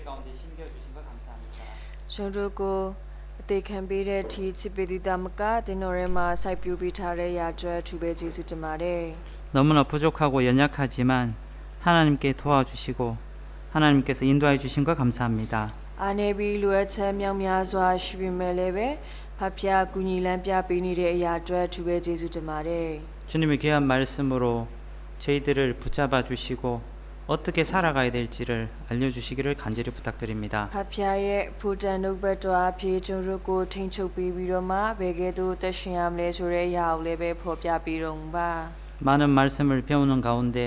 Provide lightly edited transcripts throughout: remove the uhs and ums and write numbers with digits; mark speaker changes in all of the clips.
Speaker 1: 가운데 심겨주신 것 감사합니다.
Speaker 2: ကျွန်တော်ကိုအသေးခံပေးတဲ့ထီချစ်ပေသည်တမကတင်းတော်ရဲမှာစိုက်ပျိုးပေးထားတဲ့ရာကျွဲထူပဲယေရှုတင်ပါတယ်
Speaker 1: 너무나 부족하고 연약하지만 하나님께 도와주시고 하나님께서 인도해 주신 것 감사합니다.
Speaker 2: အာနေပြီးလိုအပ်ချက်မြောက်များစွာရှိပေမဲ့လည်းပဲဖဖျားကူညီလန်းပြပေးနေတဲ့အရာကျွဲထူပဲယေရှုတင်ပါတယ်
Speaker 1: 주님의 귀한 말씀으로 저희들을 붙잡아 주시고 어떻게 살아가야 될지를 알려주시기를 간절히 부탁드립니다.
Speaker 2: ဖဖျားရဲ့ဖူတန်နှုတ်ဘတ်တော်အဖြစ်ကျွန်တော်ကိုထိန်ချုပ်ပေးပြီးတော့မှဘယ်ကဲ့သို့တက်ရှင်ရမလဲဆိုတဲ့အရာကိုလည်းပဲဖော်ပြပေးတော့ပါ
Speaker 1: 많은 말씀을 배우는 가운데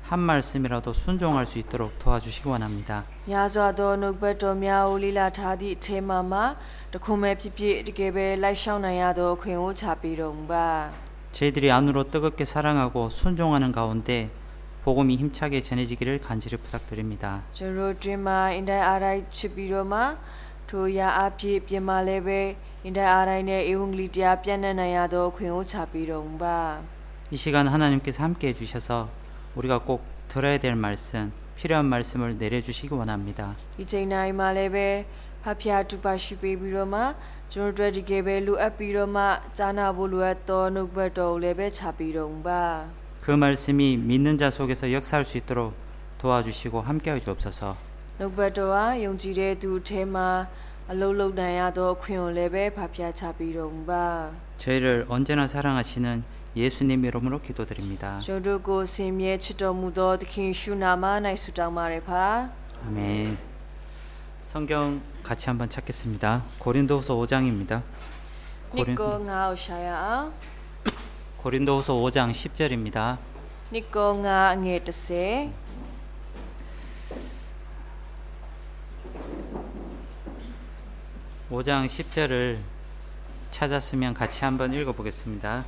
Speaker 1: 한 말씀이라도 순종할 수 있도록 도와주시기 원합니다.
Speaker 2: များစွာသောနှုတ်ဘတ်တော်များကိုလေ့လာထားသည့်အထက်မှာတခုမဲ့ဖြစ်ဖြစ်တကယ်ပဲလိုက်ရှောင်နိုင်ရသောအခွင့်ကိုချပေးတော့ပါ
Speaker 1: 저희들이 안으로 뜨겁게 사랑하고 순종하는 가운데 복음이 힘차게 전해지기를 간절히 부탁드립니다.
Speaker 2: ကျွန်တော်တွင်မှာအင်တိုင်းအားတိုင်းချစ်ပြီးတော့မှထိုရာအဖြစ်ပြင်မာလည်းပဲအင်တိုင်းအားတိုင်းနဲ့ဧဝံဂေလိတရားပြန့်နှံ့နိုင်ရသောအခွင့်ကိုချပေးတော့ပါ
Speaker 1: 이 시간 하나님께서 함께 해주셔서 우리가 꼭 들어야 될 말씀, 필요한 말씀을 내려주시기 원합니다.
Speaker 2: ဒီချိန်တိုင်းမှာလည်းပဲဖဖျားတူပါရှိပေးပြီးတော့မှကျွန်တော်တို့ဒီကယ်ပဲလိုအပ်ပြီးတော့မှကြားနာဖို့လိုအပ်သောနှုတ်ဘတ်တော်ကိုလည်းပဲချပေးတော့ပါ
Speaker 1: 그 말씀이 믿는 자 속에서 역사할 수 있도록 도와주시고 함께하여 주옵소서.
Speaker 2: နှုတ်ဘတ်တော်ဟာယုံကြည်တဲ့သူအထဲမှာအလုံးလုံးနိုင်ရသောအခွင့်ကိုလည်းပဲဖဖျားချပေးတော့ပါ
Speaker 1: 저희를 언제나 사랑하시는 예수님 이름으로 기도드립니다.
Speaker 2: ကျွန်တော်တို့ကိုဆင်မြဲချစ်တော်မူသောသခင်ရှုနာမ၌ဆုတောင်းပါတယ်ဖာ
Speaker 1: 아멘. 성경 같이 한번 찾겠습니다. 고린도후서 5장입니다.
Speaker 2: နိကောငါ့ကိုရှာရအောင်
Speaker 1: 고린도후서 5장 10절입니다.
Speaker 2: နိကောငါအငယ်30
Speaker 1: 5장 10절을 찾았으면 같이 한번 읽어보겠습니다.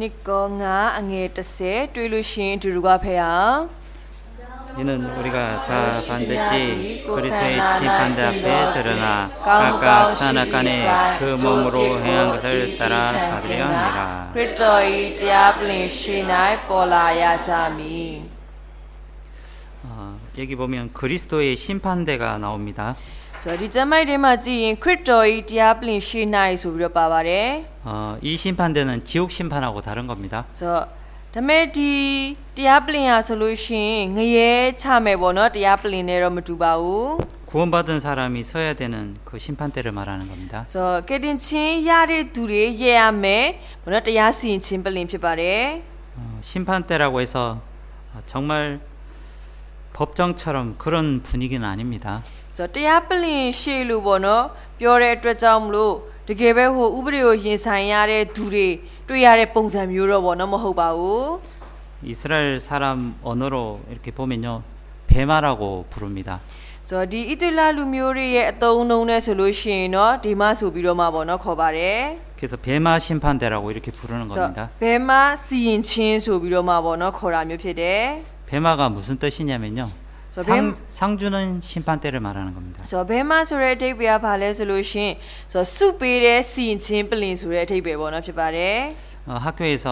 Speaker 2: နိကောငါအငယ်30တွေ့လို့ရှိရင်အတူတူကဖယ်အောင်
Speaker 1: 이는 우리가 다 반드시 그리스도의 심판대 앞에 드러나 각각 산악간에 그 몸으로 행한 것을 따라 받으려 합니다.
Speaker 2: ခရစ်တော်၏တရားပလင်ရှိ၌ပေါ်လာရကြမည်
Speaker 1: 여기 보면 그리스도의 심판대가 나옵니다.
Speaker 2: ဆိုတော့ဒီကျမ်းမိုက်ထဲမှာကြည့်ရင်ခရစ်တော်၏တရားပလင်ရှိ၌ဆိုပြီးတော့ပါပါတယ်
Speaker 1: 이 심판대는 지옥 심판하고 다른 겁니다.
Speaker 2: ဆိုတော့ဒါမဲ့ဒီတရားပလင်ရဆိုလို့ရှိရင်ငရဲချမယ်ပေါ့နော်တရားပလင်နဲ့တော့မတူပါဘူး
Speaker 1: 구원받은 사람이 서야 되는 그 심판대를 말하는 겁니다.
Speaker 2: ဆိုတော့ကယ်တင်ချင်းရတဲ့သူတွေရဲရမယ်ပေါ့နော်တရားစီရင်ချင်းပလင်ဖြစ်ပါတယ်
Speaker 1: 심판대라고 해서 정말 법정처럼 그런 분위기는 아닙니다.
Speaker 2: ဆိုတော့တရားပလင်ရှေ့လို့ပေါ့နော်ပြောတဲ့အတွက်ကြောင့်မလို့တကယ်ပဲဟိုဥပဒေကိုရင်ဆိုင်ရတဲ့သူတွေတွေ့ရတဲ့ပုံစံမျိုးတော့ပေါ့နော်မဟုတ်ပါဘူး
Speaker 1: 이스라엘 사람 언어로 이렇게 보면요 베마라고 부릅니다.
Speaker 2: ဆိုတော့ဒီဣတလလူမျိုးတွေရဲ့အသုံးအနှုန်းနဲ့ဆိုလို့ရှိရင်တော့ဒီမဆိုပြီးတော့မှပေါ့နော်ခေါ်ပါတယ်
Speaker 1: 그래서 베마 심판대라고 이렇게 부르는
Speaker 2: ဆိုတော့
Speaker 1: 겁니다.
Speaker 2: ဘယ်မှာစီရင်ချင်းဆိုပြီးတော့မှပေါ့နော်ခေါ်တာမျိုးဖြစ်တယ်
Speaker 1: 베마가 무슨 뜻이냐면요
Speaker 2: So
Speaker 1: 상주는 심판대를 말하는 겁니다.
Speaker 2: ဆိုတော့ဘယ်မှာဆိုတဲ့အဓိပ္ပာယ်ကဘာလဲဆိုလို့ရှိရင်ဆိုတော့စုပေးတဲ့စီရင်ချင်းပလင်ဆိုတဲ့အဓိပ္ပာယ်ပေါ့နော်ဖြစ်ပါတယ်
Speaker 1: 학교에서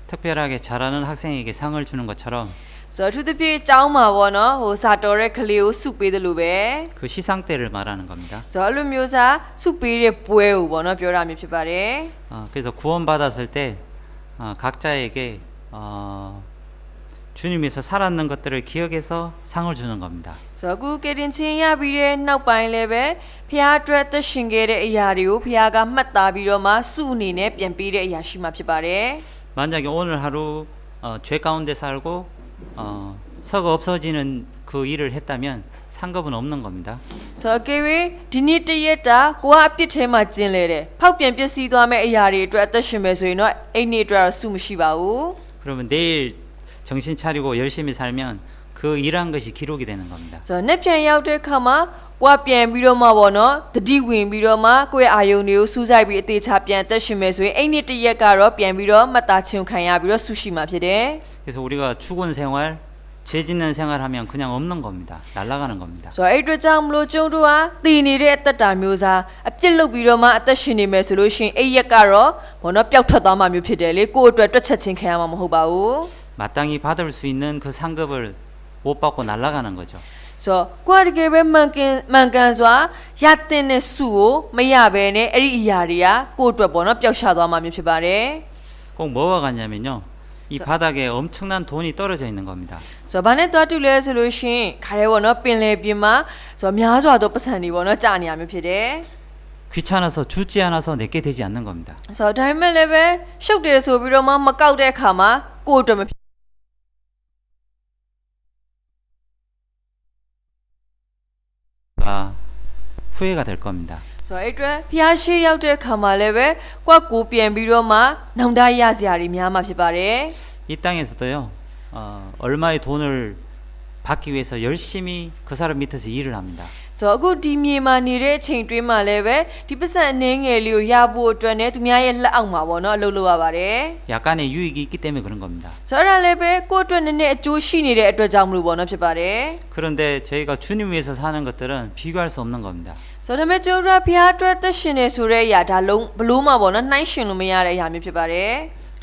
Speaker 1: 특별하게 잘하는 학생에게 상을 주는 것처럼
Speaker 2: ဆိုတော့သူတစ်ပြေးအကြောင်းမှာပေါ့နော်ဟိုစာတော်တဲ့ကလေးကိုစုပေးတယ်လို့ပဲ
Speaker 1: 그 시상대를 말하는 겁니다.
Speaker 2: ဆိုတော့အဲ့လိုမျိုးစားစုပေးတဲ့ပွဲကိုပေါ့နော်ပြောတာမျိုးဖြစ်ပါတယ်
Speaker 1: 그래서 구원받았을 때 각자에게 주님께서 살았는 것들을 기억해서 상을 주는 겁니다.
Speaker 2: ဆိုတော့အခုကယ်တင်ချင်းရပြီးတဲ့နောက်ပိုင်းလည်းပဲဖခင်အတွက်သက်ရှင်ခဲ့တဲ့အရာတွေကိုဖခင်ကမှတ်သားပြီးတော့မှစုအနေနဲ့ပြန်ပေးတဲ့အရာရှိမှဖြစ်ပါတယ်
Speaker 1: 만약에 오늘 하루 죄 가운데 살고 서가 없어지는 그 일을 했다면 상급은 없는 겁니다.
Speaker 2: ဆိုတော့ကေဝေဒီနေ့တရက်တာကိုကအပြစ်ထဲမှာကျင်လေတယ်ဖောက်ပြန်ပျက်စီးသွားမယ့်အရာတွေအတွက်အသက်ရှင်မယ်ဆိုရင်တော့အဲ့နေ့အတွက်တော့စုမရှိပါဘူး
Speaker 1: 그러면 내일 정신 차리고 열심히 살면 그 일한 것이 기록이 되는 겁니다.
Speaker 2: ဆိုတော့နေ့ပြန်ရောက်တဲ့အခါမှာကိုကပြန်ပြီးတော့မှပေါ့နော်တတိဝင်ပြီးတော့မှကိုယ့်ရဲ့အာယုံတွေကိုစူးစိုက်ပြီးအသေးချာပြန်အသက်ရှင်မယ်ဆိုရင်အဲ့နေ့တရက်ကတော့ပြန်ပြီးတော့မှတ်သားခြင်းခံရပြီးတော့ဆုရှိမှာဖြစ်တယ်
Speaker 1: 그래서 우리가 죽은 생활, 죄 짓는 생활하면 그냥 없는 겁니다. 날아가는 겁니다.
Speaker 2: ဆိုတော့အဲ့အတွက်ကြောင့်မလို့ကျုံတို့ဟာတည်နေတဲ့အသက်တာမျိုးစားအပြစ်လုပ်ပြီးတော့မှအသက်ရှင်နေမယ်ဆိုလို့ရှိရင်အဲ့ရက်ကတော့ဘောနော်ပျောက်ထွက်သွားမှမျိုးဖြစ်တယ်လေကိုယ့်အတွက်တွက်ချက်ချင်းခံရမှာမဟုတ်ပါဘူး
Speaker 1: 마땅히 받을 수 있는 그 상급을 못 받고 날아가는 거죠.
Speaker 2: ဆိုကိုကတကယ်ပဲမှန်ကန်စွာရတဲ့စုကိုမရဘဲနဲ့အဲ့ဒီအရာတွေကကိုယ့်အတွက်ပေါ့နော်ပျောက်ရှာသွားမှာမျိုးဖြစ်ပါတယ်
Speaker 1: 꼭 뭐와 같냐면요. 이 바닥에 엄청난 돈이 떨어져 있는 겁니다.
Speaker 2: ဆိုတော့ဘာနဲ့တွားတူလဲဆိုလို့ရှိရင်ခါရဲပေါ့နော်ပင်လယ်ပြင်မှာဆိုတော့များစွာသောပတ်စံတွေပေါ့နော်ကြာနေရမျိုးဖြစ်တယ်
Speaker 1: 귀찮아서 주지 않아서 내게 되지 않는 겁니다.
Speaker 2: ဆိုတော့ဒါပေမဲ့လည်းပဲရှုပ်တယ်ဆိုပြီးတော့မှမကောက်တဲ့အခါမှာကိုယ့်အတွက်မဖြစ်
Speaker 1: 후회가 될 겁니다.
Speaker 2: ဆိုတော့အဲ့အတွက်ဖျားရှိရောက်တဲ့အခါမှာလည်းပဲကိုယ့်ပြန်ပြီးတော့မှနောင်တရစရာတွေများမှာဖြစ်ပါတယ်
Speaker 1: 이 땅에서도요. 얼마의 돈을 받기 위해서 열심히 그 사람 밑에서 일을 합니다.
Speaker 2: ဆိုတော့အခုဒီမြေမှာနေတဲ့အချိန်တွင်းမှာလည်းပဲဒီပတ်စံအနေငယ်လေးကိုရဖို့အတွက်နဲ့သူများရဲ့လက်အောက်မှာပေါ့နော်အလုပ်လုပ်ရပါတယ်
Speaker 1: 약간의 유익이 있기 때문에 그런 겁니다.
Speaker 2: ဆိုတော့အဲ့ဒါလည်းပဲကိုယ့်အတွက်နည်းနည်းအကျိုးရှိနေတဲ့အတွက်ကြောင့်မလို့ပေါ့နော်ဖြစ်ပါတယ်
Speaker 1: 그런데 저희가 주님 위해서 사는 것들은 비교할 수 없는 겁니다.
Speaker 2: ဆိုတော့ဒါပေမဲ့ကျွန်တော်တို့ဖျားအတွက်သက်ရှင်နေဆိုတဲ့အရာဒါလုံးဘလို့မှပေါ့နော်နှိုင်းရှင်လို့မရတဲ့အရာမျိုးဖြစ်ပါတယ်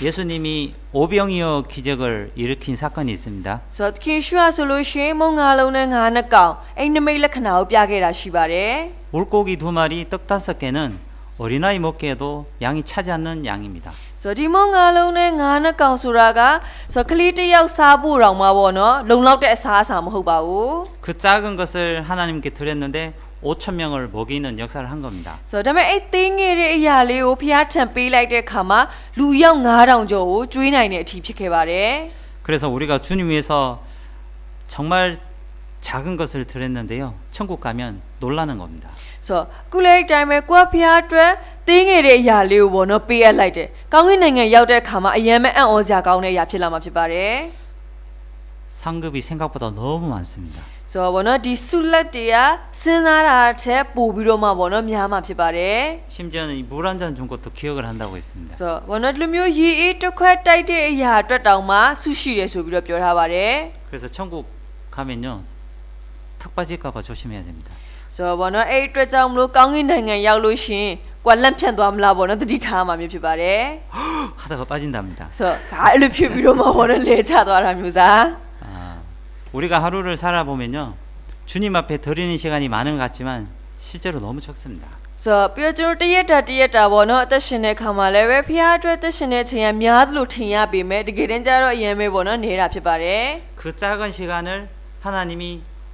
Speaker 1: 예수님이 오병이어 기적을 일으킨 사건이 있습니다.
Speaker 2: ဆိုတော့ခင်ရှုရဆိုလို့ရှိရင်မုံငါလုံးနဲ့ငါးနှစ်ကောင်အဲ့နမိတ်လက္ခဏာကိုပြခဲ့တာရှိပါတယ်
Speaker 1: 물고기 2마리, 떡 5개는 어린아이 먹기에도 양이 차지 않는 양입니다.
Speaker 2: ဆိုတော့ဒီမုံငါလုံးနဲ့ငါးနှစ်ကောင်ဆိုတာကဆိုတော့ကလေးတစ်ယောက်စားဖို့တောင်မှပေါ့နော်လုံလောက်တဲ့အစားအစာမဟုတ်ပါဘူး
Speaker 1: 그 작은 것을 하나님께 드렸는데 5천 명을 먹이는 역사를 한 겁니다.
Speaker 2: ဆိုတော့ဒါပေမဲ့အဲ့သေးငယ်တဲ့အရာလေးကိုဖျားထံပေးလိုက်တဲ့အခါမှာလူရောက်9000ကျော်ကိုကျွေးနိုင်တဲ့အထိဖြစ်ခဲ့ပါတယ်
Speaker 1: 그래서 우리가 주님 위해서 정말 작은 것을 드렸는데요. 천국 가면 놀라는 겁니다.
Speaker 2: ဆိုတော့ခုလေးတိုင်းပဲကိုကဖျားအတွက်သေးငယ်တဲ့အရာလေးကိုပေါ့နော်ပေးအပ်လိုက်တယ်ကောင်းကင်နိုင်ငံရောက်တဲ့အခါမှာအယံမဲ့အံ့ဩစရာကောင်းတဲ့အရာဖြစ်လာမှာဖြစ်ပါတယ်
Speaker 1: 상급이 생각보다 너무 많습니다.
Speaker 2: ဆိုတော့ဘောနော်ဒီဆုလက်တွေကစဉ်းစားတာထက်ပိုပြီးတော့မှဘောနော်များမှာဖြစ်ပါတယ်
Speaker 1: 심지어는 물 한 잔 준 것도 기억을 한다고 했습니다.
Speaker 2: ဆိုတော့ဘောနော်ဒီလိုမျိုးရေအေးတစ်ခွက်တိုက်တဲ့အရာအတွက်တောင်မှဆုရှိတယ်ဆိုပြီးတော့ပြောထားပါတယ်
Speaker 1: 그래서 천국 가면요. 턱 빠질까 봐 조심해야 됩니다.
Speaker 2: ဆိုတော့ဘောနော်အဲ့အတွက်ကြောင့်မလို့ကောင်းကင်နိုင်ငံရောက်လို့ရှရင်ကွာလက်ဖြတ်သွားမလားဘောနော်တတိထားမှာမျိုးဖြစ်ပါတယ်
Speaker 1: 하다가 빠진답니다.
Speaker 2: ဆိုတော့ဒါအဲ့လိုဖြစ်ပြီးတော့မှဘောနော်လဲချသွားတာမျိုးစား
Speaker 1: 우리가 하루를 살아보면요. 주님 앞에 드리는 시간이 많은 것 같지만 실제로 너무 적습니다.
Speaker 2: ဆိုတော့ပြီးတော့ကျွန်တော်တရက်တာဘောနော်အသက်ရှင်တဲ့ခါမှာလည်းပဲဖျားအတွက်အသက်ရှင်တဲ့ချိန်ကများသလိုထင်ရပေမဲ့တကယ်တမ်းကျတော့အရင်ပဲဘောနော်နေတာဖြစ်ပါတယ်
Speaker 1: 그 작은 시간을 하나님이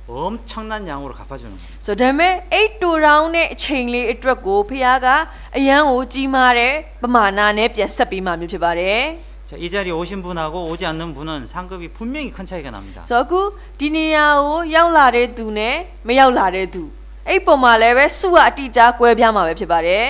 Speaker 1: 엄청난 양으로 갚아주는 겁니다.
Speaker 2: ဆိုတော့ဒါပေမဲ့အဲ့တူတောင်းတဲ့အချိန်လေးအတွက်ကိုဖခင်ကအယံကိုကြီးမားတဲ့ပမာဏနဲ့ပြန်ဆက်ပြီးမှမျိုးဖြစ်ပါတယ်
Speaker 1: 자, 이 자리에 오신 분하고 오지 않는 분은 상급이 분명히 큰 차이가 납니다.
Speaker 2: ဆိုတော့အခုဒီနေရာကိုရောက်လာတဲ့သူနဲ့မရောက်လာတဲ့သူအဲ့ပုံမှာလည်းပဲစုကအတိအကျကွဲပြားမှာပဲဖြစ်ပါတယ်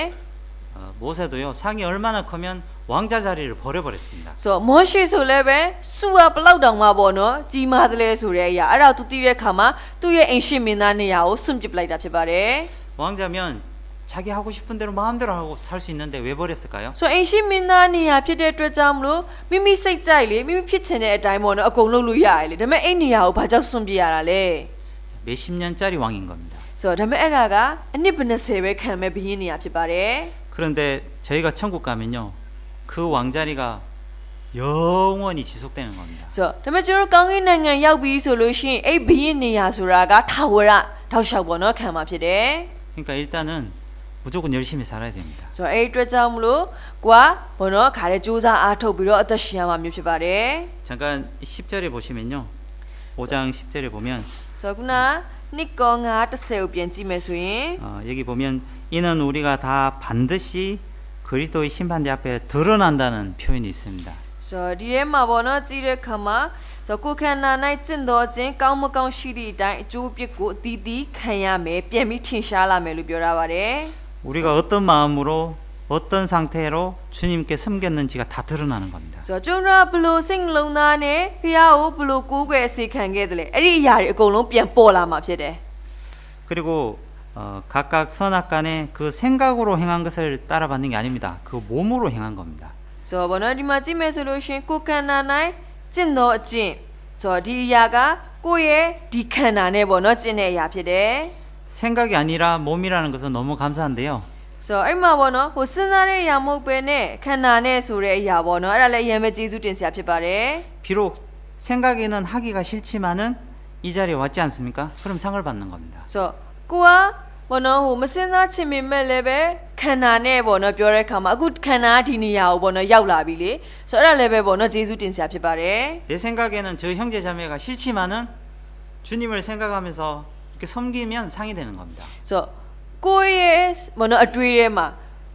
Speaker 1: 모세도요. 상이 얼마나 크면 왕자 자리를 버려버렸습니다.
Speaker 2: ဆိုတော့မောရှေဆိုလည်းပဲစုကဘလောက်တောင်မှပေါ့နော်ကြီးမားတယ်လဲဆိုတဲ့အရာအဲ့ဒါသူသိတဲ့အခါမှာသူ့ရဲ့အိမ်ရှိမင်းသားနေရာကိုစွန့်ပစ်လိုက်တာဖြစ်ပါတယ်
Speaker 1: 왕자면 자기 하고 싶은 대로 마음대로 하고 살 수 있는데 왜 버렸을까요?
Speaker 2: ဆိုတော့အိမ်ရှိမင်းသားနေရာဖြစ်တဲ့အတွက်ကြောင့်မလို့မိမိစိတ်ကြိုက်လေမိမိဖြစ်ချင်တဲ့အတိုင်းပေါ့နော်အကုန်လုပ်လို့ရတယ်လေဒါပေမဲ့အဲ့နေရာကိုဘာကြောင့်စွန့်ပစ်ရတာလဲ
Speaker 1: 몇십 년짜리 왕인 겁니다.
Speaker 2: ဆိုတော့ဒါပေမဲ့အဲ့ဒါကအနည်းဘယ်20ပဲခံမဲ့ဘီးရင်နေရာဖြစ်ပါတယ်
Speaker 1: 그런데 저희가 천국 가면요. 그 왕자리가 영원히 지속되는 겁니다.
Speaker 2: ဆိုတော့ဒါပေမဲ့ကျွန်တော်ကောင်းကင်နိုင်ငံရောက်ပြီဆိုလို့ရှိရင်အဲ့ဘီးရင်နေရာဆိုတာကထာဝရထောက်လျှောက်ပေါ့နော်ခံမှာဖြစ်တယ်
Speaker 1: 그러니까 일단은 무조건 열심히 살아야 됩니다.
Speaker 2: ဆိုတော့အဲ့အတွက်ကြောင့်မလို့ကိုကဘောနော်ခါတဲ့စူးစမ်းအားထုတ်ပြီးတော့အသက်ရှင်ရမှာမျိုးဖြစ်ပါတယ်
Speaker 1: 잠깐 10절에 보시면요. 5장 10절에 보면
Speaker 2: ဆိုတော့ခုနနှစ်ကောငါ30ကိုပြန်ကြည့်မယ်ဆိုရင်
Speaker 1: 여기 보면 이는 우리가 다 반드시 그리스도의 심판대 앞에 드러난다는 표현이 있습니다.
Speaker 2: ဆိုတော့ဒီထဲမှာဘောနော်ကြည့်တဲ့ခါမှာဆိုတော့ကိုခန္ဓာ၌ကျင့်တော်ခြင်းကောင်းမကောင်းရှိသည့်အတိုင်းအကျိုးပြစ်ကိုအသီးသီးခံရမယ်ပြန်ပြီးထင်ရှားလာမယ်လို့ပြောထားပါတယ်
Speaker 1: 우리가 어떤 마음으로 어떤 상태로 주님께 섬겼는지가 다 드러나는 겁니다.
Speaker 2: ဆိုတော့ကျွန်တော်ဘလို့စိတ်နှလုံးသားနဲ့ဖះကိုဘလို့ကိုးကွယ်အစီခံခဲ့တယ်လေအဲ့ဒီအရာတွေအကုန်လုံးပြန်ပေါ်လာမှာဖြစ်တယ်
Speaker 1: 그리고 각각 선악간에 그 생각으로 행한 것을 따라받는 게 아닙니다. 그 몸으로 행한 겁니다.
Speaker 2: ဆိုတော့ဘောနော်ဒီမှာကြည့်မယ်ဆိုလို့ရှိရင်ကိုခန္ဓာ၌ကျင့်တော်အကျင့်ဆိုတော့ဒီအရာကကိုယ့်ရဲ့ဒီခန္ဓာနဲ့ဘောနော်ကျင့်တဲ့အရာဖြစ်တယ်
Speaker 1: 생각이 아니라 몸이라는 것은 너무 감사한데요.
Speaker 2: ဆိုတော့အဲ့မှာဘောနော်ဟိုစဉ်းစားတဲ့အရာမဟုတ်ပဲနဲ့ခန္ဓာနဲ့ဆိုတဲ့အရာဘောနော်အဲ့ဒါလည်းအရင်ပဲကျေးဇူးတင်စရာဖြစ်ပါတယ်
Speaker 1: 비록 생각에는 하기가 싫지만은 이 자리에 왔지 않습니까? 그럼 상을 받는 겁니다.
Speaker 2: ဆိုတော့ကိုကဘောနော်ဟိုမစင်စားချင်ပေမဲ့လည်းပဲခန္ဓာနဲ့ဘောနော်ပြောတဲ့အခါမှာအခုခန္ဓာကဒီနေရာကိုဘောနော်ရောက်လာပြီလေဆိုတော့အဲ့ဒါလည်းပဲဘောနော်ဂျေဇုတင်စရာဖြစ်ပါတယ်
Speaker 1: 내 생각에는 저 형제 자매가 싫지만은 주님을 생각하면서 이렇게 섬기면 상이 되는 겁니다.
Speaker 2: ဆိုတော့ကိုယ့်ရဲ့ဘောနော်အတွေ့ထဲမှာ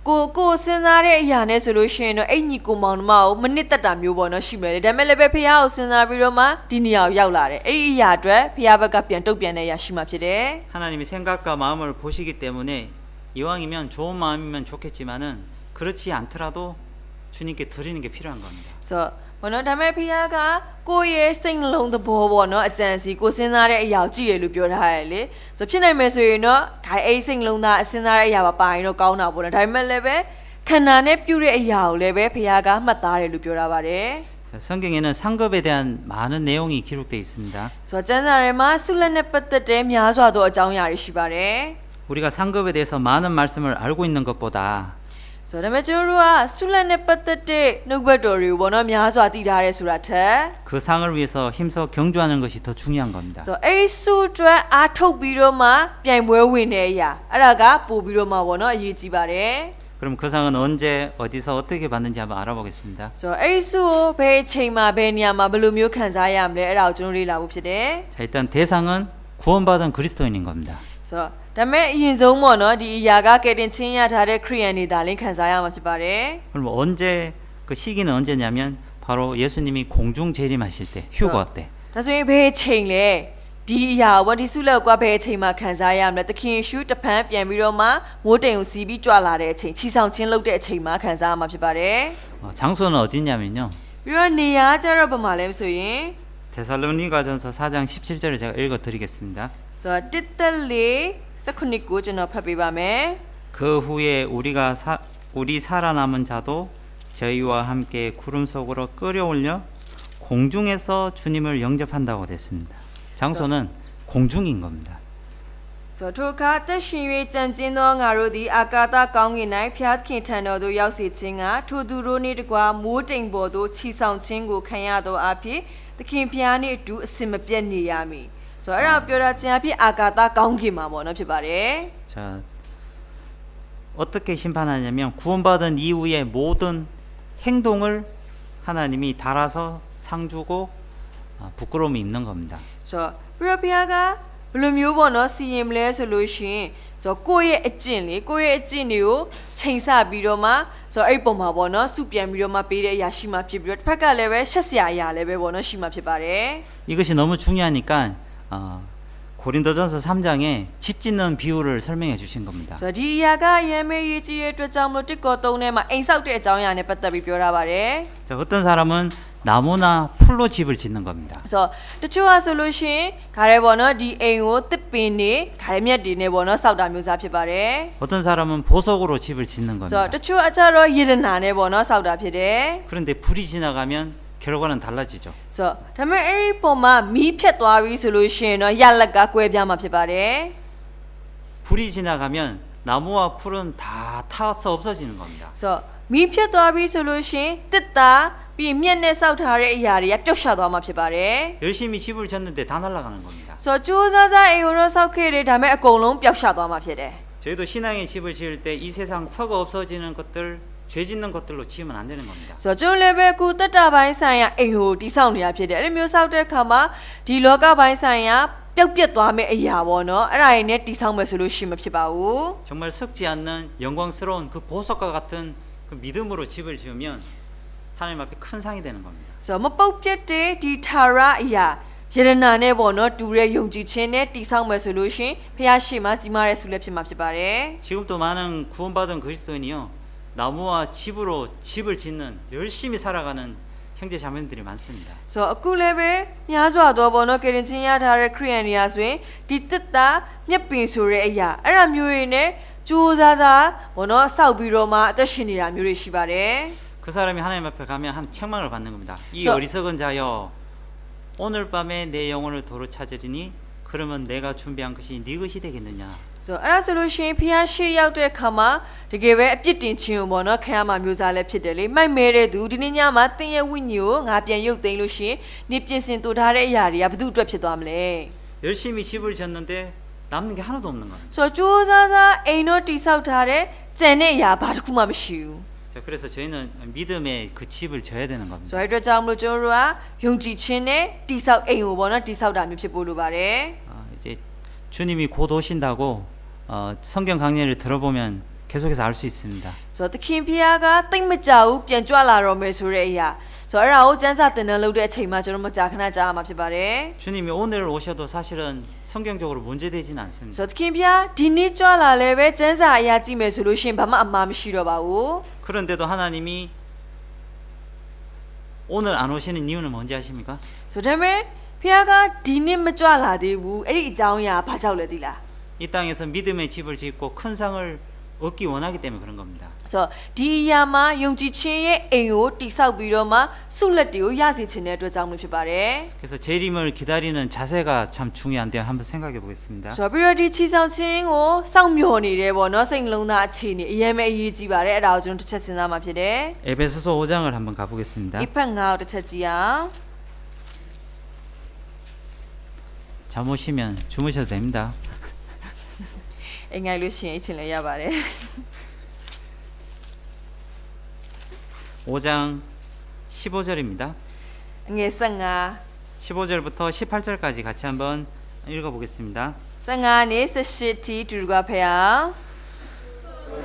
Speaker 2: ကိုစဉ်းစားတဲ့အရာနဲ့ဆိုလို့ရှိရင်တော့အဲ့ညီကိုမောင်နှမကိုမနစ်သက်တာမျိုးပေါ့နော်ရှိမယ်လေဒါပေမဲ့လည်းပဲဖះကိုစဉ်းစားပြီးတော့မှဒီနေရာကိုရောက်လာတယ်အဲ့ဒီအရာအတွက်ဖះဘက်ကပြန်တုတ်ပြန်တဲ့အရာရှိမှဖြစ်တယ်
Speaker 1: 하나님이 생각과 마음을 보시기 때문에 이왕이면 좋은 마음이면 좋겠지만은 그렇지 않더라도 주님께 드리는 게 필요한 겁니다.
Speaker 2: ဆိုတော့ဘောနော်ဒါပေမဲ့ဖះကကိုယ့်ရဲ့စိတ်နှလုံးသဘောပေါ့နော်အကြံစီကိုစဉ်းစားတဲ့အရာကိုကြည့်ရလို့ပြောထားရတယ်လေဆိုတော့ဖြစ်နိုင်မယ်ဆိုရင်တော့ဒါအဲ့စိတ်နှလုံးသားအစဉ်းစားတဲ့အရာပါရင်တော့ကောင်းတာပေါ့နော်ဒါပေမဲ့လည်းပဲခန္ဓာနဲ့ပြုတဲ့အရာကိုလည်းပဲဖះကမှတ်သားတယ်လို့ပြောတာပါတယ်
Speaker 1: 자, 성경에는 상급에 대한 많은 내용이 기록되어 있습니다.
Speaker 2: ဆိုတော့ကျမ်းစာထဲမှာဆုလက်နဲ့ပတ်သက်တဲ့များစွာသောအကြောင်းအရာတွေရှိပါတယ်
Speaker 1: 우리가 상급에 대해서 많은 말씀을 알고 있는 것보다
Speaker 2: ဆိုတော့ဒါပေမဲ့ကျွန်တော်တို့ကဆုလက်နဲ့ပတ်သက်တဲ့နှုတ်ဘတ်တော်တွေကိုဘောနော်များစွာသိထားရဲဆိုတာထက်
Speaker 1: 그 상을 위해서 힘써 경주하는 것이 더 중요한 겁니다.
Speaker 2: ဆိုတော့အဲ့ဒီဆုအတွက်အားထုတ်ပြီးတော့မှပြိုင်ပွဲဝင်တဲ့အရာအဲ့ဒါကပို့ပြီးတော့မှဘောနော်အရေးကြီးပါတယ်
Speaker 1: 그럼 그 상은 언제 어디서 어떻게 받는지 한번 알아보겠습니다.
Speaker 2: ဆိုတော့အဲ့ဒီဆုကိုဘယ်အချိန်မှာဘယ်နေရာမှာဘယ်လိုမျိုးခံစားရမလဲအဲ့ဒါကိုကျွန်တော်လေ့လာဖို့ဖြစ်တယ်
Speaker 1: 자, 일단 대상은 구원받은 그리스도인인 겁니다.
Speaker 2: ဆိုတော့ဒါပေမဲ့အရင်ဆုံးပေါ့နော်ဒီအရာကကယ်တင်ခြင်းရထားတဲ့ခရိယန်တွေဒါလည်းခံစားရမှာဖြစ်ပါတယ်
Speaker 1: 그럼 언제 그 시기는 언제냐면 바로 예수님이 공중 재림하실 때 휴거 때
Speaker 2: ဒါဆိုရင်ဘယ်အချိန်လဲဒီအရာကိုဒီဆုလက်ကဘယ်အချိန်မှာခံစားရမလဲသခင်ယေရှုတဖန်ပြန်ပြီးတော့မှမိုးတိမ်ကိုစီးပြီးကြွလာတဲ့အချိန်ချီဆောင်ခြင်းလုပ်တဲ့အချိန်မှာခံစားရမှာဖြစ်ပါတယ်
Speaker 1: 장소는 어디냐면요.
Speaker 2: ပြီးတော့နေရာကျတော့ဘာမှလဲဆိုရင်
Speaker 1: 데살로니가전서 4장 17절을 제가 읽어 드리겠습니다.
Speaker 2: ဆိုတော့တစ်သက်လေး19ကိုကျွန်တော်ဖတ်ပေးပါမယ်
Speaker 1: 그 후에 우리 살아남은 자도 저희와 함께 구름 속으로 끌어올려 공중에서 주님을 영접한다고 됐습니다. 장소는 공중인 겁니다.
Speaker 2: ဆိုတော့ထိုအခါတက်ရှင်၍ကြံကျင်းသောငါတို့သည်အာကာသကောင်းကင်၌ဖျားခင်ထံတော်သို့ရောက်စေခြင်းကထိုသူတို့နှင့်တကွာမိုးတိမ်ပေါ်သို့ခြီဆောင်ခြင်းကိုခံရသောအဖြစ်သခင်ဖျားနှင့်အတူအစင်မပြတ်နေရမည်ဆိုတော့အဲ့ဒါပြောတာခြင်းအဖြစ်အာကာသကောင်းကင်မှာပေါ့နော်ဖြစ်ပါတယ်
Speaker 1: 자, 어떻게 심판하냐면 구원받은 이후의 모든 행동을 하나님이 달아서 상 주고 부끄러움이 있는 겁니다.
Speaker 2: ဆိုတော့ပြီးတော့ဘုရားကဘယ်လိုမျိုးပေါ့နော်စီရင်မလဲဆိုလို့ရှိရင်ဆိုတော့ကိုယ့်ရဲ့အကျင့်တွေကိုယ့်ရဲ့အကျင့်တွေကိုချိန်ဆပြီးတော့မှဆိုတော့အဲ့ဒီပုံမှာပေါ့နော်စုပြန်ပြီးတော့မှပေးတဲ့အရာရှိမှဖြစ်ပြီးတော့တစ်ဖက်ကလည်းပဲရှက်စရာအရာလည်းပဲပေါ့နော်ရှိမှဖြစ်ပါတယ်
Speaker 1: 이것이 너무 중요하니까 고린도전서 3장에 집 짓는 비유를 설명해 주신 겁니다.
Speaker 2: ဆိုတော့ဒီအရာကရမ်းမေးရေးကြီးတဲ့အတွက်ကြောင့်မလို့တစ်ကော3ထဲမှာအိမ်ဆောက်တဲ့အကြောင်းအရာနဲ့ပတ်သက်ပြီးပြောထားပါတယ်
Speaker 1: 자, 어떤 사람은 나무나 풀로 집을 짓는 겁니다.
Speaker 2: ဆိုတော့တချို့ကဆိုလို့ရှိရင်ခါရဲပေါ့နော်ဒီအိမ်ကိုတစ်ပင်နေခါရဲမြက်တွေနဲ့ပေါ့နော်စောက်တာမျိုးစားဖြစ်ပါတယ်
Speaker 1: 어떤 사람은 보석으로 집을 짓는
Speaker 2: ဆိုတော့
Speaker 1: 겁니다.
Speaker 2: တချို့အကြတော့ယေဒနာနဲ့ပေါ့နော်စောက်တာဖြစ်တယ်
Speaker 1: 그런데 불이 지나가면 결과는 달라지죠.
Speaker 2: ဆိုတော့ဒါပေမဲ့အဲ့ဒီပုံမှာမီးဖြတ်သွားပြီဆိုလို့ရှိရင်တော့ရလက်ကကွဲပြားမှာဖြစ်ပါတယ်
Speaker 1: 불이 지나가면 나무와 풀은 다 타서 없어지는 겁니다.
Speaker 2: ဆိုတော့မီးဖြတ်သွားပြီဆိုလို့ရှိရင်တစ်သားပြီးမြက်နဲ့စောက်ထားတဲ့အရာတွေကပျောက်ရှာသွားမှာဖြစ်ပါတယ်
Speaker 1: 열심히 집을 짓는데 다 날아가는 겁니다.
Speaker 2: ဆိုတော့ကြိုးစားစားအိမ်ကိုတော့စောက်ခဲ့တယ်ဒါပေမဲ့အကုန်လုံးပျောက်ရှာသွားမှာဖြစ်တယ်
Speaker 1: 저희도 신앙의 집을 지을 때 이 세상 서가 없어지는 것들, 죄 짓는 것들로 지으면 안 되는 겁니다.
Speaker 2: ဆိုတော့ကျွန်တော်လည်းပဲကုတက်တာပိုင်းဆိုင်ရာအိမ်ကိုတိဆောက်နေတာဖြစ်တယ်အဲ့ဒီမျိုးစောက်တဲ့အခါမှာဒီလောကပိုင်းဆိုင်ရာပျောက်ပြက်သွားမယ့်အရာပေါ့နော်အဲ့ဒါရင်းနဲ့တိဆောက်မယ်ဆိုလို့ရှိမှဖြစ်ပါဘူး
Speaker 1: 정말 썩지 않는 영광스러운 그 보석과 같은 그 믿음으로 집을 지으면 하나님 앞에 큰 상이 되는 겁니다.
Speaker 2: ဆိုတော့မပုတ်ပြတ်တဲ့ဒီထာရအရာယရနာနဲ့ပေါ့နော်တူတဲ့ယုံကြည်ခြင်းနဲ့တိဆောက်မယ်ဆိုလို့ရှိရင်ဖခင်ရှေ့မှာကြီးမားတဲ့ဆုလက်ဖြစ်မှာဖြစ်ပါတယ်
Speaker 1: 지금도 많은 구원받은 그리스도인이요 나무와 집으로 집을 짓는 열심히 살아가는 형제 자매들이 많습니다.
Speaker 2: ဆိုတော့အခုလည်းပဲများစွာသောပေါ့နော်ကယ်တင်ခြင်းရထားတဲ့ခရိယန်တွေကဆိုရင်ဒီတက်တာမြက်ပင်ဆိုတဲ့အရာအဲ့ဒါမျိုးတွေနဲ့ကြိုးစားစားပေါ့နော်စောက်ပြီးတော့မှအသက်ရှင်နေတာမျိုးတွေရှိပါတယ်
Speaker 1: 그 사람이 하나님 앞에 가면 한 책망을 받는 겁니다. 이
Speaker 2: So-
Speaker 1: 어리석은 자여 오늘 밤에 내 영혼을 도로 찾으리니 그 그러면 내가 준비한 것이 네 것이 되겠느냐?
Speaker 2: So အဲ့ဒါဆိုလို့ရှိရင်ဖျားရှိရောက်တဲ့အခါမှာတကယ်ပဲအပြစ်တင်ခြင်းကိုပေါ့နော်ခံရမှာမျိုးစားလည်းဖြစ်တယ်လေမိုက်မဲတဲ့သူဒီနေ့ညမှာသင်ရဲ့ဝိညာဉ်ကိုငါပြန်ရုပ်သိမ်းလို့ရှိရင်နေပြင်ဆင်တူထားတဲ့အရာတွေကဘယ်သူအတွက်ဖြစ်သွားမလဲ
Speaker 1: 열심히 집을 짓는데 남는 게 하나도 없는 거야.
Speaker 2: So ကြိုးစားစားအိမ်တော့တိဆောက်ထားတဲ့ကြံတဲ့အရာဘာတစ်ခုမှမရှိဘူး
Speaker 1: 자, 그래서 저희는 믿음의 그 집을 져야 되는 겁니다.
Speaker 2: So အဲ့အတွက်ကြောင့်မလို့ကျွန်တော်တို့ကယုံကြည်ခြင်းနဲ့တိဆောက်အိမ်ကိုပေါ့နော်တိဆောက်တာမျိုးဖြစ်ဖို့လိုပါတယ်
Speaker 1: 이제 주님이 곧 오신다고 성경 강의를 들어보면 계속해서 알 수 있습니다.
Speaker 2: So သခင်ဖျားကတိတ်မကြဘူးပြန်ကြွလာတော့မယ်ဆိုတဲ့အရာ So အဲ့ဒါကိုစမ်းစာတင်တဲ့လုပ်တဲ့အချိန်မှာကျွန်တော်မကြာခဏကြားရမှာဖြစ်ပါတယ်
Speaker 1: 주님이 오늘 오셔도 사실은 성경적으로 문제되진 않습니다.
Speaker 2: So သခင်ဖျားဒီနေ့ကြွလာလဲပဲစမ်းစာအရာကြည့်မယ်ဆိုလို့ရှိရင်ဘာမှအမှားမရှိတော့ပါဘူး
Speaker 1: 그런데도 하나님이 오늘 안 오시는 이유는 뭔지 아십니까?
Speaker 2: So ဒါပေမဲ့ဖျားကဒီနေ့မကြွလာသေးဘူးအဲ့ဒီအကြောင်းအရာဘာကြောင့်လဲသိလား
Speaker 1: 이 땅에서 믿음의 집을 짓고 큰 상을 얻기 원하기 때문에 그런 겁니다.
Speaker 2: So ဒီအရာမှာယုံကြည်ခြင်းရဲ့အိမ်ကိုတိဆောက်ပြီးတော့မှဆုလက်တွေကိုရစေခြင်းတဲ့အတွက်ကြောင့်လို့ဖြစ်ပါတယ်
Speaker 1: 그래서 재림을 기다리는 자세가 참 중요한데요. 한번 생각해 보겠습니다.
Speaker 2: So ပြီးတော့ဒီချီဆောင်ခြင်းကိုစောင့်မျှော်နေတယ်ပေါ့နော်စိတ်နှလုံးသားအခြေအနေအရင်ပဲအရေးကြီးပါတယ်အဲ့ဒါကိုကျွန်တော်တစ်ချက်စဉ်းစားမှဖြစ်တယ်
Speaker 1: 에베소서 5장을 한번 가보겠습니다.
Speaker 2: ဒီဖက်ငါ့ကိုတစ်ချက်ကြည့်အောင်
Speaker 1: 잠 오시면 주무셔도 됩니다.
Speaker 2: အိမ်ငိုင်လို့ရှိရင်အချင်းလည်းရပါတယ်
Speaker 1: 5장 15절입니다.
Speaker 2: ငွေ15
Speaker 1: 15절부터 18절까지 같이 한번 읽어보겠습니다.
Speaker 2: 15နဲ့18တီတူတူကဖျား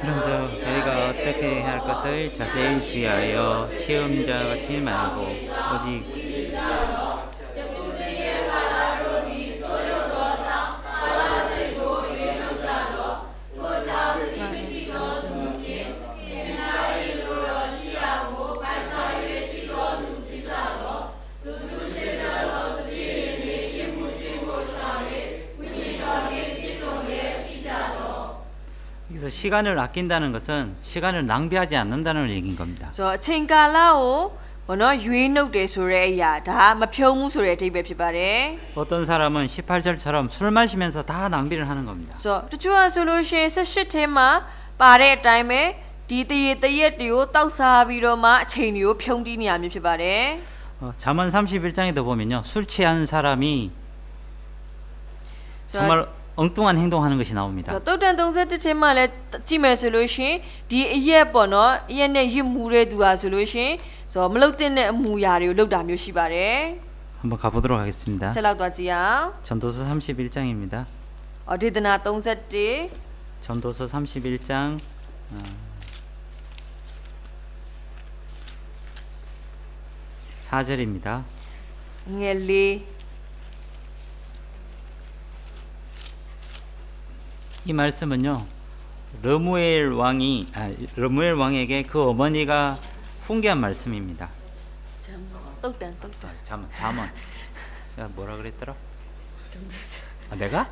Speaker 1: 그런즉 너희가 어떻게 할 것을 자세히 주의하여 시험자 같이 말고 오직 여기서 시간을 아낀다는 것은 시간을 낭비하지 않는다는 얘기인 겁니다.
Speaker 2: ဆိုတော့အချိန်ကာလကိုဘောနော်ရွေးနှုတ်တယ်ဆိုတဲ့အရာဒါမဖြုံးမှုဆိုတဲ့အဓိပ္ပာယ်ဖြစ်ပါတယ်
Speaker 1: 어떤 사람은 18절처럼 술 마시면서 다 낭비를 하는 겁니다.
Speaker 2: ဆိုတော့တချို့ကဆိုလို့ရှိရင်18ထဲမှာပါတဲ့အတိုင်းပဲဒီတရေတရက်တွေကိုတောက်စားပြီးတော့မှအချိန်တွေကိုဖြုံးတီးနေရမျိုးဖြစ်ပါတယ်
Speaker 1: 잠언 31장에도 보면요. 술 취한 사람이 정말 엉뚱한 행동하는 것이 나옵니다.
Speaker 2: ဆိုတော့တုတ်တန်31ထဲမှာလည်းကြည့်မယ်ဆိုလို့ရှိရင်ဒီအရက်ပေါ့နော်အရက်နဲ့ရစ်မှုတဲ့သူဟာဆိုလို့ရှိရင်ဆိုတော့မလုတ်တဲ့အမူအရာတွေကိုလုပ်တာမျိုးရှိပါတယ်
Speaker 1: 한번 가보도록 하겠습니다.
Speaker 2: ချက်လောက်သွားကြည့်အောင်
Speaker 1: 전도서 31장입니다.
Speaker 2: ဒေသနာ31
Speaker 1: 전도서 31장 4절입니다.
Speaker 2: ငယ်လေး
Speaker 1: 이 말씀은요. 르무엘 왕에게 그 어머니가 훈계한 말씀입니다.
Speaker 2: တုတ်တန်
Speaker 1: 잠언. 야, 뭐라 그랬더라? 아, 내가?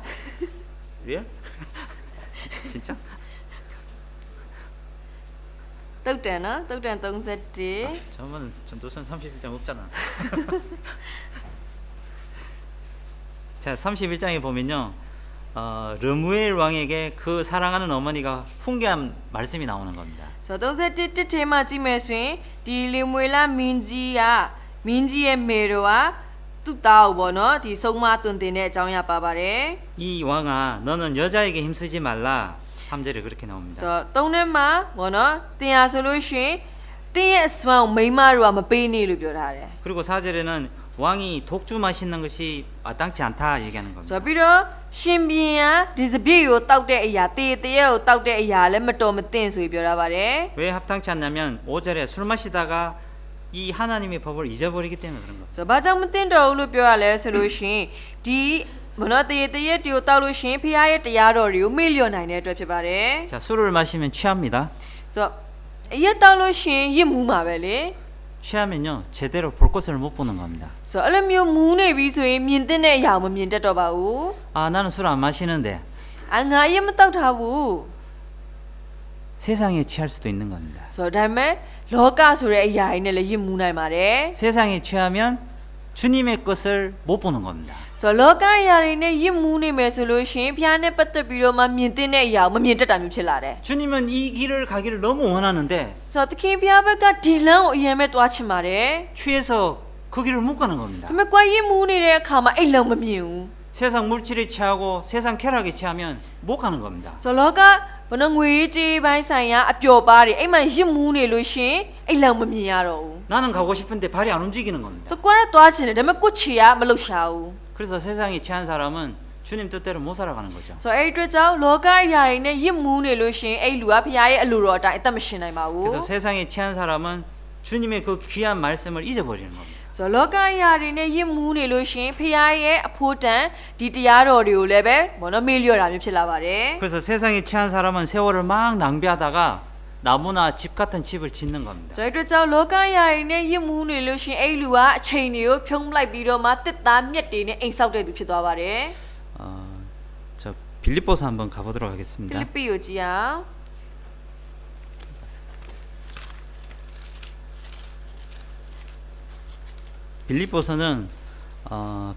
Speaker 1: 리얼? 진짜?
Speaker 2: တုတ်တန်နော်တုတ်တန်31
Speaker 1: 잠언 전도서는 31장 없잖아. 자, 31장에 보면요. 르무엘 왕에게 그 사랑하는 어머니가 훈계한 말씀이 나오는 겁니다.
Speaker 2: ဆိုတော့31ထဲမှာကြည့်မယ်ဆိုရင်ဒီလေမွေလာမင်းကြီးရဲ့မေတော်ကသူ့သားကိုပေါ့နော်ဒီဆုံးမသွန်သင်တဲ့အကြောင်းရပါပါတယ်
Speaker 1: 이 왕아, 너는 여자에게 힘쓰지 말라. 3절에 그렇게 나옵니다.
Speaker 2: ဆိုတော့3ထဲမှာပေါ့နော်တင်ရဆိုလို့ရှိရင်တင်းရဲ့အစွမ်းကိုမိန်းမတို့ကမပေးနေလို့ပြောထားတယ်
Speaker 1: 그리고 4절에는 왕이 독주 마시는 것이 마땅치 않다 얘기하는
Speaker 2: ဆို
Speaker 1: 겁니다.
Speaker 2: တော့ပြီးတော့ရှင်ဘီယံဒီစပြည့်ကိုတောက်တဲ့အရာတေးတရက်ကိုတောက်တဲ့အရာလည်းမတော်မသင့်ဆိုပြီးပြောထားပါတယ်
Speaker 1: 왜 합당치 않냐면 5절에 술 마시다가 이 하나님의 법을 잊어버리기 때문에 그런 겁니다.
Speaker 2: ဆိုတော့ဘာကြောင့်မသင့်တော်ဘူးလို့ပြောရလဲဆိုလို့ရှိရင်ဒီမနောတေးတရက်တွေကိုတောက်လို့ရှိရင်ဖခင်ရဲ့တရားတော်တွေကိုမေ့လျော့နိုင်တဲ့အတွက်ဖြစ်ပါတယ်
Speaker 1: 자, 술을 마시면 취합니다.
Speaker 2: ဆိုတော့အရက်တောက်လို့ရှိရင်ရစ်မှုမှာပဲလေ
Speaker 1: 취하면요 제대로 볼 것을 못 보는 겁니다.
Speaker 2: ဆိုတော့အဲ့လိုမျိုးမူးနေပြီဆိုရင်မြင်တဲ့အရာကိုမမြင်တတ်တော့ပါဘူး
Speaker 1: 아, 나는 술 안 마시는데
Speaker 2: ငါအရက်မတောက်ထားဘူး
Speaker 1: 세상에 취할 수도 있는 겁니다.
Speaker 2: ဆိုတော့ဒါပေမဲ့လောကဆိုတဲ့အရာတွေနဲ့လည်းရစ်မှုနိုင်ပါတယ်
Speaker 1: 세상에 취하면 주님의 것을 못 보는 겁니다.
Speaker 2: ဆ ဆိုလောကရာတွေနဲ့ရစ်မှုနေမယ်ဆိုလို့ရှိရင်ဖျားနဲ့ပတ်သက်ပြီးတော့မှမြင်တဲ့အရာကိုမမြင်တတ်တာမျိုးဖြစ်လာတယ်
Speaker 1: 주님은 이 길을 가기를 너무 원하는데
Speaker 2: ဆိုတော့သခင်ဖျားဘက်ကဒီလမ်းကိုအရင်မဲ့တွားချင်ပါတယ်
Speaker 1: 취해서 그 길을 못 가는 겁니다.
Speaker 2: ဒါပေမဲ့ကွာရစ်မှုနေတဲ့အခါမှာအဲ့လုံမမြင်ဘူး
Speaker 1: 세상 물질에 취하고 세상 쾌락에 취하면 못 가는 겁니다.
Speaker 2: ဆိုတော့လောကဘယ်နှငွေကြေးပိုင်းဆိုင်ရာအပျော်ပါးတွေအဲ့မှာရစ်မှုနေလို့ရှိရင်အဲ့လုံမမြင်ရတော့ဘူး
Speaker 1: 나는 가고 싶은데 발이 안 움직이는 겁니다.
Speaker 2: ဆိုကွာရတွားချင်တယ်ဒါပေမဲ့ကိုယ့်ခြေကမလှုပ်ရှားဘူး
Speaker 1: 그래서 세상에 취한 사람은 주님 뜻대로 못 살아가는 거죠.
Speaker 2: ဆိုတော့အဲ့ဒီအတွက်ကြောင့်လောကအရာတွေနဲ့ရစ်မှုနေလို့ရှိရင်အဲ့လူကဖျားရဲ့အလိုတော်အတိုင်းအသက်မရှင်နိုင်ပါဘူး
Speaker 1: 그래서 세상에 취한 사람은 주님의 그 귀한 말씀을 잊어버리는 겁니다.
Speaker 2: ဆိုတော့လောကအရာတွေနဲ့ရစ်မှုနေလို့ရှိရင်ဖျားရဲ့အဖို့တန်ဒီတရားတော်တွေကိုလည်းပဲဘောနော်မေ့လျော့တာမျိုးဖြစ်လာပါတယ်
Speaker 1: 그래서 세상에 취한 사람은 세월을 막 낭비하다가 나무나 집 같은 집을 짓는 겁니다.
Speaker 2: ဆိုတော့ကြောင့်လောကအရာတွေနဲ့ရစ်မှုနေလို့ရှိရင်အဲ့လူကအချိန်တွေကိုဖြုံးလိုက်ပြီးတော့မှတစ်သားမြက်တွေနဲ့အိမ်ဆောက်တဲ့သူဖြစ်သွားပါတယ်
Speaker 1: 저 빌립보서 한번 가보도록
Speaker 2: ဖိ
Speaker 1: 하겠습니다.
Speaker 2: လိပ္ပိကိုကြည့်အောင်
Speaker 1: 빌립보서는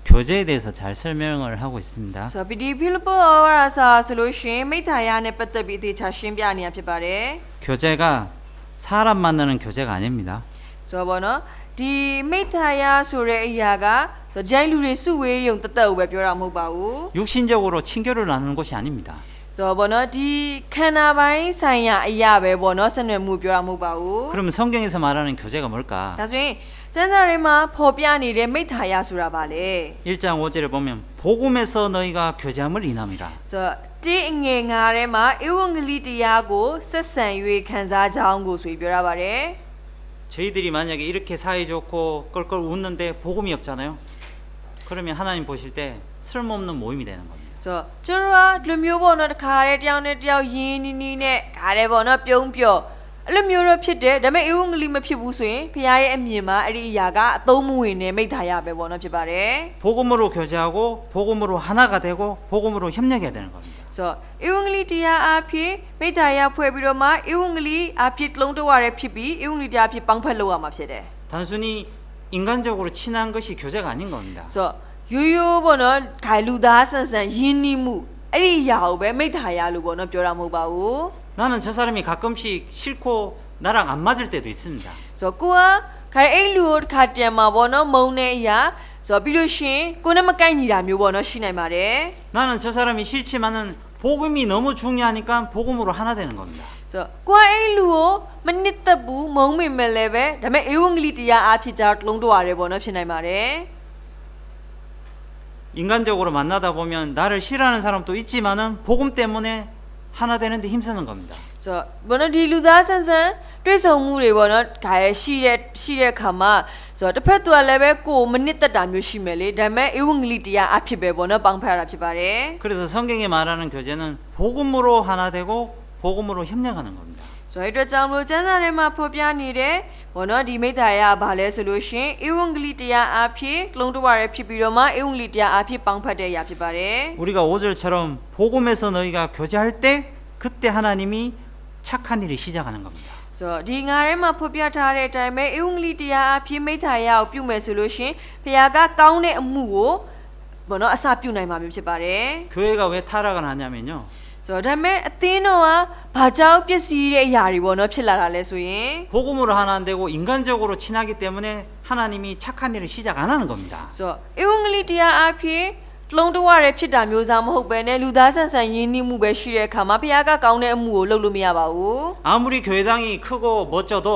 Speaker 1: 교제에 대해서 잘 설명을 하고 있습니다.
Speaker 2: ဆိုတော့ဒီဖိလိပ္ပိဩဝါဒစာဆိုလို့ရှိရင်မိစ္ဆာယနဲ့ပတ်သက်ပြီးအသေးချာရှင်းပြနေရဖြစ်ပါတယ်
Speaker 1: 교제가 사람 만나는 교제가 아닙니다.
Speaker 2: ဆိုတော့ဘောနော်ဒီမိစ္ဆာယဆိုတဲ့အရာကဆိုတော့ဂျိုင်းလူတွေစုဝေးယုံတသက်ကိုပဲပြောတာမဟုတ်ပါဘူး
Speaker 1: 육신적으로 친교를 나누는 곳이 아닙니다.
Speaker 2: ဆိုတော့ဘောနော်ဒီခန္ဓာပိုင်းဆိုင်ရာအရာပဲဘောနော်ဆက်နွယ်မှုပြောတာမဟုတ်ပါဘူး
Speaker 1: 그러면 성경에서 말하는 교제가 뭘까?
Speaker 2: ဒါဆိုရင်ကျမ်းစာထဲမှာဖော်ပြနေတဲ့မိစ္ဆာယဆိုတာပါလေ
Speaker 1: 1장 5절에 보면 복음에서 너희가 교제함을 인함이라.
Speaker 2: ဆိုတော့တင်းအငယ်ငါထဲမှာဧဝံဂေလိတရားကိုဆက်ဆံ၍ခံစားကြောင်းကိုဆိုပြီးပြောရပါတယ်
Speaker 1: 저희들이 만약에 이렇게 사이좋고 껄껄 웃는데 복음이 없잖아요. 그러면 하나님 보실 때 쓸모없는 모임이 되는 겁니다.
Speaker 2: ဆိုတော့ကျွန်တော်ကလူမျိုးပေါ့နော်တခါတည်းတယောက်နဲ့တယောက်ရင်းနီးနီးနဲ့ခါတယ်ပေါ့နော်ပြုံးပြော့အဲ့လိုမျိုးတော့ဖြစ်တယ်ဒါပေမဲ့ဧဝံဂေလိမဖြစ်ဘူးဆိုရင်ဖခင်ရဲ့အမြင်မှာအဲ့ဒီအရာကအသုံးမဝင်တဲ့မိစ္ဆာယပဲပေါ့နော်ဖြစ်ပါတယ်
Speaker 1: 복음으로 교제하고 복음으로 하나가 되고 복음으로 협력해야 되는 겁니다.
Speaker 2: ဆိုတော့ဧဝံဂေလိတရားအဖြစ်မိစ္ဆာယဖွဲ့ပြီးတော့မှဧဝံဂေလိအဖြစ်လုံးတဝရဲဖြစ်ပြီးဧဝံဂေလိတရားအဖြစ်ပေါင်းဖက်လုပ်ရမှာဖြစ်တယ်
Speaker 1: 단순히 인간적으로 친한 것이 교제가 아닌 겁니다.
Speaker 2: ဆိုတော့ရိုးရိုးပေါ့နော်ခိုင်လူသားဆန်ဆန်ယဉ်နီးမှုအဲ့ဒီအရာကိုပဲမိစ္ဆာယလို့ပေါ့နော်ပြောတာမဟုတ်ပါဘူး
Speaker 1: 나는 저 사람이 가끔씩 싫고 나랑 안 맞을 때도 있습니다.
Speaker 2: ဆိုတော့ကိုကခိုင်အဲ့လူကိုတစ်ခါတည်းမှာပေါ့နော်မုံတဲ့အရာဆိုတော့ပြီးလို့ရှိရင်ကိုနဲ့မကိုက်ညီတာမျိုးပေါ့နော်ရှိနိုင်ပါတယ်
Speaker 1: 나는 저 사람이 싫지만은 복음이 너무 중요하니까 복음으로 하나 되는 겁니다.
Speaker 2: ဆိုတော့ကိုကအဲ့လူကိုမနစ်သက်ဘူးမုံမိမဲ့လည်းပဲဒါပေမဲ့ဧဝံဂေလိတရားအဖြစ်ကြတော့လုံးတော့ရတယ်ပေါ့နော်ဖြစ်နိုင်ပါတယ်
Speaker 1: 인간적으로 만나다 보면 나를 싫어하는 사람도 있지만은 복음 때문에 하나 되는데 힘쓰는 겁니다.
Speaker 2: ဆိုတော့ဘောနော်ဒီလူသားဆန်းဆန်းတွေ့ဆုံမှုတွေပေါ့နော်ခါရရှိတဲ့ခါမှာဆိုတော့တစ်ဖက်သူကလည်းပဲကိုမနစ်သက်တာမျိုးရှိမယ်လေဒါပေမဲ့ဧဝံဂေလိတရားအဖြစ်ပဲပေါ့နော်ပေါင်းဖက်ရတာဖြစ်ပါတယ်
Speaker 1: 그래서 성경에 말하는 교제는 복음으로 하나 되고 복음으로 협력하는 겁니다.
Speaker 2: ဆိုတော့အဲ့အတွက်ကြောင့်မလို့ကျမ်းစာထဲမှာဖော်ပြနေတဲ့ဘောနော်ဒီမိစ္ဆာယကဘာလဲဆိုလို့ရှင်ဧဝံဂေလိတရားအဖြစ်လုံးတဝရဲဖြစ်ပြီးတော့မှဧဝံဂေလိတရားအဖြစ်ပေါင်းဖက်တဲ့အရာဖြစ်ပါတယ်
Speaker 1: 우리가 5절처럼 복음에서 너희가 교제할 때 그때 하나님이 착한 일을 시작하는 겁니다.
Speaker 2: ဆိုတော့ဒီငါထဲမှာဖော်ပြထားတဲ့အတိုင်းပဲဧဝံဂေလိတရားအဖြစ်မိစ္ဆာယကိုပြုမယ်ဆိုလို့ရှင်ဘုရားကကောင်းတဲ့အမှုကိုဘောနော်အစပြုနိုင်မှာမျိုးဖြစ်ပါတယ်
Speaker 1: 교회가 왜 타락을 하냐면요.
Speaker 2: ဆိုတော့ဒါပေမဲ့အသင်းတော်ကဘာကြောင့်ပျက်စီးတဲ့အရာတွေပေါ့နော်ဖြစ်လာတာလဲဆိုရင်
Speaker 1: 복음으로 하나 안 되고 인간적으로 친하기 때문에 하나님이 착한 일을 시작 안 하는 겁니다.
Speaker 2: ဆိုတော့ဧဝံဂေလိတရားအဖြစ်လုံးတဝရဲဖြစ်တာမျိုးစားမဟုတ်ပဲနဲ့လူသားဆန်ဆန်ယဉ်နီးမှုပဲရှိတဲ့အခါမှာဘုရားကကောင်းတဲ့အမှုကိုလုပ်လို့မရပါဘူး
Speaker 1: 아무리 교회당이 크고 멋져도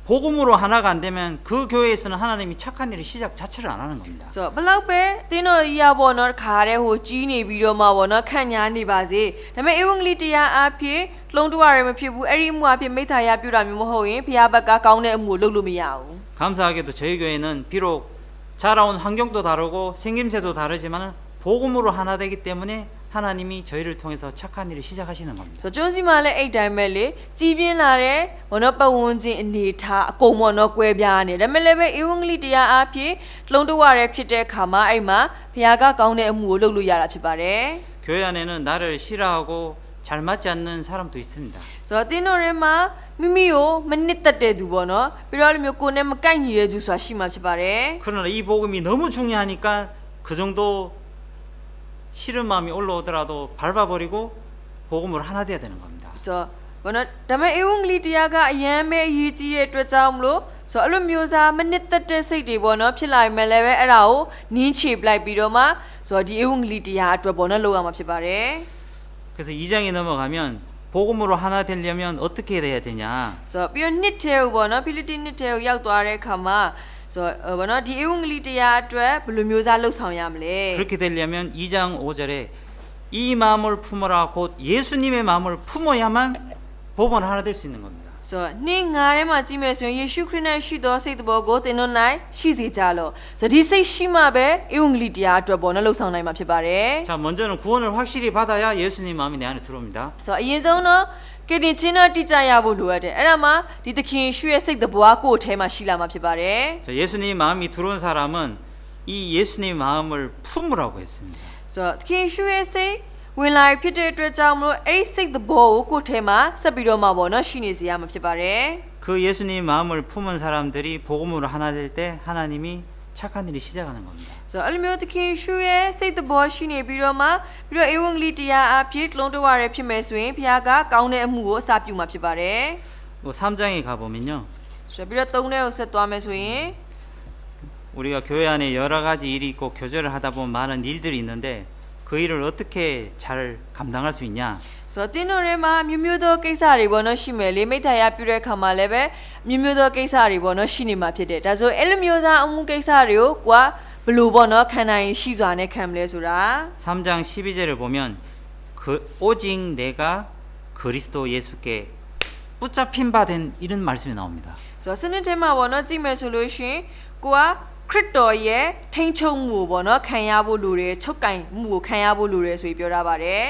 Speaker 1: 복음으로 하나가 안 되면 그 교회에서는 하나님이 착한 일을 시작 자체를 안 하는 겁니다.
Speaker 2: ဆိုတော့ဘလောက်ပဲအသင်းတော်ကြီးရပေါ့နော်ခါတဲ့ဟိုကြီးနေပြီးတော့မှပေါ့နော်ခန့်ညားနေပါစေဒါပေမဲ့ဧဝံဂေလိတရားအဖြစ်လုံးတဝရဲမဖြစ်ဘူးအဲ့ဒီအမှုအဖြစ်မိစ္ဆာယပြုတာမျိုးမဟုတ်ရင်ဘုရားဘက်ကကောင်းတဲ့အမှုကိုလုပ်လို့မရဘူး
Speaker 1: 감사하게도 저희 교회는 비록 자라온 환경도 다르고 생김새도 다르지만 복음으로 하나 되기 때문에 하나님이 저희를 통해서 착한 일을 시작하시는 겁니다.
Speaker 2: ဆိုတော့ကျွန်းစီမှာလည်းအဲ့တိုင်းပဲလေကြီးပြင်းလာတဲ့ဘောနော်ပတ်ဝန်းကျင်အနေထားအကုန်ပေါ့နော်ကွဲပြားနေဒါပေမဲ့လည်းပဲဧဝံဂေလိတရားအဖြစ်လုံးတဝရဲဖြစ်တဲ့အခါမှာအဲ့မှာဘုရားကကောင်းတဲ့အမှုကိုလုပ်လို့ရတာဖြစ်ပါတယ်
Speaker 1: 교회 안에는 나를 싫어하고 잘 맞지 않는 사람도 있습니다.
Speaker 2: ဆိုတော့အသင်းတော်ထဲမှာမိမိကိုမနစ်သက်တဲ့သူပေါ့နော်ပြီးတော့လည်းမျိုးကိုယ်နဲ့မကိုက်ညီတဲ့သူဆိုတာရှိမှဖြစ်ပါတယ်
Speaker 1: 그러나 이 복음이 너무 중요하니까 그 정도 싫은 마음이 올라오더라도 밟아버리고 복음으로 하나 돼야 되는 겁니다.
Speaker 2: So, bueno, dame evangelita가 아야메 이지의 뜻자음로 so 알루미오사 맨니트트 세이디 보너 필라이멜 레베 에라오 닌치 블라이 비로마 so 디 evangelitaအတွက်보너 로가마ဖြစ်ပါတယ်.
Speaker 1: 그래서 2장에 넘어가면 복음으로 하나 되려면 어떻게 해야 되냐?
Speaker 2: Soပြီးတော့နှစ်ထဲကိုပေါ့နော်ဖိလိတိနှစ်ထဲကိုရောက်သွားတဲ့အခါမှာဆိုဘောနော်ဒီဧဝံဂေလိတရားအတွက်ဘယ်လိုမျိုးစားလှုပ်ဆောင်ရမလဲ
Speaker 1: 그렇게 되려면 2장 5절에 이 마음을 품어라 곧 예수님의 마음을 품어야만 복음으로 하나 될 수 있는 겁니다.
Speaker 2: So နှစ်ငါးထဲမှာကြည့်မယ်ဆိုရင်ယေရှုခရစ်နဲ့ရှိသောစိတ်တော်ကိုသင်တို့၌ရှိစေကြလော့ So ဒီစိတ်ရှိမှပဲဧဝံဂေလိတရားအတွက်ပေါ့နော်လှုပ်ဆောင်နိုင်မှာဖြစ်ပါတယ်
Speaker 1: 자, 먼저는 구원을 확실히 받아야 예수님 마음이 내 안에 들어옵니다.
Speaker 2: So အရင်ဆုံးတော့ကယ်တင်ခြင်းတော့တိကျရဖို့လိုအပ်တယ်အဲ့ဒါမှဒီသခင်ယေရှုရဲ့စိတ်တော်ကိုယ်ထဲမှာရှိလာမှာဖြစ်ပါတယ်
Speaker 1: 자, 예수님 마음이 들어온 사람은 이 예수님 마음을 품으라고 했습니다.
Speaker 2: So သခင်ယေရှုရဲ့စိတ်ဝင်လာဖြစ်တဲ့အတွက်ကြောင့်မလို့အဲ့ဒီစိတ်တော်ကိုယ်ထဲမှာဆက်ပြီးတော့မှပေါ့နော်ရှိနေစေရမှာဖြစ်ပါတယ်
Speaker 1: 그 예수님 마음을 품은 사람들이 복음으로 하나 될 때 하나님이 착한 일이 시작하는 겁니다.
Speaker 2: So အဲ့လိုမျိုးသခင်ယေရှုရဲ့စိတ်တော်ရှိနေပြီးတော့ဧဝံဂေလိတရားအဖြစ်လုံးတဝရဖြစ်မယ်ဆိုရင်ဘုရားကကောင်းတဲ့အမှုကိုအစပြုမှာဖြစ်ပါတယ်
Speaker 1: 뭐 3장에 가보면요.
Speaker 2: So ပြီးတော့3ထဲကိုဆက်သွားမယ်ဆိုရင်
Speaker 1: 우리가 교회 안에 여러 가지 일이 있고 교제를 하다 보면 많은 일들이 있는데 그 일을 어떻게 잘 감당할 수 있냐?
Speaker 2: So တင်းတို့ထဲမှာမြို့မြို့သောကိစ္စတွေပေါ့နော်ရှိမယ်လေမိသားရပြုတဲ့အခါမှာလည်းပဲမြို့မြို့သောကိစ္စတွေပေါ့နော်ရှိနေမှာဖြစ်တယ်ဒါဆိုအဲ့လိုမျိုးစားအမှုကိစ္စတွေကိုကွာဘယ်လိုပေါ့နော်ခံနိုင်ရှိစွာနဲ့ခံမလဲဆိုတာ
Speaker 1: 3장 12절을 보면 그 오직 내가 그리스도 예수께 붙잡힌 바 된 이런 말씀이 나옵니다.
Speaker 2: So စနစ်ထဲမှာပေါ့နော်ကြည့်မယ်ဆိုလို့ရှိရင်ကိုကခရစ်တော်ရဲ့ထိန်ချုံမှုပေါ့နော်ခံရဖို့လိုတယ်ချုပ်ကင်မှုကိုခံရဖို့လိုတယ်ဆိုပြီးပြောထားပါတယ်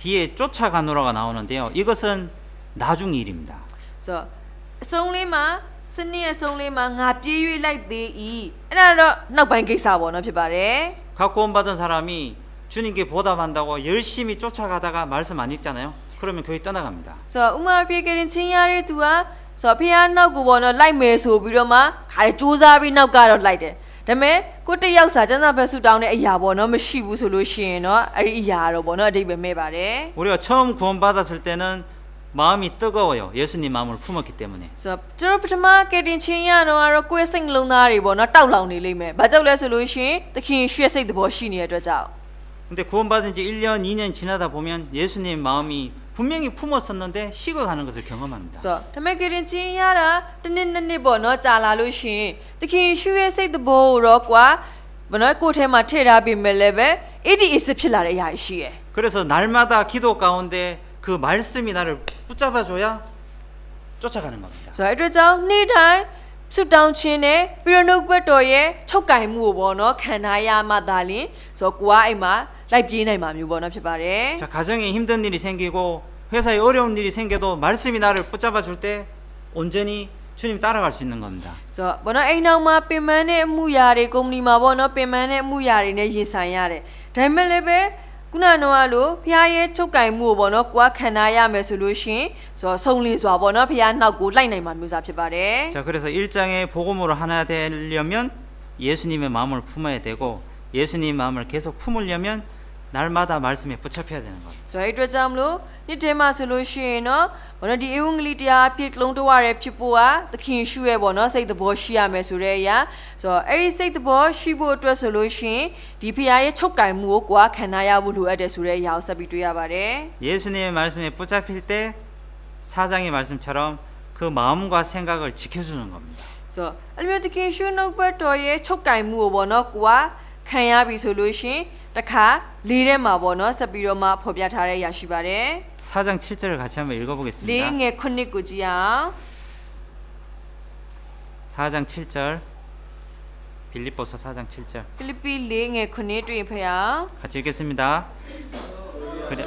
Speaker 1: 뒤에 쫓아가노라가 나오는데요. 이것은 나중 일입니다.
Speaker 2: So အဆုံးလေးမှာစနစ်ရဲ့အဆုံးလေးမှာငါပြေး၍လိုက်သေး၏အဲ့ဒါတော့နောက်ပိုင်းကိစ္စပေါ့နော်ဖြစ်ပါတယ်
Speaker 1: 갖고 온 받은 사람이 주님께 보답한다고 열심히 쫓아가다가 말씀 안 읽잖아요. 그러면 교회 떠나갑니다.
Speaker 2: So ဥမာပြေကရင်ချင်းရတဲ့သူကဆိုဖះနောက်ကိုပေါ့နော်လိုက်မယ်ဆိုပြီးတော့မှခါလေစူးစမ်းပြီးနောက်ကတော့လိုက်တယ်ဒါပေမဲ့ကိုတယောက်စာကျမ်းစာဖက်ဆူတောင်းတဲ့အရာပေါ့နော်မရှိဘူးဆိုလို့ရှိရင်တော့အဲ့ဒီအရာတော့ပေါ့နော်အတိတ်ပဲမဲ့ပါတယ်
Speaker 1: 우리가 처음 구원받았을 때는 마음이 뜨거워요. 예수님 마음을 품었기 때문에.
Speaker 2: So ကျွန်တော်ပထမကယ်တင်ချင်းရတော့ကိုယ့်ရဲ့စိတ်နှလုံးသားတွေပေါ့နော်တောက်လောင်နေလိမ့်မယ်ဘာကြောင့်လဲဆိုလို့ရှိရင်သခင်ရွှေစိတ်သဘောရှိနေတဲ့အတွက်ကြောင့်
Speaker 1: 근데 구원받은 지 1년, 2년 지나다 보면 예수님 마음이 분명히 품었었는데 식어가는 것을 경험합니다.
Speaker 2: So ဒါပေမဲ့ကယ်တင်ချင်းရတာတစ်နှစ်နှစ်နှစ်ပေါ့နော်ကြာလာလို့ရှိရင်သခင်ရွှေရဲ့စိတ်သဘောကိုတော့ကွာဘယ်နော်ကိုယ့်ထဲမှာထည့်ထားပြီးမဲ့လည်းပဲ80ဖြစ်လာတဲ့အရာရှိရယ်
Speaker 1: 그래서 날마다 기도 가운데 그 말씀이 나를 붙잡아줘야 쫓아가는 겁니다.
Speaker 2: So အဲ့အတွက်ကြောင့်နေ့တိုင်းဆုတောင်းခြင်းနဲ့ပြီးတော့နှုတ်ဘတ်တော်ရဲ့ချုပ်ကင်မှုကိုပေါ့နော်ခံထားရမှသာလျှင်ဆိုတော့ကိုကအိမ်မှာလိုက်ပြေးနိုင်မှာမျိုးပေါ့နော်ဖြစ်ပါတယ်
Speaker 1: 자, 가정에 힘든 일이 생기고 회사에 어려운 일이 생겨도 말씀이 나를 붙잡아 줄 때 온전히 주님 따라갈 수 있는 겁니다.
Speaker 2: So ဘောနော်အိမ်နောက်မှာပင်ပန်းတဲ့အမှုရာတွေကုမ္ပဏီမှာပေါ့နော်ပင်ပန်းတဲ့အမှုရာတွေနဲ့ရင်ဆိုင်ရတယ်ဒါပေမဲ့လည်းပဲခုနကတော့လို့ဖះရဲ့ချုပ်ကင်မှုကိုပေါ့နော်ကိုကခံထားရမယ်ဆိုလို့ရှိရင်ဆိုတော့ဆုံးလင်းစွာပေါ့နော်ဖះနောက်ကိုလိုက်နိုင်မှာမျိုးစားဖြစ်ပါတယ်
Speaker 1: 자, 그래서 1장의 복음으로 하나 되려면 예수님의 마음을 품어야 되고 예수님 마음을 계속 품으려면 날마다 말씀에 붙잡혀야 되는 겁니다.
Speaker 2: So အဲ့အတွက်ကြောင့်မလို့နေ့တည်းမှာဆိုလို့ရှိရင်တော့ဘောနော်ဒီဧဝံဂေလိတရားအဖြစ်လုံးတဝရဲဖြစ်ဖို့ကသခင်ရှုရဲ့ဘောနော်စိတ်သဘောရှိရမယ်ဆိုတဲ့အရာဆိုတော့အဲ့ဒီစိတ်သဘောရှိဖို့အတွက်ဆိုလို့ရှိရင်ဒီဖခင်ရဲ့ချုပ်ကင်မှုကိုကိုယ်ကခံထားရဖို့လိုအပ်တယ်ဆိုတဲ့အရာကိုဆက်ပြီးတွေ့ရပါတယ်
Speaker 1: 예수님의 말씀에 붙잡힐 때 사장의 말씀처럼 그 마음과 생각을 지켜주는 겁니다.
Speaker 2: So အဲ့လိုမျိုးသခင်ရှုနှုတ်ဘတ်တော်ရဲ့ချုပ်ကင်မှုကိုဘောနော်ကိုကခံရပြီဆိုလို့ရှိရင်တခါလေးထဲမှာပေါ့နော်ဆက်ပြီးတော့မှဖော်ပြထားတဲ့အရာရှိပါတယ်
Speaker 1: 4장 7절을 같이 한번
Speaker 2: လေး
Speaker 1: 읽어보겠습니다.
Speaker 2: ငယ်9ကိုကြည့်အောင်
Speaker 1: 4장 7절 빌립보서 4장 7절
Speaker 2: ဖိလိပ္ပိလေးငယ်9တွေ့ဖျား
Speaker 1: 같이 읽겠습니다. 그래.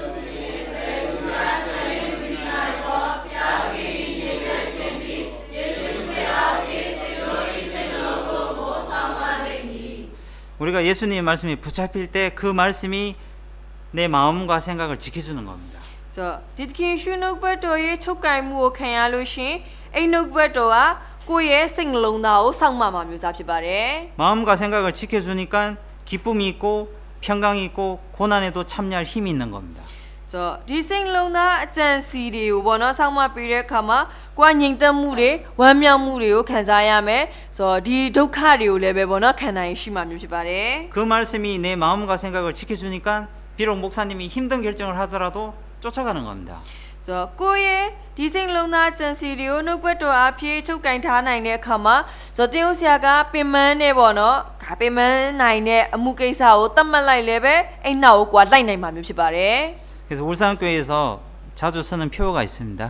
Speaker 1: 우리가 예수님의 말씀이 붙잡힐 때 그 말씀이 내 마음과 생각을 지켜주는 겁니다.
Speaker 2: So ဒီသခင်ရှုနှုတ်ဘတ်တော်ရဲ့ချုပ်ကင်မှုကိုခံရလို့ရှင်အဲ့နှုတ်ဘတ်တော်ကကိုယ့်ရဲ့စိတ်နှလုံးသားကိုစောင့်မမှာမျိုးစားဖြစ်ပါတယ်
Speaker 1: 마음과 생각을 지켜주니까 기쁨이 있고 평강이 있고 고난에도 참여할 힘이 있는 겁니다.
Speaker 2: Soဒီစိတ်လုံးသားအကြံစီတွေကိုပေါ့နော်ဆောင်းမပေးတဲ့အခါမှာကိုယ်ငြိမ်သက်မှုတွေဝမ်းမြောက်မှုတွေကိုခံစားရမယ်ဆိုတော့ဒီဒုက္ခတွေကိုလည်းပဲပေါ့နော်ခံနိုင်ရှိမှမျိုးဖြစ်ပါတယ်
Speaker 1: 그 말씀이 내 마음과 생각을 지켜주니까 비록 목사님이 힘든 결정을 하더라도 쫓아가는 겁니다.
Speaker 2: ဆိုတော့ကိုယ့်ရဲ့ဒီစိတ်လုံးသားအကြံစီတွေကိုနှုတ်ကပတ်တော်အဖြစ်ချုပ်ကင်ထားနိုင်တဲ့အခါမှာဆိုတော့တင်းဦးဆရာကပင်မနဲ့ပေါ့နော်ပင်မနိုင်တဲ့အမှုကိစ္စကိုတတ်မှတ်လိုက်လည်းပဲအဲ့နောက်ကိုကွာလိုက်နိုင်မှာမျိုးဖြစ်ပါတယ်
Speaker 1: 그래서 울산교회에서 자주 쓰는 표어가 있습니다.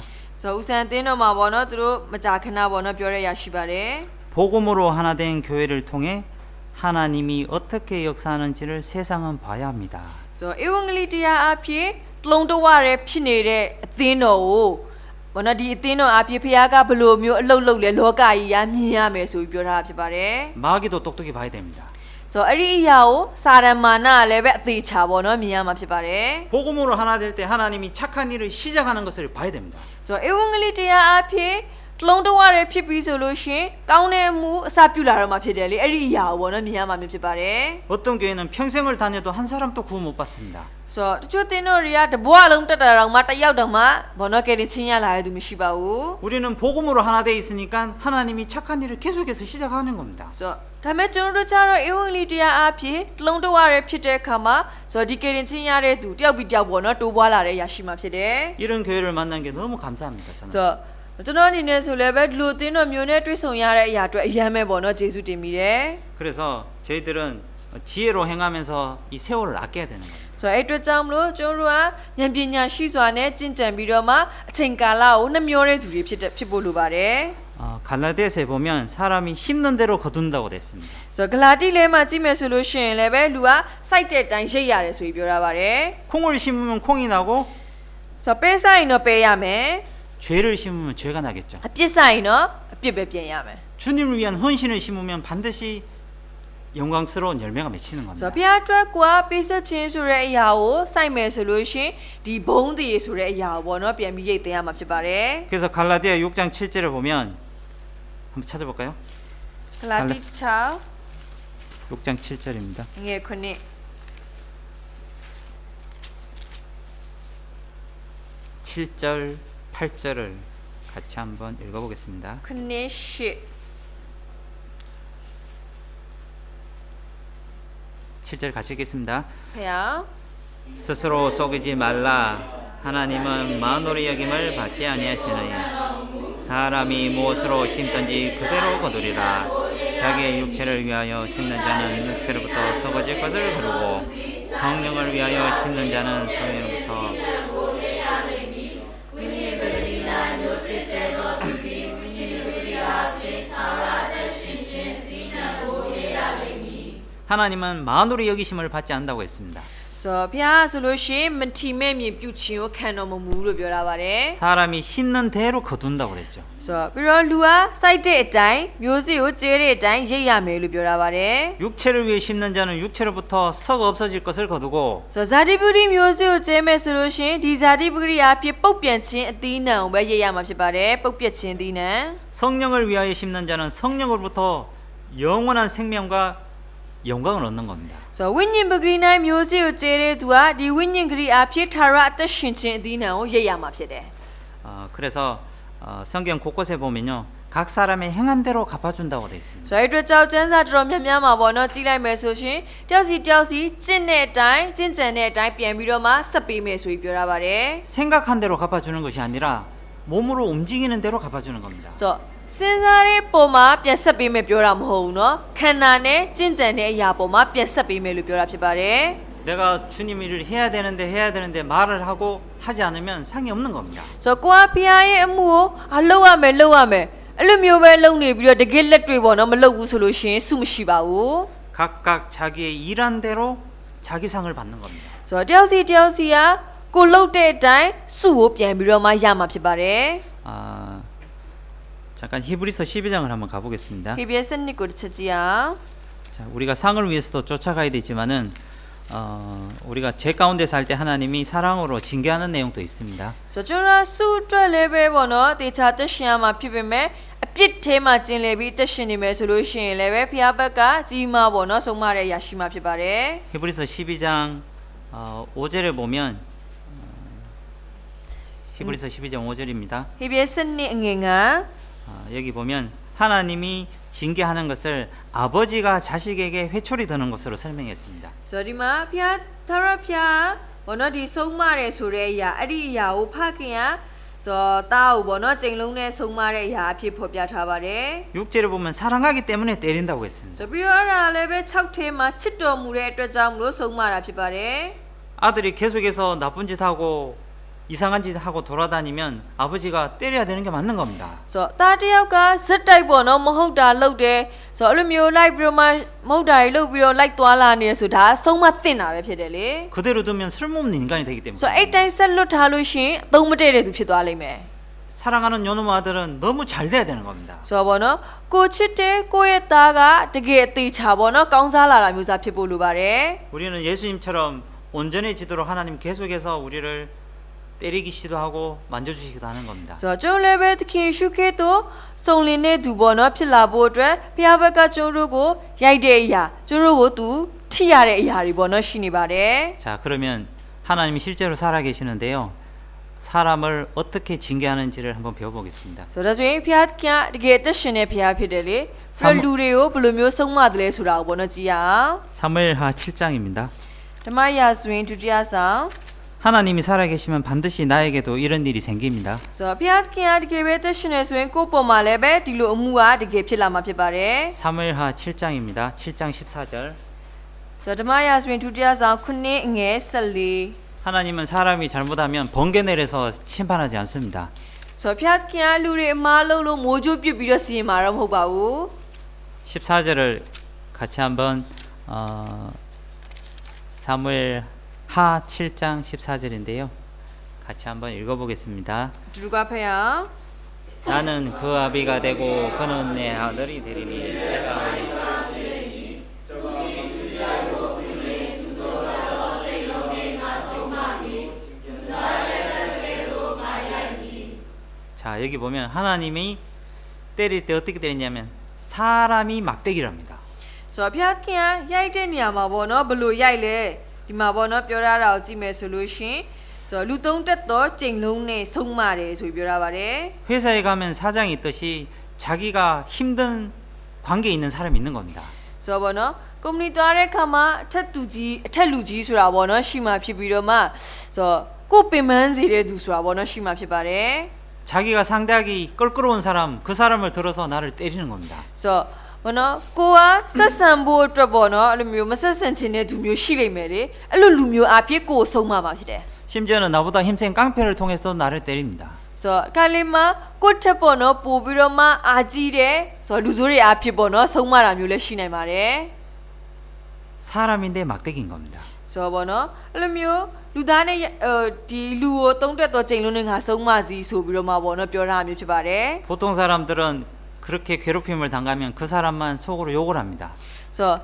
Speaker 2: ဆိုတော့ဦးစံတင်းတော်မှာပေါ့နော်သူတို့မကြာခဏပေါ့နော်ပြောရရရှိပါတယ်
Speaker 1: 복음으로 하나 된 교회를 통해 하나님이 어떻게 역사하는지를 세상은 봐야 합니다.
Speaker 2: ဆိုတော့ဧဝံဂေလိတရားအဖြစ်တလုံးတဝရဲဖြစ်နေတဲ့အသင်းတော်ကိုဘောနော်ဒီအသင်းတော်အဖြစ်ဖခင်ကဘယ်လိုမျိုးအလုပ်လုပ်လဲလောကကြီးရမြင်ရမယ်ဆိုပြီးပြောထားတာဖြစ်ပါတယ်
Speaker 1: 마귀도 똑똑히 봐야 됩니다.
Speaker 2: ဆိုတော့အဲ့ဒီအရာကိုစာရမဏလည်းပဲအသေးချာပေါ့နော်မြင်ရမှာဖြစ်ပါတယ်
Speaker 1: 복음으로 하나 될 때 하나님이 착한 일을 시작하는 것을 봐야 됩니다.
Speaker 2: ဆိုတော့ဧဝံဂေလိတရားအဖြစ်တလုံးတဝရဲဖြစ်ပြီးဆိုလို့ရှင်ကောင်းတဲ့မှုအစပြုလာတော့မှဖြစ်တယ်လေအဲ့ဒီအရာကိုပေါ့နော်မြင်ရမှာမျိုးဖြစ်ပါတယ်
Speaker 1: 어떤 교회는 평생을 다녀도 한 사람도 구원 못 받습니다.
Speaker 2: ဆိုတော့တချို့သင်တို့တွေကတဘွားလုံးတက်တာတော့မှတစ်ယောက်တော့မှဘောနော်ကယ်တင်ချင်းရလာတဲ့သူမရှိပါဘူး
Speaker 1: 우리는 복음으로 하나 돼 있으니까 하나님이 착한 일을 계속해서 시작하는 겁니다.
Speaker 2: ဆိုတော့ဒါပေမဲ့ကျွန်တော်တို့ကျတော့ဧဝံဂေလိတရားအဖြစ်တလုံးတဝရဲဖြစ်တဲ့အခါမှာဆိုတော့ဒီကယ်တင်ချင်းရတဲ့သူတယောက်ပြီးတယောက်ပေါ့နော်တိုးပွားလာတဲ့အရာရှိမှဖြစ်တယ်
Speaker 1: 이런 교회를 만난 게 너무 감사합니다. 저는.
Speaker 2: ဆိုတော့ကျွန်တော်အနေနဲ့ဆိုလည်းပဲဒီလိုသင်တော်မျိုးနဲ့တွေ့ဆုံရတဲ့အရာအတွက်အယမ်းပဲပေါ့နော်ယေရှုတင်မိတယ်
Speaker 1: 그래서 저희들은 지혜로 행하면서 이 세월을 아껴야 되는 거예요.
Speaker 2: ဆိုတော့အဲ့အတွက်ကြောင့်မလို့ကျွန်တော်တို့ကဉာဏ်ပညာရှိစွာနဲ့ကျင့်ကြံပြီးတော့မှအချိန်ကာလကိုနှမျောတဲ့သူတွေဖြစ်ဖို့လိုပါတယ်
Speaker 1: 갈라디아서에 보면 사람이 심는 대로 거둔다고 됐습니다.
Speaker 2: ဆိုတော့ဂလာတိလဲမှာကြည့်မယ်ဆိုလို့ရှိရင်လည်းပဲလူကစိုက်တဲ့အတိုင်းရိတ်ရတယ်ဆိုပြီးပြောတာပါတယ်
Speaker 1: 콩을 심으면 콩이 나고
Speaker 2: ဆိုတော့ပဲဆိုင်တော့ပဲရမယ်
Speaker 1: 죄를 심으면 죄가 나겠죠.
Speaker 2: အပြစ်ဆိုင်တော့အပြစ်ပဲပြင်ရမယ်
Speaker 1: 주님을 위한 헌신을 심으면 반드시 영광스러운 열매가 맺히는
Speaker 2: ဆို
Speaker 1: 겁니다.
Speaker 2: တော့ဘုရားအတွက်ကပေးဆက်ခြင်းဆိုတဲ့အရာကိုစိုက်မယ်ဆိုလို့ရှိရင်ဒီဘုံတည်ဆိုတဲ့အရာကိုပေါ့နော်ပြန်ပြီးရိတ်သိမ်းရမှာဖြစ်ပါတယ်
Speaker 1: 그래서 갈라디아 6장 7절에 보면 한번 찾아볼까요?
Speaker 2: ဂလာတိ6
Speaker 1: 6장 7절입니다.
Speaker 2: ငယ်ခုနှစ်
Speaker 1: 7절, 8절을 같이 한번 읽어보겠습니다.
Speaker 2: ခုနှစ်8
Speaker 1: 7절 같이 읽겠습니다.
Speaker 2: ဘုရား
Speaker 1: 스스로 속이지 말라. 하나님은 마누리 여김을 받지 아니하시느니 사람이 무엇으로 심든지 그대로 거두리라. 자기의 육체를 위하여 심는 자는 육체로부터 썩어질 것을 거두고 성령을 위하여 심는 자는 성령으로부터 하나님은 마누리 여기심을 받지 않는다고 했습니다.
Speaker 2: ဆိုတော့ဘုရားဆိုလို့ရှိရင်မထီမဲ့မြေပြုခြင်းကိုခံတော်မမူလို့ပြောတာပါတယ်
Speaker 1: 사람이 심는 대로 거둔다고 그랬죠.
Speaker 2: ဆိုတော့ပြီးတော့လူကစိုက်တဲ့အတိုင်းမျိုးစေ့ကိုကျဲတဲ့အတိုင်းရိတ်ရမယ်လို့ပြောတာပါတယ်
Speaker 1: 육체를 위해 심는 자는 육체로부터 썩어 없어질 것을 거두고
Speaker 2: ဆိုတော့ဇာတိပဂရိမျိုးစေ့ကိုကျဲမယ်ဆိုလို့ရှိရင်ဒီဇာတိပဂရိအဖြစ်ပုတ်ပြန်ခြင်းအသီးနှံကိုပဲရိတ်ရမှာဖြစ်ပါတယ်ပုတ်ပြက်ခြင်းအသီးနှံ
Speaker 1: 성령을 위하여 심는 자는 성령으로부터 영원한 생명과 영광을 얻는 겁니다.
Speaker 2: ဆိုတော့ဝိညာဉ်ပဂရိနိုင်မျိုးစေ့ကိုကျဲတဲ့သူကဒီဝိညာဉ်ဂရိအဖြစ်ထာဝရအသက်ရှင်ခြင်းအသီးနှံကိုရိတ်ရမှာဖြစ်တယ်
Speaker 1: 그래서 성경 곳곳에 보면요, 각 사람의 행한 대로 갚아준다고 돼 있습니다.
Speaker 2: ဆိုတော့အဲ့အတွက်ကြောင့်ကျမ်းစာတော်များများမှာပေါ့နော်ကြည့်လိုက်မယ်ဆိုရှင်တယောက်စီကျင့်တဲ့အတိုင်းကျင့်ကြံတဲ့အတိုင်းပြန်ပြီးတော့မှဆက်ပေးမယ်ဆိုပြီးပြောတာပါတယ်
Speaker 1: 생각한 대로 갚아주는 것이 아니라 몸으로 움직이는 대로 갚아주는 겁니다.
Speaker 2: ဆိုတော့စဉ်းစားတဲ့ပုံမှာပြန်ဆက်ပေးမယ်ပြောတာမဟုတ်ဘူးเนาะခန္ဓာနဲ့ကျင့်ကြံတဲ့အရာပုံမှာပြန်ဆက်ပေးမယ်လို့ပြောတာဖြစ်ပါတယ်
Speaker 1: 내가 주님 일을 해야 되는데 말을 하고 하지 않으면 상이 없는 겁니다.
Speaker 2: ဆိုတော့ကိုကဖျားရဲ့အမှုကိုအလုပ်ရမယ်အဲ့လိုမျိုးပဲလုပ်နေပြီးတော့တကယ်လက်တွေ့ပေါ့နော်မလုပ်ဘူးဆိုလို့ရှိရင်စုမရှိပါဘူး
Speaker 1: 각각 자기의 일한 대로 자기 상을 받는 겁니다.
Speaker 2: ဆိုတော့တယောက်စီကကိုလုပ်တဲ့အတိုင်းစုကိုပြန်ပြီးတော့မှရမှာဖြစ်ပါတယ်
Speaker 1: 잠깐 히브리서 12장을 한번 가보겠습니다.
Speaker 2: KBS 니고 찾지야.
Speaker 1: 자, 우리가 상을 위해서도 쫓아가야 되지만은 우리가 죄 가운데 살 때 하나님이 사랑으로 징계하는 내용도 있습니다.
Speaker 2: ဆိုကျွန်တော်ဆူအတွက်လည်းပဲပေါ့နော်တေချာတက်ရှင်ရမှာဖြစ်ပေမဲ့အ ပြစ်ထဲမှာကျင်လည်ပြီးတက်ရှင်နေမယ်ဆိုလို့ရှိရင်လည်းပဲဖျားဘက်ကကြီးမားပေါ့နော်ဆုံးမတဲ့အရာရှိမှဖြစ်ပါတယ်
Speaker 1: 히브리서 12장 5절에 보면 히브리서 12장 5절입니다.
Speaker 2: ဟေဘရဲ7အငယ်က
Speaker 1: 여기 보면 하나님이 징계하는 것을 아버지가 자식에게 회초리 드는 것으로 설명했습니다.
Speaker 2: ဆိုတော့ဒီမှာဖျားသာရဖျားဘောနော်ဒီဆုံးမတယ်ဆိုတဲ့အရာအဲ့ဒီအရာကိုဖခင်ကဆိုတော့တာကိုဘောနော်ကျိန်လုံးနဲ့ဆုံးမတဲ့အရာအဖြစ်ဖော်ပြထားပါတယ်
Speaker 1: 6절에 보면 사랑하기 때문에 때린다고 했습니다.
Speaker 2: ဆိုပြီးတော့အဲ့ဒါလည်းပဲ6ထဲမှာချစ်တော်မူတဲ့အတွက်ကြောင့်မလို့ဆုံးမတာဖြစ်ပါတယ်
Speaker 1: 아들이 계속해서 나쁜 짓 하고 이상한 짓 하고 돌아다니면 아버지가 때려야 되는 게 맞는 겁니다.
Speaker 2: ဆိုတော့တာတယောက်ကဇက်တိုက်ပေါ့နော်မဟုတ်တာလုပ်တယ်ဆိုတော့အဲ့လိုမျိုးလိုက်ပြီးတော့မှမဟုတ်တာတွေလုပ်ပြီးတော့လိုက်သွားလာနေရဆိုတာဆုံးမတင်တာပဲဖြစ်တယ်လေ
Speaker 1: 그대로 두면 쓸모없는 인간이 되기
Speaker 2: ဆို
Speaker 1: 때문에
Speaker 2: တော့အဲ့တိုင်းဆက်လွတ်ထားလို့ရှိရင်အသုံးမတည့်တဲ့သူဖြစ်သွားလိမ့်မယ်
Speaker 1: 사랑하는 요놈 아들은 너무 잘 돼야 되는 겁니다.
Speaker 2: ဆိုတော့ဘောနော်ကိုချစ်တဲ့ကိုယ့်ရဲ့သားကတကယ်အသေးချာဘောနော်ကောင်းစားလာတာမျိုးစားဖြစ်ဖို့လိုပါတယ်
Speaker 1: 우리는 예수님처럼 온전해지도록 하나님 계속해서 우리를 때리기 시도하고 만져주시기도 하는 겁니다.
Speaker 2: ဆိုတော့ကျုံလည်းပဲသခင်ရှုခဲ့တော့စုံလင်တဲ့သူဘောနော်ဖြစ်လာဖို့အတွက်ဘုရားဘက်ကကျုံတို့ကိုရိုက်တဲ့အရာကျုံတို့ကိုသူထိရတဲ့အရာတွေဘောနော်ရှိနေပါတယ်
Speaker 1: 자, 그러면 하나님이 실제로 살아계시는데요. 사람을 어떻게 징계하는지를 한번 배워보겠습니다.
Speaker 2: ဆိုတော့ဆိုရင်ဘုရားကတကယ်အသက်ရှင်တဲ့ဘုရားဖြစ်တယ်လေဆိုတော့လူတွေကိုဘယ်လိုမျိုးဆုံးမတယ်လဲဆိုတာကိုဘောနော်ကြည့်ရအောင်
Speaker 1: 사무엘하 7장입니다.
Speaker 2: ဓမ္မရာဇဝင်ဒုတိယဆောင်
Speaker 1: 하나님이 살아계시면 반드시 나에게도 이런 일이 생깁니다.
Speaker 2: ဆိုတော့ဘုရားကတကယ်ပဲအသက်ရှင်နေဆိုရင်ကိုယ့်ပေါ်မှာလည်းပဲဒီလိုအမှုကတကယ်ဖြစ်လာမှာဖြစ်ပါတယ်
Speaker 1: 사무엘하 7장입니다. 7장 14절.
Speaker 2: ဆိုတော့ဓမ္မရာဇဝင်ဒုတိယဆောင်9အငယ်14
Speaker 1: 하나님은 사람이 잘못하면 번개 내려서 심판하지 않습니다.
Speaker 2: ဆိုတော့ဘုရားကလူတွေအမားလုံးလို့မိုးကြိုးပစ်ပြီးတော့စီရင်မှာတော့မဟုတ်ပါဘူး
Speaker 1: 14절을 같이 한번 사무엘하 7장 14절인데요. 같이 한번 읽어보겠습니다.
Speaker 2: ဒီလိုကဖတ်ရအောင်
Speaker 1: 나는 그 아비가 되고 그는 내 아들이 되리니 제가 자, 여기 보면 하나님이 때릴 때 어떻게 때리냐면 사람이 막대기랍니다.
Speaker 2: ဆိုတော့ဘုရားကရိုက်တဲ့နေရာမှာပေါ့နော်ဘယ်လိုရိုက်လဲဒီမှာပေါ့နော်ပြောရတာကိုကြည့်မယ်ဆိုလို့ရှင်ဆိုတော့လူသုံးတက်တော့ကျိန်လုံးနဲ့ဆုံးမတယ်ဆိုပြီးပြောရပါတယ်
Speaker 1: 회사에 가면 사장이 있듯이 자기가 힘든 관계에 있는 사람이 있는 겁니다.
Speaker 2: ဆိုတော့ပေါ့နော်ကုမ္ပဏီသွားတဲ့ခါမှာအထက်လူကြီးဆိုတာပေါ့နော်ရှိမှဖြစ်ပြီးတော့မှဆိုတော့ကိုပင်ပန်းစီတဲ့သူဆိုတာပေါ့နော်ရှိမှဖြစ်ပါတယ်
Speaker 1: 자기가 상대하기 껄끄러운 사람, 그 사람을 들어서 나를 때리는 겁니다.
Speaker 2: ဆိုတော့ဘောနော်ကိုကဆက်ဆံဖို့အတွက်ပေါ့နော်အဲ့လိုမျိုးမဆက်ဆံချင်တဲ့သူမျိုးရှိလိမ့်မယ်လေအဲ့လိုလူမျိုးအဖြစ်ကိုဆုံးမှာပါဖြစ်တယ်
Speaker 1: 심지어는 나보다 힘센 깡패를 통해서 나를 때립니다.
Speaker 2: ဆိုတော့ကာလီမာကိုတက်ပေါ့နော်ပို့ပြီးတော့မှအာကြီးတယ်ဆိုတော့လူစိုးတွေအဖြစ်ပေါ့နော်ဆုံးမတာမျိုးလည်းရှိနိုင်ပါတယ်
Speaker 1: 사람인데 막대기인 겁니다.
Speaker 2: ဆိုတော့ပေါ့နော်အဲ့လိုမျိုးလူသားနဲ့ဒီလူကိုတုံးတက်တော့ချိန်လုံးနဲ့ငါဆုံးမစီဆိုပြီးတော့မှပေါ့နော်ပြောတာမျိုးဖြစ်ပါတယ်
Speaker 1: 보통 사람들은 그렇게 괴롭힘을 당하면 그 사람만 속으로 욕을 합니다.
Speaker 2: ဆိုတော့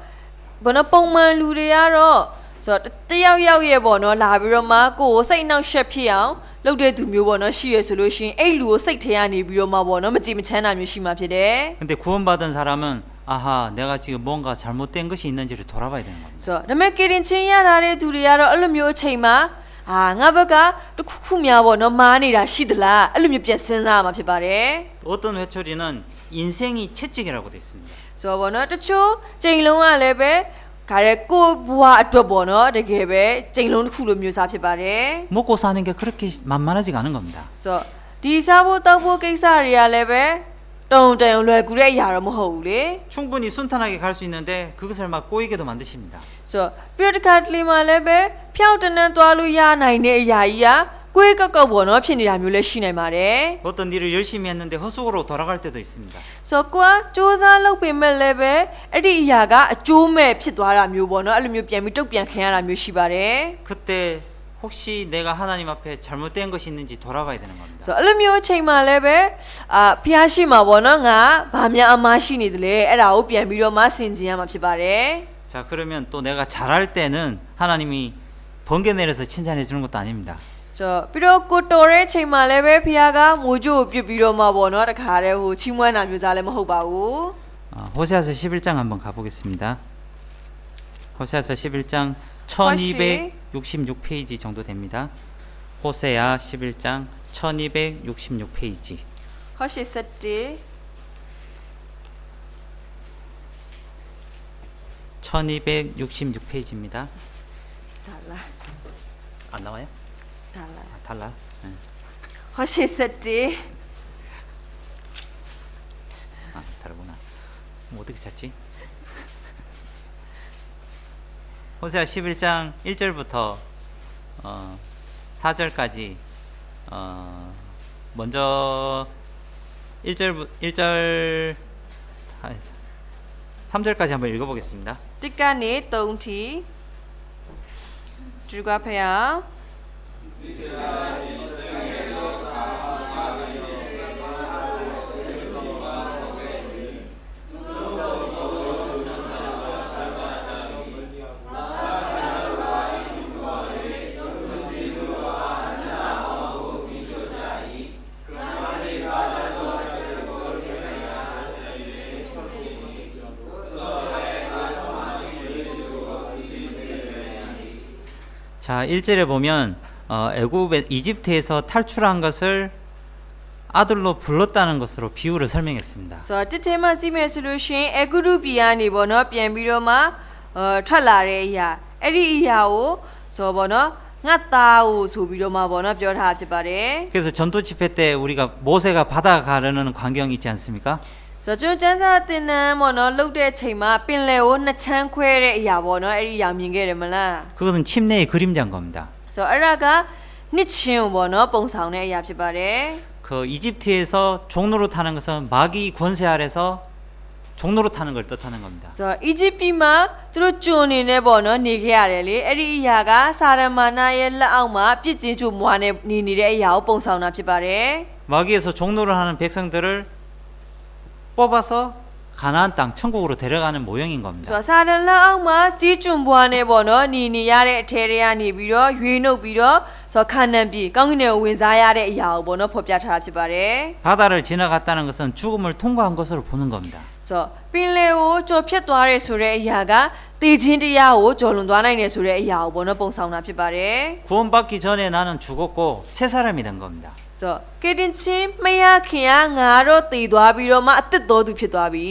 Speaker 2: ဘောနော်ပုံမှန်လူတွေကတော့ဆိုတော့တယောက်ယောက်ရဲ့ပေါ့နော်လာပြီးတော့မှကိုယ်စိတ်နှောက်ယှက်ဖြစ်အောင်လုပ်တဲ့သူမျိုးပေါ့နော်ရှိရဆိုလို့ရှိရင်အဲ့လူကိုစိတ်ထဲကနေပြီးတော့မှပေါ့နော်မကြည်မချမ်းတာမျိုးရှိမှဖြစ်တယ်
Speaker 1: 근데 구원받은 사람은 아하, 내가 지금 뭔가 잘못된 것이 있는지를 돌아봐야 되는 겁니다.
Speaker 2: ဆိုတော့ဒါပေမဲ့ကေရင်ချင်းရထားတဲ့သူတွေကတော့အဲ့လိုမျိုးအချိန်မှာငါဘက်ကတခုခုများပေါ့နော်မားနေတာရှိသလားအဲ့လိုမျိုးပြန်စဉ်းစားရမှာဖြစ်ပါတယ်
Speaker 1: 어떤 회초리는 인생이 채찍이라고 되어 있습니다.
Speaker 2: ဆိုတော့ပေါ့နော်တချို့ချိန်လုံးကလည်းပဲခါရဲကိုဘွားအတွက်ပေါ့နော်တကယ်ပဲချိန်လုံးတစ်ခုလိုမျိုးစားဖြစ်ပါတယ်
Speaker 1: 먹고 사는 게 그렇게 만만하지가 않은 겁니다.
Speaker 2: ဆိုတော့ဒီစားဖို့တောက်ဖို့ကိစ္စတွေကလည်းပဲတုံတန်လွယ်ကူတဲ့အရာတော့မဟုတ်ဘူးလေ
Speaker 1: 충분히 순탄하게 갈 수 있는데 그것을 막 꼬이게도 만드십니다.
Speaker 2: ဆိုတော့ပြီးတော့တစ်ခါတလေမှလည်းပဲဖြောက်တန်းတန်းသွားလို့ရနိုင်တဲ့အရာကြီးကကိုယ်ကောက်ကောက်ပေါ့နော်ဖြစ်နေတာမျိုးလည်းရှိနိုင်ပါတယ်
Speaker 1: 어떤 일을 열심히 했는데 헛속으로 돌아갈 때도 있습니다.
Speaker 2: ဆိုတော့ကိုကစူးစမ်းလုပ်ပေမဲ့လည်းပဲအဲ့ဒီအရာကအကျိုးမဲ့ဖြစ်သွားတာမျိုးပေါ့နော်အဲ့လိုမျိုးပြန်ပြီးတုတ်ပြန်ခံရတာမျိုးရှိပါတယ်
Speaker 1: 그때 혹시 내가 하나님 앞에 잘못된 것이 있는지 돌아봐야 되는 겁니다.
Speaker 2: ဆိုတော့အဲ့လိုမျိုးအချိန်မှလည်းပဲဖျားရှိမှာပေါ့နော်ငါဘာများအမရှိနေတယ်လဲအဲ့ဒါကိုပြန်ပြီးတော့မှဆင်ခြင်ရမှာဖြစ်ပါတယ်
Speaker 1: 자, 그러면 또 내가 잘할 때는 하나님이 번개 내려서 칭찬해 주는 것도 아닙니다.
Speaker 2: ဆ 저 비록 고토의ချိန်မှာလည်းပဲ ဖះက 모조 ပြစ်ပြီးတော့မှပေါ့နော် တခါတည်း ချီးမွမ်းတာ မျိုးစားလည်း မဟုတ်ပါဘူး
Speaker 1: 호세아서 11장 한번 가보겠습니다. 호세아서 11장 1266페이지 정도 됩니다. 호세아 11장 1266페이지.
Speaker 2: 87
Speaker 1: 1266페이지입니다.
Speaker 2: 달라
Speaker 1: 안 나와요?
Speaker 2: 달라
Speaker 1: 달라. 네.
Speaker 2: 87
Speaker 1: 다르구나. 어떻게 찾지? 호세아 11장 1절부터 4절까지 먼저 1절 3절까지 한번 읽어보겠습니다.
Speaker 2: 1ကနေ 3 주가 ဖះ
Speaker 1: 자, 1절에 보면 이집트에서 탈출한 것을 아들로 불렀다는 것으로 비유를 설명했습니다.
Speaker 2: ဆိုတော့တစ်ထဲမှာကြည့်မယ်ဆိုလို့ရှိရင်အဂရုပြည်ကနေပေါ့နော်ပြန်ပြီးတော့မှထွက်လာတဲ့အရာအဲ့ဒီအရာကိုဆိုတော့ပေါ့နော်ငါသားကိုဆိုပြီးတော့မှပေါ့နော်ပြောထားဖြစ်ပါတယ်
Speaker 1: 그래서 전도 집회 때 우리가 모세가 바다 가르는 광경이 있지 않습니까?
Speaker 2: ဆိုတော့ကျွန်တော်စန်းစာတင်နန်းပေါ့နော်လှုပ်တဲ့အချိန်မှာပင်လယ်ကိုနှစ်ချမ်းခွဲတဲ့အရာပေါ့နော်အဲ့ဒီအရာမြင်ခဲ့တယ်မလား
Speaker 1: 그것은 침례의 그림자인 겁니다.
Speaker 2: ဆိုတော့အဲ့ဒါကနှစ်ချင်းကိုပေါ့နော်ပုံဆောင်တဲ့အရာဖြစ်ပါတယ်
Speaker 1: 그 이집트에서 종로로 타는 것은 마귀 권세 아래서 종로로 타는 걸 뜻하는 겁니다.
Speaker 2: ဆိုတော့အီဂျစ်ပြည်မှာသူတို့ကျွန်နေနဲ့ပေါ့နော်နေခဲ့ရတယ်လေအဲ့ဒီအရာကစာရမဏေရဲ့လက်အောက်မှာပြစ်ချင်းချိုမွားနဲ့နေနေတဲ့အရာကိုပုံဆောင်တာဖြစ်ပါတယ်
Speaker 1: 마귀에서 종로를 하는 백성들을 뽑아서 가나안 땅 천국으로 데려가는 모형인
Speaker 2: ဆို
Speaker 1: 겁니다.
Speaker 2: တော့စာရလက်အောက်မှာကြီးကျွန်းဘွားနဲ့ပေါ့နော်နေနေရတဲ့အထဲတွေကနေပြီးတော့ရွေးနှုတ်ပြီးတော့ဆိုတော့ခါနန်ပြည်ကောင်းကင်နယ်ကိုဝင်စားရတဲ့အရာကိုပေါ့နော်ဖော်ပြထားတာဖြစ်ပါတယ်
Speaker 1: 바다를 지나갔다는 것은 죽음을 통과한 것으로 보는 겁니다.
Speaker 2: ဆိုတော့ပင်လယ်ကိုကြော်ဖြတ်သွားရဲဆိုတဲ့အရာကတေခြင်းတရားကိုကြော်လွန်သွားနိုင်တယ်ဆိုတဲ့အရာကိုပေါ့နော်ပုံဆောင်တာဖြစ်ပါတယ်
Speaker 1: 구원받기 전에 나는 죽었고 새 사람이 된 겁니다.
Speaker 2: ဆိုတော့ကေတင်ချင်းမရခင်ကငါတော့တည်သွားပြီးတော့မှအသက်တော်သူဖြစ်သွားပြီ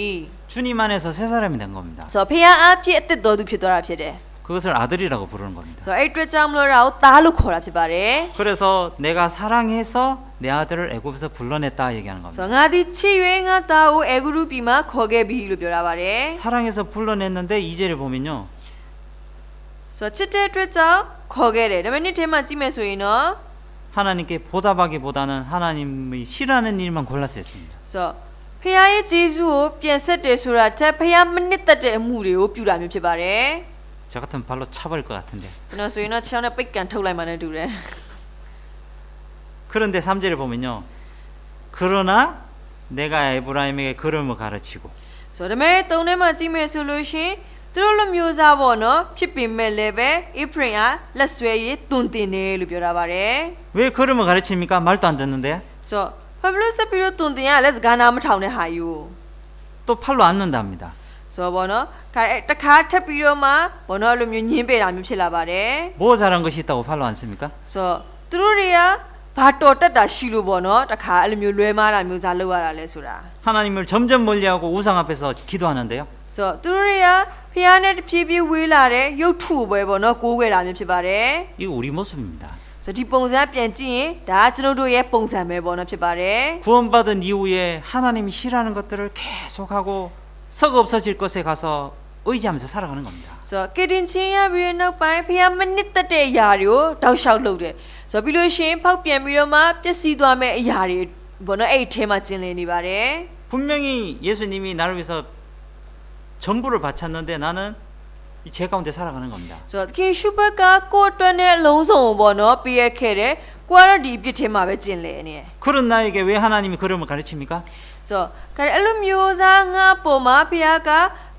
Speaker 1: 주님 안에서 새 사람이 된 겁니다.
Speaker 2: ဆိုတော့ဖခင်အဖြစ်အသက်တော်သူဖြစ်သွားတာဖြစ်တယ်
Speaker 1: 그것을 아들이라고 부르는 겁니다.
Speaker 2: ဆိုတော့အဲ့အတွက်ကြောင့်မလို့တော့သားလို့ခေါ်တာဖြစ်ပါတယ်
Speaker 1: 그래서 내가 사랑해서 내 아들을 애굽에서 불러냈다 얘기하는
Speaker 2: ဆို
Speaker 1: 겁니다.
Speaker 2: တော့ငါဒီချစ်၍ငါသားကိုအေဂရုပြည်မှာခေါ်ခဲ့ပြီလို့ပြောတာပါတယ်
Speaker 1: 사랑해서 불러냈는데 2절에 보면요.
Speaker 2: ဆိုတော့ချစ်တဲ့အတွက်ကြောင့်ခေါ်ခဲ့တယ်ဒါပေမဲ့နေ့ထဲမှာကြည့်မယ်ဆိုရင်တော့
Speaker 1: 하나님께 보답하기보다는 하나님이 싫어하는 일만 골라서 했습니다.
Speaker 2: ဆိုတော့ဖခင်ရဲ့ဂျေဇုကိုပြန်ဆက်တယ်ဆိုတာချက်ဖခင်မနစ်သက်တဲ့အမှုတွေကိုပြုတာမျိုးဖြစ်ပါတယ်
Speaker 1: 저 같으면 발로 차버릴 것 같은데.
Speaker 2: ကျွန်တော်ဆိုရင်တော့ချောင်းနဲ့ပိတ်ကန်ထုတ်လိုက်မှလည်းတူတယ်
Speaker 1: 그런데 3절에 보면요. 그러나 내가 에브라임에게 걸음을 가르치고
Speaker 2: ဆိုတော့ဒါပေမဲ့သုံးထဲမှာကြည့်မယ်ဆိုလို့ရှိရင်သူတို့လိုမျိုးစားပေါ့နော်ဖြစ်ပေမဲ့လည်းပဲအေဖရင်ကလက်ဆွဲရည်တွင်တင်တယ်လို့ပြောတာပါတယ်
Speaker 1: 왜 걸음을 가르칩니까? 말도 안 듣는데.
Speaker 2: ဆိုတော့ဘာလို့ဆက်ပြီးတော့တွင်တင်ရလဲစကားနာမထောင်တဲ့ဟာယူ
Speaker 1: 또 팔로 앉는답니다.
Speaker 2: ဆိုတော့ပေါ့နော်တခါထပ်ပြီးတော့မှပေါ့နော်လိုမျိုးညင်းပေတာမျိုးဖြစ်လာပါတယ်
Speaker 1: 뭐 잘한 것이 있다고 팔로 앉습니까?
Speaker 2: ဆိုတော့သူတို့တွေကဘာတော်တက်တာရှိလို့ပေါ့နော်တခါအဲ့လိုမျိုးလွဲမားတာမျိုးစားလုပ်ရတာလဲဆိုတာ
Speaker 1: 하나님을 점점 멀리하고 우상 앞에서 기도하는데요.
Speaker 2: ဆိုတော့သူတို့တွေကဖျားနဲ့တဖြည်းဖြည်းဝေးလာတဲ့ရုပ်ထုပဲပေါ့နော်ကိုးကွယ်တာမျိုးဖြစ်ပါတယ်
Speaker 1: 이거 우리 모습입니다.
Speaker 2: ဆိုတော့ဒီပုံစံပြန်ကြည့်ရင်ဒါကကျွန်တော်တို့ရဲ့ပုံစံပဲပေါ့နော်ဖြစ်ပါတယ်
Speaker 1: 구원받은 이후에 하나님이 싫어하는 것들을 계속하고 썩 없어질 것에 가서 의지하면서 살아가는 겁니다.
Speaker 2: ဆိုတော့ကေတင်ချင်းရပြီးတဲ့နောက်ပိုင်းဖျားမနစ်သက်တဲ့အရာတွေကိုတောက်လျှောက်လုပ်တယ်ဆိုတော့ပြီးလို့ရှိရင်ဖောက်ပြန်ပြီးတော့မှပျက်စီးသွားမဲ့အရာတွေပေါ့နော်အဲ့ဒီထဲမှာကျင်လည်နေပါတယ်
Speaker 1: 분명히 예수님이 나를 위해서 전부를 바쳤는데 나는 이 죄 가운데 살아가는 겁니다.
Speaker 2: ဆိုတော့ခင်ရှုဘက်ကကိုယ့်အတွက်နဲ့အလုံးစုံပေါ့နော်ပြည့်ရခဲ့တယ်ကိုကတော့ဒီအပြစ်ထဲမှာပဲကျင်လည်နေတယ်
Speaker 1: 그런 나에게 왜 하나님이 걸음을 가르칩니까?
Speaker 2: ဆိုတော့အဲ့လိုမျိုးစားငါပုံမှာဖျားက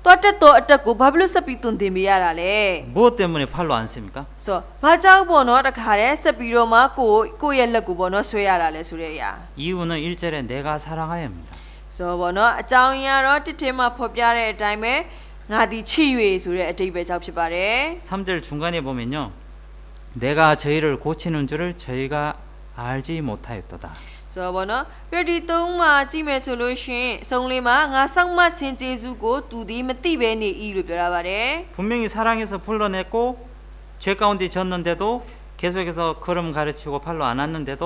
Speaker 2: 또아တက်တော့အတက်ကိုဘာဖြစ်လို့ဆက်ပြီးတွင်တင်ပေးရတာလဲ
Speaker 1: 무엇 때문에 팔로 안 씁니까?
Speaker 2: ဆိုဘာကြောင့်ပေါ့နော်တခါတည်းဆက်ပြီးတော့မှကိုယ့်ရဲ့လက်ကိုပေါ့နော်ဆွဲရတာလဲဆိုတဲ့အရာ
Speaker 1: 이유는 1절에 내가 사랑하여입니다.
Speaker 2: ဆိုပေါ့နော်အကြောင်းအရာတော့တစ်ထစ်မှာဖော်ပြတဲ့အတိုင်းပဲငါသည်ချစ်၍ဆိုတဲ့အတိတ်ပဲကြောင့်ဖြစ်ပါတယ်
Speaker 1: 3절 중간에 보면요. 내가 저희를 고치는 줄을 저희가 알지 못하였도다.
Speaker 2: ဆိုတော့ဗောနော်ပြတီသုံးမှာကြည့်မယ်ဆိုလို့ရှိရင်စုံလေးမှာငါဆောင်မချင်းကျေးဇူးကိုသူဒီမသိပဲနေဤလို့ပြောရပါတယ်
Speaker 1: 분명히 사랑해서 불러냈고 죄 가운데 졌는데도 계속해서 걸음 가르치고 팔로 안 왔는데도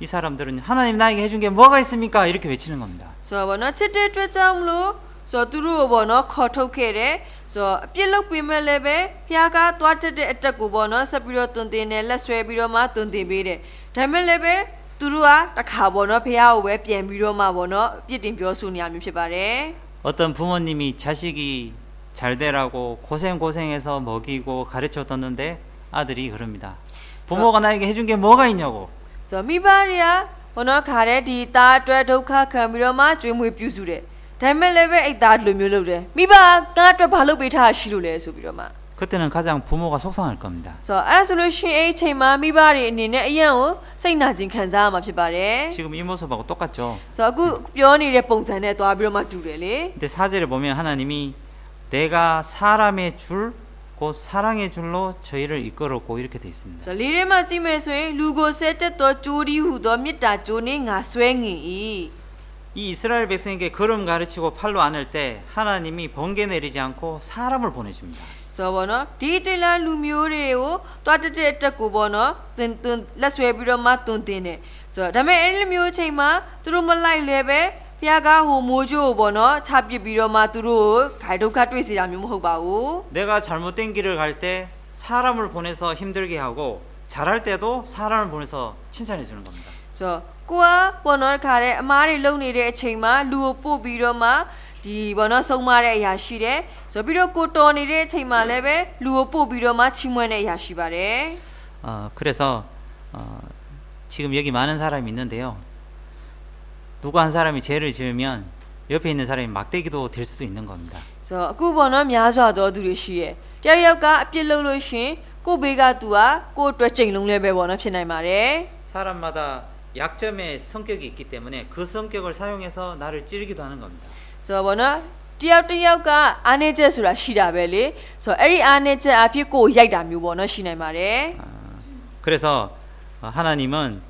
Speaker 1: 이 사람들은 하나님 나에게 해준 게 뭐가 있습니까? 이렇게 외치는 겁니다.
Speaker 2: ဆိုတော့ဗောနော်ချစ်တဲ့အတွက်ကြောင့်မလို့ဆိုသူတို့ဘောနော်ခေါ်ထုတ်ခဲ့တယ်ဆိုပြစ်လို့ပင်မဲ့လည်းပဲဖျားကတွားတက်တဲ့အတက်ကိုဘောနော်ဆက်ပြီးတော့တွင်တင်နေလက်ဆွဲပြီးတော့မှတွင်တင်ပေးတယ်ဒါမဲ့လည်းပဲသူတို့ကတခါဘောနော်ဖျားကိုပဲပြန်ပြီးတော့မှ
Speaker 1: 어떤 부모님이 자식이 잘 되었는데 아들이 그럽니다. 부모가 나에게 해준 게 뭐가 있냐고.
Speaker 2: ဆိုမိဘတွေကဘောနော်ခါတဲ့ဒီသားအတွက်ဒုက္ခခံပြီးတော့မှကျွေးမွေးပြုစုတယ်ဒါမဲ့လည်းပဲအဲ့သားလိုမျိုးလုပ်တယ်မိဘကအတွက်ဘာလုပ်ပေးထားရှိလို့လဲဆိုပြီးတော့မှ
Speaker 1: 그때는 가장 부모가 속상할 겁니다.
Speaker 2: ဆိုအဲ့ဒါဆိုလို့ရှိရင်အဲ့ချိန်မှာမိဘတွေအနေနဲ့အရင်ကိုစိတ်နာခြင်းခံစားရမှာဖြစ်ပါတယ်
Speaker 1: 지금 이 모습하고 똑같죠.
Speaker 2: ဆိုအခုပြောနေတဲ့ပုံစံနဲ့တွားပြီးတော့မှတူတယ်လေ
Speaker 1: 근데 4절에 보면 하나님이 내가 사람의 줄, 곧 사랑의 줄로 저희를 이끌었고 이렇게 돼 있습니다.
Speaker 2: ဆိုလေးထဲမှာကြည့်မယ်ဆိုရင်လူကိုဆက်တက်တော့ကြိုးဒီဟူသောမေတ္တာကြိုးနဲ့ငါဆွဲငင်၏
Speaker 1: 이 이스라엘 백성에게 걸음 가르치고 팔로 안을 때 하나님이 번개 내리지 않고 사람을 보내줍니다.
Speaker 2: ဆိုတော့ဗောနော်ဒီတွေ့လာလူမျိုးတွေကိုတွတ်တက်တဲ့တက်ကိုဘောနော်သင်လက်ဆွဲပြီးတော့မှတွင်တင်တယ်ဆိုဒါမဲ့အဲ့လိုမျိုးချိန်မှာသူတို့မလိုက်လဲပဲဖျားကဟိုမိုးကြိုးကိုဘောနော်ချပစ်ပြီးတော့မှသူတို့ကိုဂိုက်ဒုက္ခတွေ့စေတာမျိုးမဟုတ်ပါဘူး
Speaker 1: 내가 잘못된 길을 갈 때 사람을 보내서 힘들게 하고 잘할 때도 사람을 보내서 칭찬해 주는 겁니다.
Speaker 2: ဆိုကိုကဘောနော်ခါတဲ့အမားတွေလုံနေတဲ့အချိန်မှာလူကိုပို့ပြီးတော့မှဒီဘောနော်ဆုံးမတဲ့အရာရှိတယ်ဆိုပြီးတော့ကိုတော်နေတဲ့အချိန်မှာလည်းပဲလူကိုပို့ပြီးတော့မှချီးမွမ်းတဲ့အရာရှိပါတယ်
Speaker 1: 그래서 지금 여기 많은 사람이 있는데요. 누구 한 사람이 죄를 지으면 옆에 있는 사람이 막대기도 될 수도 있는 겁니다.
Speaker 2: ဆိုအခုဘောနော်များစွာသောသူတွေရှိရဲ့တယောက်ယောက်ကအပြစ်လုပ်လို့ရှိရင်ကိုယ့်ဘေးကသူကကိုယ့်အတွက်ချိန်လုံးလဲပဲဘောနော်ဖြစ်နိုင်ပါတယ်
Speaker 1: 사람마다 약점의 성격이 있기 때문에 그 성격을 사용해서 나를 찌르기도 하는 겁니다.
Speaker 2: ဆိုတော့ဘောနော်တယောက်တစ်ယောက်ကအားနေချက်ဆိုတာရှိတာပဲလေဆိုတော့အဲ့ဒီအားနေချက်အဖြစ်ကိုရိုက်တာမျိုးဘောနော်ရှိနိုင်ပါတယ်
Speaker 1: 그래서 하나님은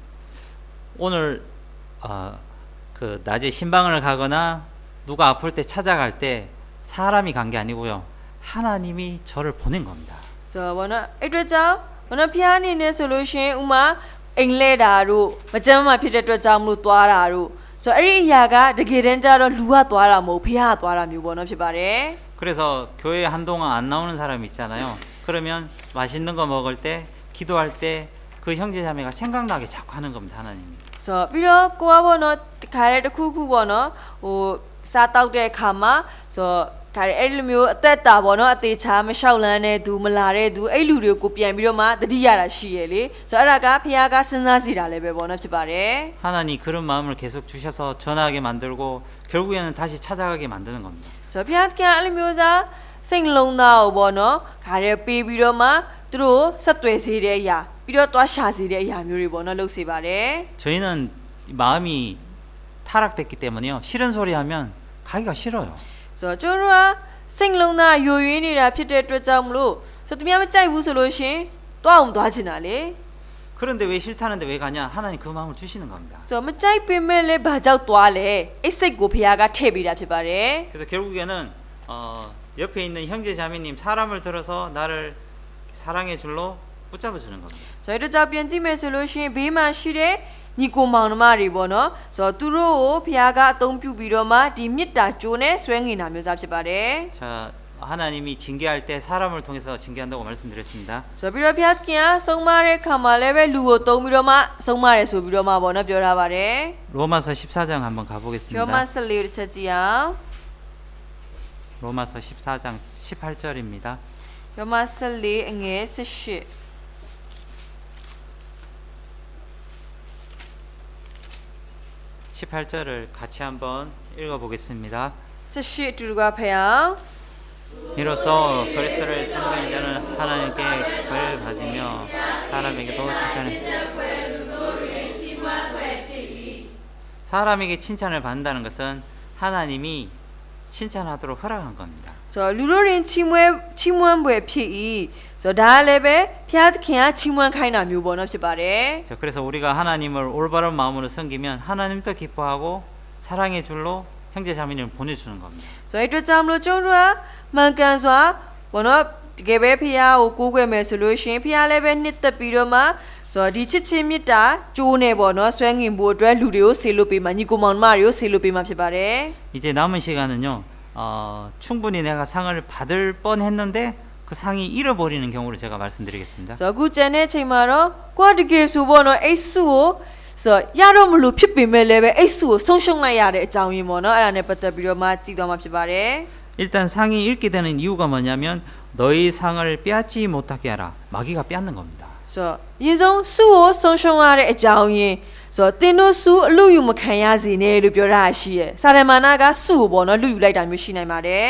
Speaker 1: 오늘 그 낮에 신방을 가거나 누가 아플 때 찾아갈 때 사람이 간 게 아니고요. 하나님이 저를 보낸 겁니다.
Speaker 2: ဆိုတော့ဘောနော်အဲ့အတွက်ကြောင့်ဘောနော်ဖျားနေနေဆိုလို့ရှိရင်ဥမာအိမ်လဲတာတို့မကြမ်းမဖြစ်တဲ့အတွက်ကြောင့်မလို့တွားတာတို့ဆိုအဲ့ဒီအရာကတကယ်တမ်းကျတော့လူကတွားတာမဟုတ်ဖျားကတွားတာမျိုးဘောနော်ဖြစ်ပါတယ်
Speaker 1: 그래서 교회 한동안 안 나오는 사람이 있잖아요. 그러면 맛있는 거 먹을 때 기도할 때 그 형제자매가 생각나게 자꾸 하는 겁니다. 하나님이.
Speaker 2: ဆိုတော့ပြီးတော့ကိုကဘောနော်ခါတဲ့တစ်ခုခုပေါ့နော်ဟိုစားတောက်တဲ့အခါမှာဆိုခါတဲ့အဲ့လိုမျိုးအသက်တာပေါ့နော်အသေးချာမလျှောက်လန်းတဲ့သူမလာတဲ့သူအဲ့လူတွေကိုကိုပြန်ပြီးတော့မှတတိရတာရှိရလေဆိုအဲ့ဒါကဖျားကစဉ်းစားစီတာလည်းပဲပေါ့နော်ဖြစ်ပါတယ်
Speaker 1: 하나님 그런 마음을 계속 주셔서 전하게 만들고 결국에는 다시 찾아가게 만드는 겁니다.
Speaker 2: ဆိုတော့ဖျားကအဲ့လိုမျိုးစားစိတ်လုံးသားကိုပေါ့နော်ခါတဲ့ပေးပြီးတော့မှသူတို့ဆက်သွယ်စေတဲ့အရာပြီးတော့တွားရှာစေတဲ့အရာမျိုးတွေပေါ့နော်လုပ်စေပါတယ်
Speaker 1: 저희는 마음이 타락됐기 때문에요. 싫은 소리 하면 가기가 싫어요.
Speaker 2: ဆိုတော့ကျွန်တော်ကစိတ်လုံးသားယိုယွင်းနေတာဖြစ်တဲ့အတွက်ကြောင့်မလို့ဆိုသူများမကြိုက်ဘူးဆိုလို့ရှင်တွားအောင်တွားချင်တာလေ
Speaker 1: 그런데 왜 싫다는데 왜 가냐? 하나님 그 마음을 주시는 겁니다.
Speaker 2: ဆိုတော့မကြိုက်ပင်မဲ့လည်းဘာကြောက်တွားလဲအိတ်စိတ်ကိုဖျားကထည့်ပေးတာဖြစ်ပါတယ်
Speaker 1: 그래서 결국에는 옆에 있는 형제 자매님 사람을 들어서 나를 사랑의 줄로 붙잡아 주는 겁니다.
Speaker 2: ဆိုတော့ကျွန်တော်ပြန်ကြည့်မယ်ဆိုလို့ရှင်ဘေးမှာရှိတဲ့ညီကိုမောင်နှမတွေပေါ့နော်ဆိုတော့သူတို့ကိုဖျားကအသုံးပြုပြီးတော့မှဒီမေတ္တာကြိုးနဲ့ဆွဲငင်တာမျိုးစားဖြစ်ပါတယ်
Speaker 1: 자, 하나님이 징계할 때 사람을 통해서 징계한다고 말씀드렸습니다.
Speaker 2: ဆိုတော့ပြီးတော့ဖျားကဆုံးမတဲ့ခါမှာလည်းပဲလူကိုသုံးပြီးတော့မှဆုံးမရဲဆိုပြီးတော့မှပေါ့နော်ပြောထားပါတယ်
Speaker 1: 로마서 14장 한번 가보겠습니다.
Speaker 2: ရောမ14တစ်ချက်ကြည့်အောင်
Speaker 1: 로마서 14장 18절입니다.
Speaker 2: ရောမ14အငယ်18
Speaker 1: 18절을 같이 한번 읽어보겠습니다.
Speaker 2: 18အတူတူကဖျား
Speaker 1: 이로써 그리스도를 섬기는 자는 하나님께 벌 받으며 사람에게도 사람에게 칭찬을 받는다는 것은 하나님이 칭찬하도록 허락한 겁니다.
Speaker 2: ဆိုတော့လူတို့ရင်ချီးမွမ်းပွဲဖြစ်၏ဆိုတော့ဒါလည်းပဲဖျားသခင်ကချီးမွမ်းခိုင်းတာမျိုးပေါ့နော်ဖြစ်ပါတယ်
Speaker 1: 자, 그래서 우리가 하나님을 올바른 마음으로 섬기면 하나님도 기뻐하고 사랑의 줄로 형제 자매를 보내주는 겁니다.
Speaker 2: ဆိုတော့အဲ့အတွက်ကြောင့်မလို့ကျုံတို့ကမှန်ကန်စွာဘောနော်တကယ်ပဲဖျားကိုကိုးကွယ်မယ်ဆိုလို့ရှိရင်ဖျားလည်းပဲနှစ်သက်ပြီးတော့မှဆိုတော့ဒီချစ်ချင်းမေတ္တာကျိုးနေပေါ့နော်ဆွဲငင်ဖို့အတွက်လူတွေကိုဆေလို့ပေးမှာညီကိုမောင်နှမတွေကိုဆေလို့ပေးမှာဖြစ်ပါတယ်
Speaker 1: 이제 남은 시간은요, 충분히 내가 상을 받을 뻔했는데 그 상이 잃어버리는 경우를 제가 말씀드리겠습니다.
Speaker 2: ဆိုတော့အခုကျန်တဲ့ချိန်မှာတော့ကိုယ်တကယ်ဆိုပေါ့နော်အိတ်စုကိုဆိုတော့ရတော့မလို့ဖြစ်ပေမဲ့လည်းပဲအိတ်စုကိုဆုံးရှုံးလိုက်ရတဲ့အကြောင်းရင်းပေါ့နော်အဲ့ဒါနဲ့ပတ်သက်ပြီးတော့မှကြည့်သွားမှာဖြစ်ပါတယ်
Speaker 1: 일단 상이 잃게 되는 이유가 뭐냐면 너희 상을 빼앗지 못하게 하라. 마귀가 빼앗는 겁니다.
Speaker 2: ဆိုတော့အရင်ဆုံးစုကိုဆုံးရှုံးရတဲ့အကြောင်းရင်းဆိုတော့တင်တို့စုအလူယူမခံရစေနဲ့လို့ပြောတာရှိရဲ့စာရမဏကစုကိုပေါ့နော်လူယူလိုက်တာမျိုးရှိနိုင်ပါတယ်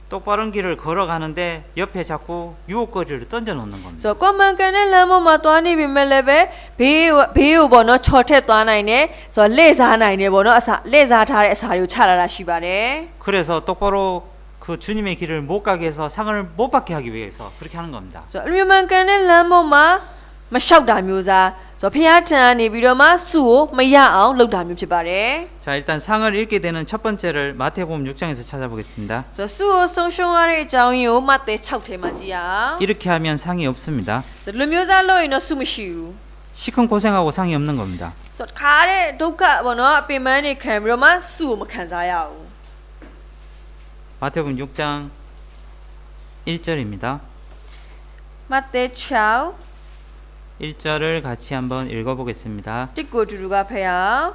Speaker 1: 똑바른 길을 걸어가는데 옆에 자꾸 유혹거리를 던져놓는 겁니다.
Speaker 2: ဆိုတော့ကွန်မန်ကန်တဲ့လမ်းပေါ်မှာသွားနေပြီမဲ့လည်းပဲဘေးကိုပေါ့နော်ချော်ထက်သွားနိုင်တယ်ဆိုတော့လက်စားနိုင်တယ်ပေါ့နော်အစာလက်စားထားတဲ့အစာတွေကိုချလာတာရှိပါတယ်
Speaker 1: 그래서 똑바로 그 주님의 길을 못 가게 해서 상을 못 받게 하기 위해서 그렇게 하는 겁니다.
Speaker 2: ဆိုတော့အမြဲမှန်ကန်တဲ့လမ်းပေါ်မှာမလျှောက်တာမျိုးစားဆိုတော့ဖျားထန်နေပြီးတော့မှစုကိုမရအောင်လုပ်တာမျိုးဖြစ်ပါတယ်
Speaker 1: 자, 일단 상을 잃게 되는 첫 번째를 마태복음 6장에서 찾아보겠습니다.
Speaker 2: ဆိုတော့စုကိုဆုံးရှုံးရတဲ့အကြောင်းရင်းကိုမှတ်တဲ့6ထဲမှာကြည့်ရအောင်
Speaker 1: 이렇게 하면 상이 없습니다.
Speaker 2: ဆိုတော့လူမျိုးစားလို့ရင်တော့စုမရှိဘူး
Speaker 1: 시큰 고생하고 상이 없는 겁니다.
Speaker 2: ဆိုတော့ခါတဲ့ဒုက္ခပေါ့နော်အပင်ပန်းတွေခံပြီးတော့မှစုကိုမခံစားရဘူး
Speaker 1: 마태복음 6장 1절입니다.
Speaker 2: မှတ်တဲ့6
Speaker 1: 1절을 같이 한번 읽어보겠습니다.
Speaker 2: တစ်ကိုတူတူကဖျား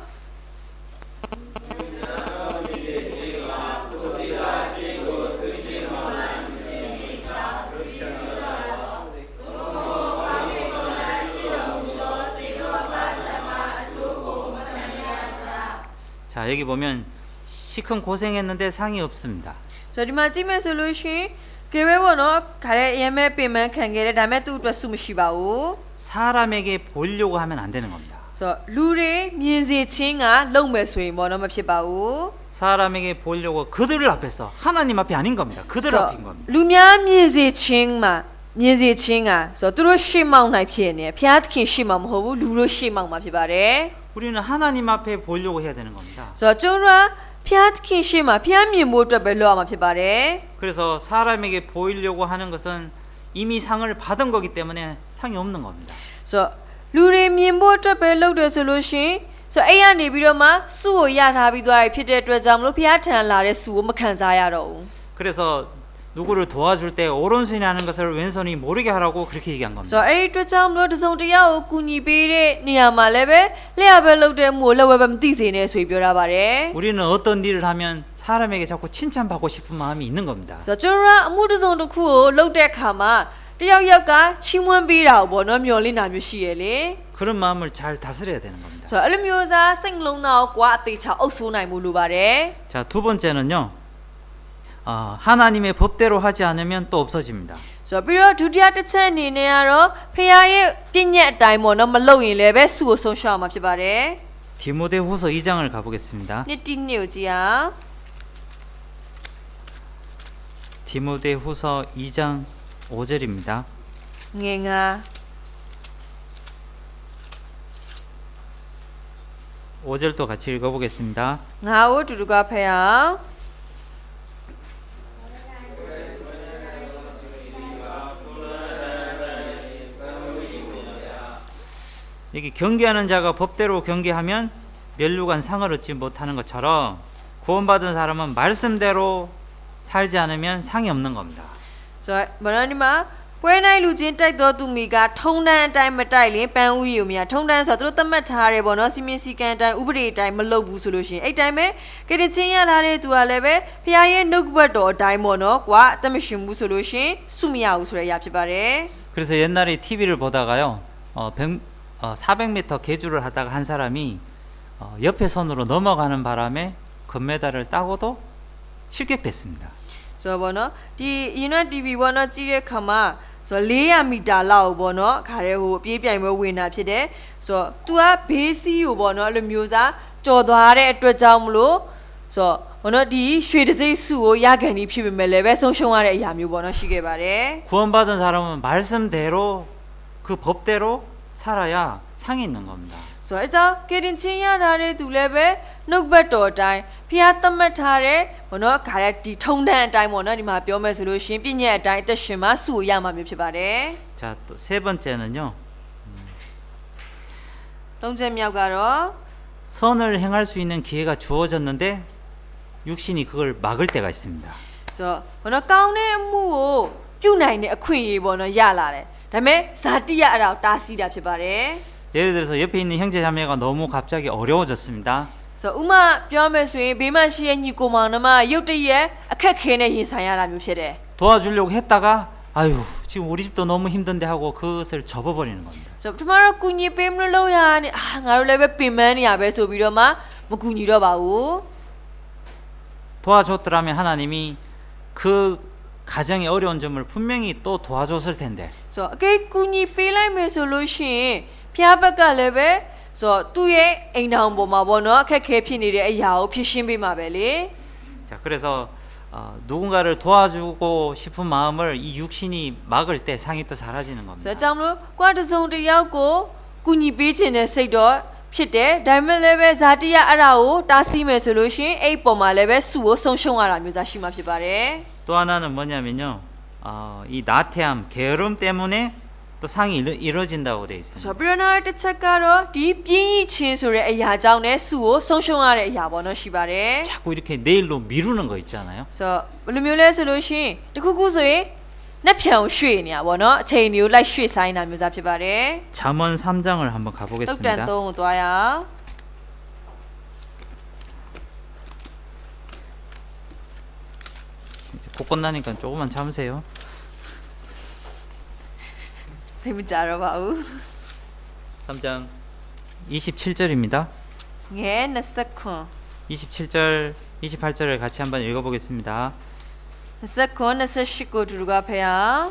Speaker 1: 자, 여기 보면 시큰 고생했는데 상이 없습니다.
Speaker 2: ဆိုတော့ဒီမှာကြည့်မယ်ဆိုလို့ရှိရင်ကဲပဲပေါ့နော်ခါတဲ့အရင်မဲ့ပင်ပန်းခံခဲ့တယ်ဒါပေမဲ့သူ့အတွက်စုမရှိပါဘူး
Speaker 1: 사람에게 보이려고 하면 안 되는 겁니다.
Speaker 2: ဆိုတော့လူတွေမြင်စေခြင်းကလုံမဲ့ဆိုရင်ပေါ့နော်မဖြစ်ပါဘူး
Speaker 1: 사람에게 보이려고 그들을 앞에서 하나님 앞이 아닌 겁니다. 그들
Speaker 2: ဆိုတော့
Speaker 1: 앞인 겁니다.
Speaker 2: လူများမြင်စေခြင်းမှာမြင်စေခြင်းကဆိုတော့သူတို့ရှေ့မောင်းနိုင်ဖြစ်နေဖျားသခင်ရှေ့မောင်းမဟုတ်ဘူးလူတို့ရှေ့မောင်းမှာဖြစ်ပါတယ်
Speaker 1: 우리는 하나님 앞에 보이려고 해야 되는 겁니다.
Speaker 2: ဆိုတော့ကျုံတို့ကဖျားသခင်ရှေ့မှာဖျားမြင်ဖို့အတွက်ပဲလုပ်ရမှာဖြစ်ပါတယ်
Speaker 1: 그래서 사람에게 보이려고 하는 것은 이미 상을 받은 거기 때문에 상이 없는 겁니다.
Speaker 2: ဆိုတော့လူတွေမြင်ဖို့အတွက်ပဲလုပ်တယ်ဆိုလို့ရှိရင်ဆိုတော့အဲ့ရနေပြီးတော့မှစုကိုရထားပြီးသွားပြီဖြစ်တဲ့အတွက်ကြောင့်မလို့ဖျားထန်လာတဲ့စုကိုမခံစားရတော့ဘူး
Speaker 1: 그래서 누구를 도와줄 때 오른손이 하는 것을 왼손이 모르게 하라고 그렇게 얘기한
Speaker 2: ဆို
Speaker 1: 겁니다.
Speaker 2: တော့အဲ့ဒီအတွက်ကြောင့်မလို့တစုံတစ်ယောက်ကိုကူညီပေးတဲ့နေရာမှာလည်းပဲလျှက်ပဲလုပ်တဲ့မှုကိုလက်ဝဲပဲမသိစေနဲ့ဆိုပြီးပြောထားပါတယ်
Speaker 1: 우리는 어떤 일을 하면 사람에게 자꾸 칭찬받고 싶은 마음이 있는 겁니다.
Speaker 2: ဆိုတော့ကျွန်တော်ကအမှုတစ်စုံတစ်ခုကိုလုပ်တဲ့အခါမှာတယောက်ယောက်ကချီးမွမ်းပေးတာကိုပေါ့နော်မျှော်လင့်တာမျိုးရှိရဲ့လေ
Speaker 1: 그런 마음을 잘 다스려야 되는 겁니다.
Speaker 2: ဆိုတော့အဲ့လိုမျိုးစားစိတ်လုံးသားကိုကွာအသေးချောက်အုပ်ဆိုးနိုင်မှုလိုပါတယ်
Speaker 1: 자, 두 번째는요. 하나님의 법대로 하지 않으면 또 없어집니다.
Speaker 2: ဆိုတော့ပြီးတော့ဒုတိယတစ်ချက်အနေနဲ့ကတော့ဖခင်ရဲ့ပြည့်ညက်အတိုင်းပေါ့နော်မလုပ်ရင်လည်းပဲစုကိုဆုံးရှုံးမှာဖြစ်ပါတယ်
Speaker 1: 디모데후서 2장을 가보겠습니다.
Speaker 2: နှစ်တိနှစ်ကိုကြည့်အောင်
Speaker 1: 디모데후서 2장 5절입니다.
Speaker 2: ငယ်ငါ
Speaker 1: 5절도 같이 읽어보겠습니다.
Speaker 2: ငါ့ကိုတူတူကဖခင်
Speaker 1: 여기 경계하는 자가 법대로 경계하면 멸류관 상을 얻지 못하는 것처럼 구원받은 사람은 말씀대로 살지 않으면 상이 없는 겁니다.
Speaker 2: ဆိုတော့ဘာလို့ဒီမှာပွဲနိုင်လူချင်းတိုက်တော်သူမိကထုံတန်းအတိုင်းမတိုက်ရင်ပန်းဥယျာဉ်မြထုံတန်းဆိုတော့သူတို့သတ်မှတ်ထားတယ်ပေါ့နော်စီမင်းစီကံအတိုင်းဥပဒေအတိုင်းမလုပ်ဘူးဆိုလို့ရှိရင်အဲ့တိုင်းပဲကတိချင်းရထားတဲ့သူကလည်းပဲဖခင်ရဲ့နှုတ်ဘတ်တော်အတိုင်းပေါ့နော်ကွာအသက်မရှိဘူးဆိုလို့ရှိရင်စုမရဘူးဆိုတဲ့အရာဖြစ်ပါတယ်
Speaker 1: 그래서 옛날에 TV를 보다가요, 400m 계주를 하다가 한 사람이 옆에 선으로 넘어가는 바람에 금메달을 따고도 실격됐습니다.
Speaker 2: ဆိုတော့ဗောနော်ဒီ Unit TV ဗောနော်ကြည့်တဲ့ခါမှာဆိုတော့400မီတာလောက်ဗောနော်ခါရဲဟိုအပြေးပြိုင်ပွဲဝင်တာဖြစ်တယ်ဆိုတော့ तू ကဘေးစီးကိုဗောနော်အဲ့လိုမျိုးစားကြော်သွားတဲ့အတွက်ကြောင့်မလို့ဆိုတော့ဗောနော်ဒီရွှေတစိမ့်စုကိုရကန်ပြီးဖြစ်ပေမဲ့လည်းပဲဆုံးရှုံးရတဲ့အရာမျိုးဗောနော်ရှိခဲ့ပါတယ်
Speaker 1: 구원받은 사람은 말씀대로 그 법대로 살아야 상이 있는 겁니다.
Speaker 2: ဆိုတော့အကြောင်းကေတင်ချင်းရတာတဲ့သူလည်းပဲနှုတ်ဘတ်တော်အတိုင်းဖျားသတ်မှတ်ထားတဲ့ဘောနော်ခါတဲ့ဒီထုံတန်းအတိုင်းပေါ့နော်ဒီမှာပြောမယ်ဆိုလို့ရှင်ပြည့်ညက်အတိုင်းအသက်ရှင်မှာစုရမှာမျိုးဖြစ်ပါတယ်
Speaker 1: 자, 또 세 번째는요.
Speaker 2: သုံးချက်မြောက်ကတော့
Speaker 1: 선을 행할 수 있는 기회가 주어졌는데 육신이 그걸 막을 때가 있습니다.
Speaker 2: ဆိုတော့ဘောနော်ကောင်းတဲ့အမှုကိုပြုနိုင်တဲ့အခွင့်အရေးပေါ့နော်ရလာတယ်ဒါပေမဲ့ဇာတိရအဲ့ဒါကိုတားဆီးတာဖြစ်ပါတယ်
Speaker 1: 예를 들어서 옆에 있는 형제 자매가 너무 갑자기 어려워졌습니다.
Speaker 2: ဆိုတော့ဥမာပြောမယ်ဆိုရင်ဘေးမှာရှိတဲ့ညီကိုမောင်နှမရုတ်တရက်အခက်ခဲနဲ့ရင်ဆိုင်ရတာမျိုးဖြစ်တယ်
Speaker 1: 도와주려고 했다가 아유 지금 우리 집도 너무 힘든데 하고 그것을 접어버리는 겁니다.
Speaker 2: ဆိုတော့ပထမတော့ကုညီပေးမလို့ရနေငါတို့လည်းပဲပင်ပန်းနေရပဲဆိုပြီးတော့မှမကူညီတော့ပါဘူး
Speaker 1: 도와줬더라면 하나님이 그 가정의 어려운 점을 분명히 또 도와줬을 텐데
Speaker 2: ဆိုတော့အကေကူညီပေးလိုက်မယ်ဆိုလို့ရှိရင်ဖျားဘက်ကလည်းပဲဆိုတော့သူ့ရဲ့အိမ်ထောင်ပေါ်မှာပေါ့နော်အခက်ခဲဖြစ်နေတဲ့အရာကိုဖြည့်ရှင်းပေးမှာပဲလေ
Speaker 1: 자 그래서 누군가를 도와주고 싶은 마음을 이 육신이 막을 때 상이 또 사라지는
Speaker 2: ဆို
Speaker 1: 겁니다.
Speaker 2: တော့ကြောင့်မလို့ကွာတစ်စုံတစ်ယောက်ကိုကူညီပေးခြင်းနဲ့စိတ်တော့ဖြစ်တယ်ဒါပေမဲ့လည်းပဲဇာတိရအဲ့ဒါကိုတားဆီးမယ်ဆိုလို့ရှိရင်အဲ့ပေါ်မှာလည်းပဲစုကိုဆုံးရှုံးရတာမျိုးစားရှိမှဖြစ်ပါတယ်
Speaker 1: 또 하나는 뭐냐면요. 이 나태함, 게으름 때문에 또 상이 이루어진다고 돼
Speaker 2: ဆို
Speaker 1: 있습니다.
Speaker 2: တော့ပြီးတော့နောက်တစ်ချက်ကတော့ဒီပြင်းရချင်းဆိုတဲ့အရာကြောင့်လည်းစုကိုဆုံးရှုံးရတဲ့အရာပေါ့နော်ရှိပါတယ်
Speaker 1: 자꾸 이렇게 내일로 미루는 거 있잖아요.
Speaker 2: ဆိုတော့ဘယ်လိုမျိုးလဲဆိုလို့ရှိရင်တခုခုဆိုရင်နှက်ဖြံကိုရွှေ့နေရပါတော့အချိန်မျိုးလိုက်ရွှေ့ဆိုင်တာမျိုးစားဖြစ်ပါတယ်
Speaker 1: 잠언 3장을 한번
Speaker 2: တုတ်တန်
Speaker 1: 가보겠습니다.
Speaker 2: 3ကိုသွားရအောင်
Speaker 1: 이제 곧 끝나니까 조금만 참으세요.
Speaker 2: သိမကြတော့ပါဘူး
Speaker 1: 3장 27절입니다.
Speaker 2: ငယ်29
Speaker 1: 27절, 28절을 같이 한번 읽어보겠습니다.
Speaker 2: 29 28ကိုတူတူကဖျား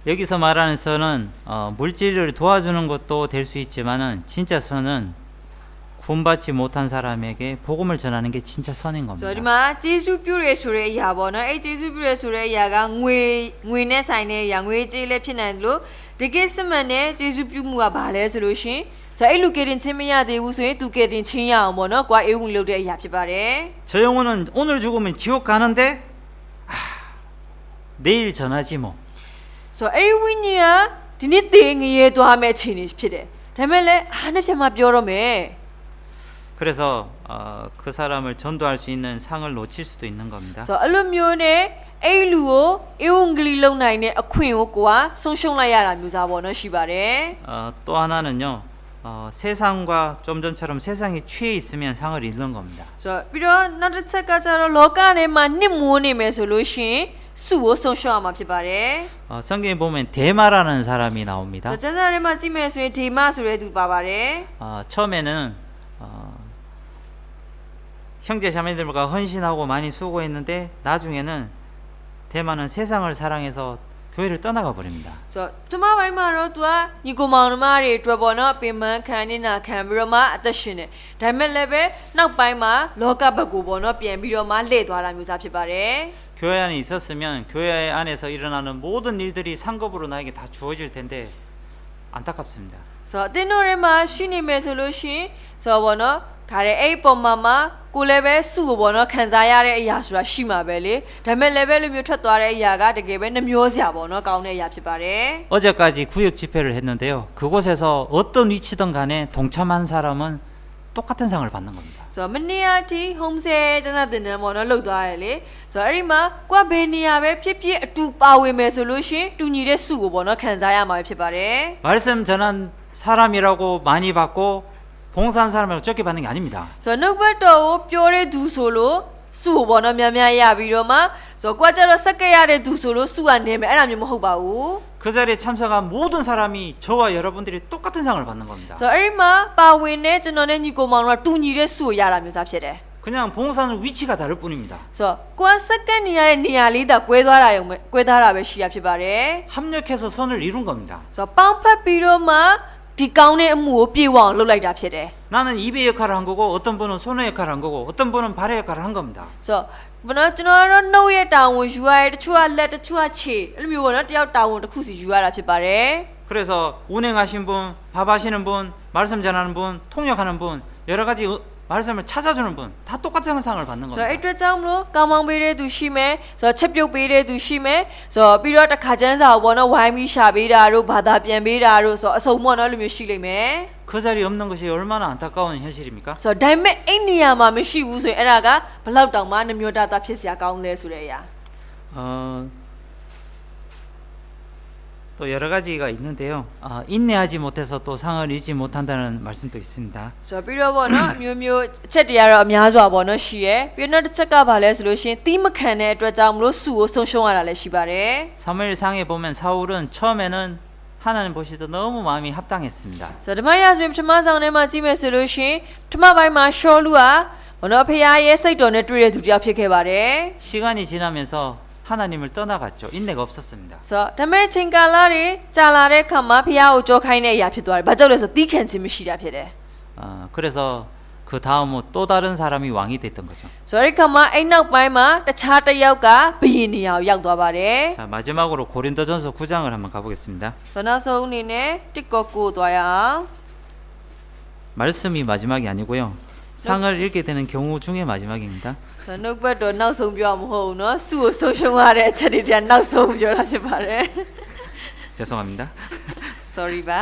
Speaker 1: 여기서 말하는 선은 물질을 도와주는 것도 될 수 있지만은 진짜 선은 구원받지 못한 사람에게 복음을 전하는 게 진짜 선인
Speaker 2: ဆိုတော့ဒီ
Speaker 1: 겁니다.
Speaker 2: မှာဂျေစုပြုရဲဆိုတဲ့အရာပေါ့နော်အဲ့ဂျေစုပြုရဲဆိုတဲ့အရာကငွေနဲ့ဆိုင်တဲ့အရာငွေကြေးလည်းဖြစ်နိုင်တယ်လို့တကယ်စမှန်တဲ့ဂျေစုပြုမှုကဘာလဲဆိုလို့ရှင်ဆိုတော့အဲ့လူကေတင်ချင်းမရသေးဘူးဆိုရင်သူကေတင်ချင်းရအောင်ပေါ့နော်ကွာအေးဝင်လုပ်တဲ့အရာဖြစ်ပါတယ်
Speaker 1: 저 영혼은 오늘 죽으면 지옥 가는데 내일 전하지 뭐.
Speaker 2: ဆိုတော့အဲ့ဒီဝိညာဉ်ကဒီနေ့သေငရဲသွားမဲ့အခြေအနေဖြစ်တယ်ဒါပေမဲ့လည်းနှစ်ဖြတ်မှပြောတော့မယ်
Speaker 1: 그래서 그 사람을 전도할 수 있는 상을 놓칠 수도 있는 겁니다.
Speaker 2: ဆိုတော့အဲ့လိုမျိုးနဲ့အဲ့လူကိုအေဝံဂေလိလုံနိုင်တဲ့အခွင့်ကိုကိုကဆုံးရှုံးလိုက်ရတာမျိုးစားပေါ့နော်ရှိပါတယ်
Speaker 1: 또 하나는요. 세상과 좀 전처럼 세상에 취해 있으면 상을 잃는 겁니다.
Speaker 2: ဆိုတော့ပြီးတော့နောက်တစ်ချက်ကကျတော့လောကထဲမှာနှစ်မိုးနေမယ်ဆိုလို့ရှိရင်စုကိုဆုံးရှုံးရမှာဖြစ်ပါတယ်
Speaker 1: 성경에 보면 대마라는 사람이
Speaker 2: ဆို
Speaker 1: 나옵니다.
Speaker 2: တော့ကျမ်းစာထဲမှာကြည့်မယ်ဆိုရင်ဒေမဆိုတဲ့သူပါပါတယ်
Speaker 1: 처음에는 형제 자매들과 헌신하고 많이 수고했는데 나중에는 대마는 세상을 사랑해서 교회를 떠나가 버립니다.
Speaker 2: ဆိုတော့ဒီမှာပိုင်းမှာတော့သူကညီကိုမောင်နှမတွေအတွက်ပေါ့နော်ပင်ပန်းခံနေတာခံပြီးတော့မှအသက်ရှင်တယ်ဒါပေမဲ့လည်းပဲနောက်ပိုင်းမှာလောကဘက်ကိုပေါ့နော်ပြန်ပြီးတော့မှလှည့်သွားတာမျိုးစားဖြစ်ပါတယ်
Speaker 1: 교회 안에 있었으면 교회 안에서 일어나는 모든 일들이 상급으로 나에게 다 주어질 텐데 안타깝습니다.
Speaker 2: ဆိုတော့အတင်းတို့ထဲမှာရှိနေမယ်ဆိုလို့ရှိရင်ဆိုတော့ပေါ့နော်ခါတဲ့အဲ့ပုံမှာကိုလည်းပဲစုကိုပေါ့နော်ခံစားရတဲ့အရာဆိုတာရှိမှာပဲလေဒါပေမဲ့လည်းပဲလိုမျိုးထွက်သွားတဲ့အရာကတကယ်ပဲနှမျောစရာပေါ့နော်ကောင်းတဲ့အရာဖြစ်ပါတယ်
Speaker 1: 어제까지 구역 집회를 했는데요. 그곳에서 어떤 위치든 간에 동참한 사람은 똑같은 상을 받는 겁니다.
Speaker 2: ဆိုတော့မနေ့အထိ home stay ကျန်တဲ့တင်တန်းပေါ့နော်လှုပ်သွားတယ်လေဆိုတော့အဲ့ဒီမှာကိုကဘယ်နေရာပဲဖြစ်ဖြစ်အတူပါဝင်မယ်ဆိုလို့ရှိရင်တူညီတဲ့စုကိုပေါ့နော်ခံစားရမှာဖြစ်ပါတယ်
Speaker 1: 말씀 전한 사람이라고 많이 받고 봉사한 사람이라고 적게 받는 게 아닙니다.
Speaker 2: ဆိုတော့နှုတ်ဘတ်တော်ကိုပြောတဲ့သူဆိုလို့ 수 번호 몇몇이야 비로마 저 과자로 섞여야 돼 두소로 수가 내면 애라면 뭐 하고
Speaker 1: 그 자리에 참석한 모든 사람이 저와 여러분들이 똑같은 상을 받는 겁니다.
Speaker 2: 저 얼마 바위네 저너네 니고만으로 뚜니의 수야라며 잡시래
Speaker 1: 그냥 봉사는 위치가 다를 뿐입니다.
Speaker 2: 저 과석간이야의 니알이다 꿰다라베 시야 피바래
Speaker 1: 합력해서 선을 이룬 겁니다.
Speaker 2: 저 빵파 비로마 디가운의 무 비왕 놀라이다 피래
Speaker 1: 나는 입의 역할을 한 거고 어떤 분은 손의 역할을 한 거고 어떤 분은 발의 역할을 한 겁니다.
Speaker 2: 저 뭐나 저너는 노예 다운 유아의 추아 레트 추아 치 일미원은 띠ao 다운 쿠시 유아라 피바래
Speaker 1: 그래서 운행하신 분, 밥 하시는 분, 말씀 전하는 분, 통역하는 분, 여러 가지 말씀을 찾아주는 분 다 똑같은 상을 받는
Speaker 2: 저
Speaker 1: 겁니다.
Speaker 2: 이때 장로 까망베레 두시메 저 첩욕베레 두시메 저 비로 가전사 원어 와이미 샤베라로 바다 변베라로 저 어서모너 루미 시리메
Speaker 1: 그 자리에 없는 것이 얼마나 안타까운 현실입니까?
Speaker 2: 저 다음에 애니야마 미시 우소 에라가 블라우당마 느묘다다 피스야 가운레 수레야
Speaker 1: 또 여러 가지가 있는데요. 인내하지 못해서 또 상을 잃지 못한다는 말씀도 있습니다.
Speaker 2: 저 비로 번어 묘묘 쳇디야로 များစွာ 번어 시에 비너 쳇가 발레 소로신 띠막한의 အတွက်ကြောင့်မလို့စုကိုဆုံးရှုံးရတာလည်းရှိပါတယ်
Speaker 1: 사무엘상에 보면 사울은 처음에는 하나님 보시도 너무 마음이 합당했습니다.
Speaker 2: 저ဓမ္မရာဇဝင်ပထမဆောင်ထဲမှာကြည့်မယ်ဆိုလို့ရှင်ပထမပိုင်းမှာရှောလူဟာဘနောဖရားရဲ့စိတ်တော်နဲ့တွေ့တဲ့သူတစ်ယောက်ဖြစ်ခဲ့ပါတယ်
Speaker 1: 시간이 지나면서 하나님을 떠나갔죠. 인내가 없었습니다.
Speaker 2: ဆိုတော့ဓမ္မချင်းကာလာတွေကြာလာတဲ့ခါမှာဖရားကိုကြောခိုင်းတဲ့အရာဖြစ်သွားတယ်။ဘာကြောင့်လဲဆိုတော့တီးခံခြင်းမရှိတာဖြစ်တယ်
Speaker 1: 그래서 그 다음은 또 다른 사람이 왕이 됐던 거죠.
Speaker 2: ။ဆိုတော့ဒီခါမှာအဲ့နောက်ပိုင်းမှာတခြားတစ်ယောက်ကဘုရင်နေရာကိုရောက်သွားပါတယ်။
Speaker 1: 자, 마지막으로 고린도전서 9장을 한번 가보겠습니다.
Speaker 2: ဆိုတော့နောက်ဆုံးအနေနဲ့တစ်ကောကိုသွားရအောင်
Speaker 1: 말씀이 마지막이 아니고요. 상을 읽게 되는 경우 중에 마지막입니다.
Speaker 2: ။ဆိုတော့နှုတ်ဘက်တော့နောက်ဆုံးပြောမှာမဟုတ်ဘူးเนาะ။စုကိုဆုံးရှုံးရတဲ့အချက်တွေတည်းနောက်ဆုံးပြောတာဖြစ်ပါတယ်
Speaker 1: 죄송합니다.
Speaker 2: ။ Sorry ပါ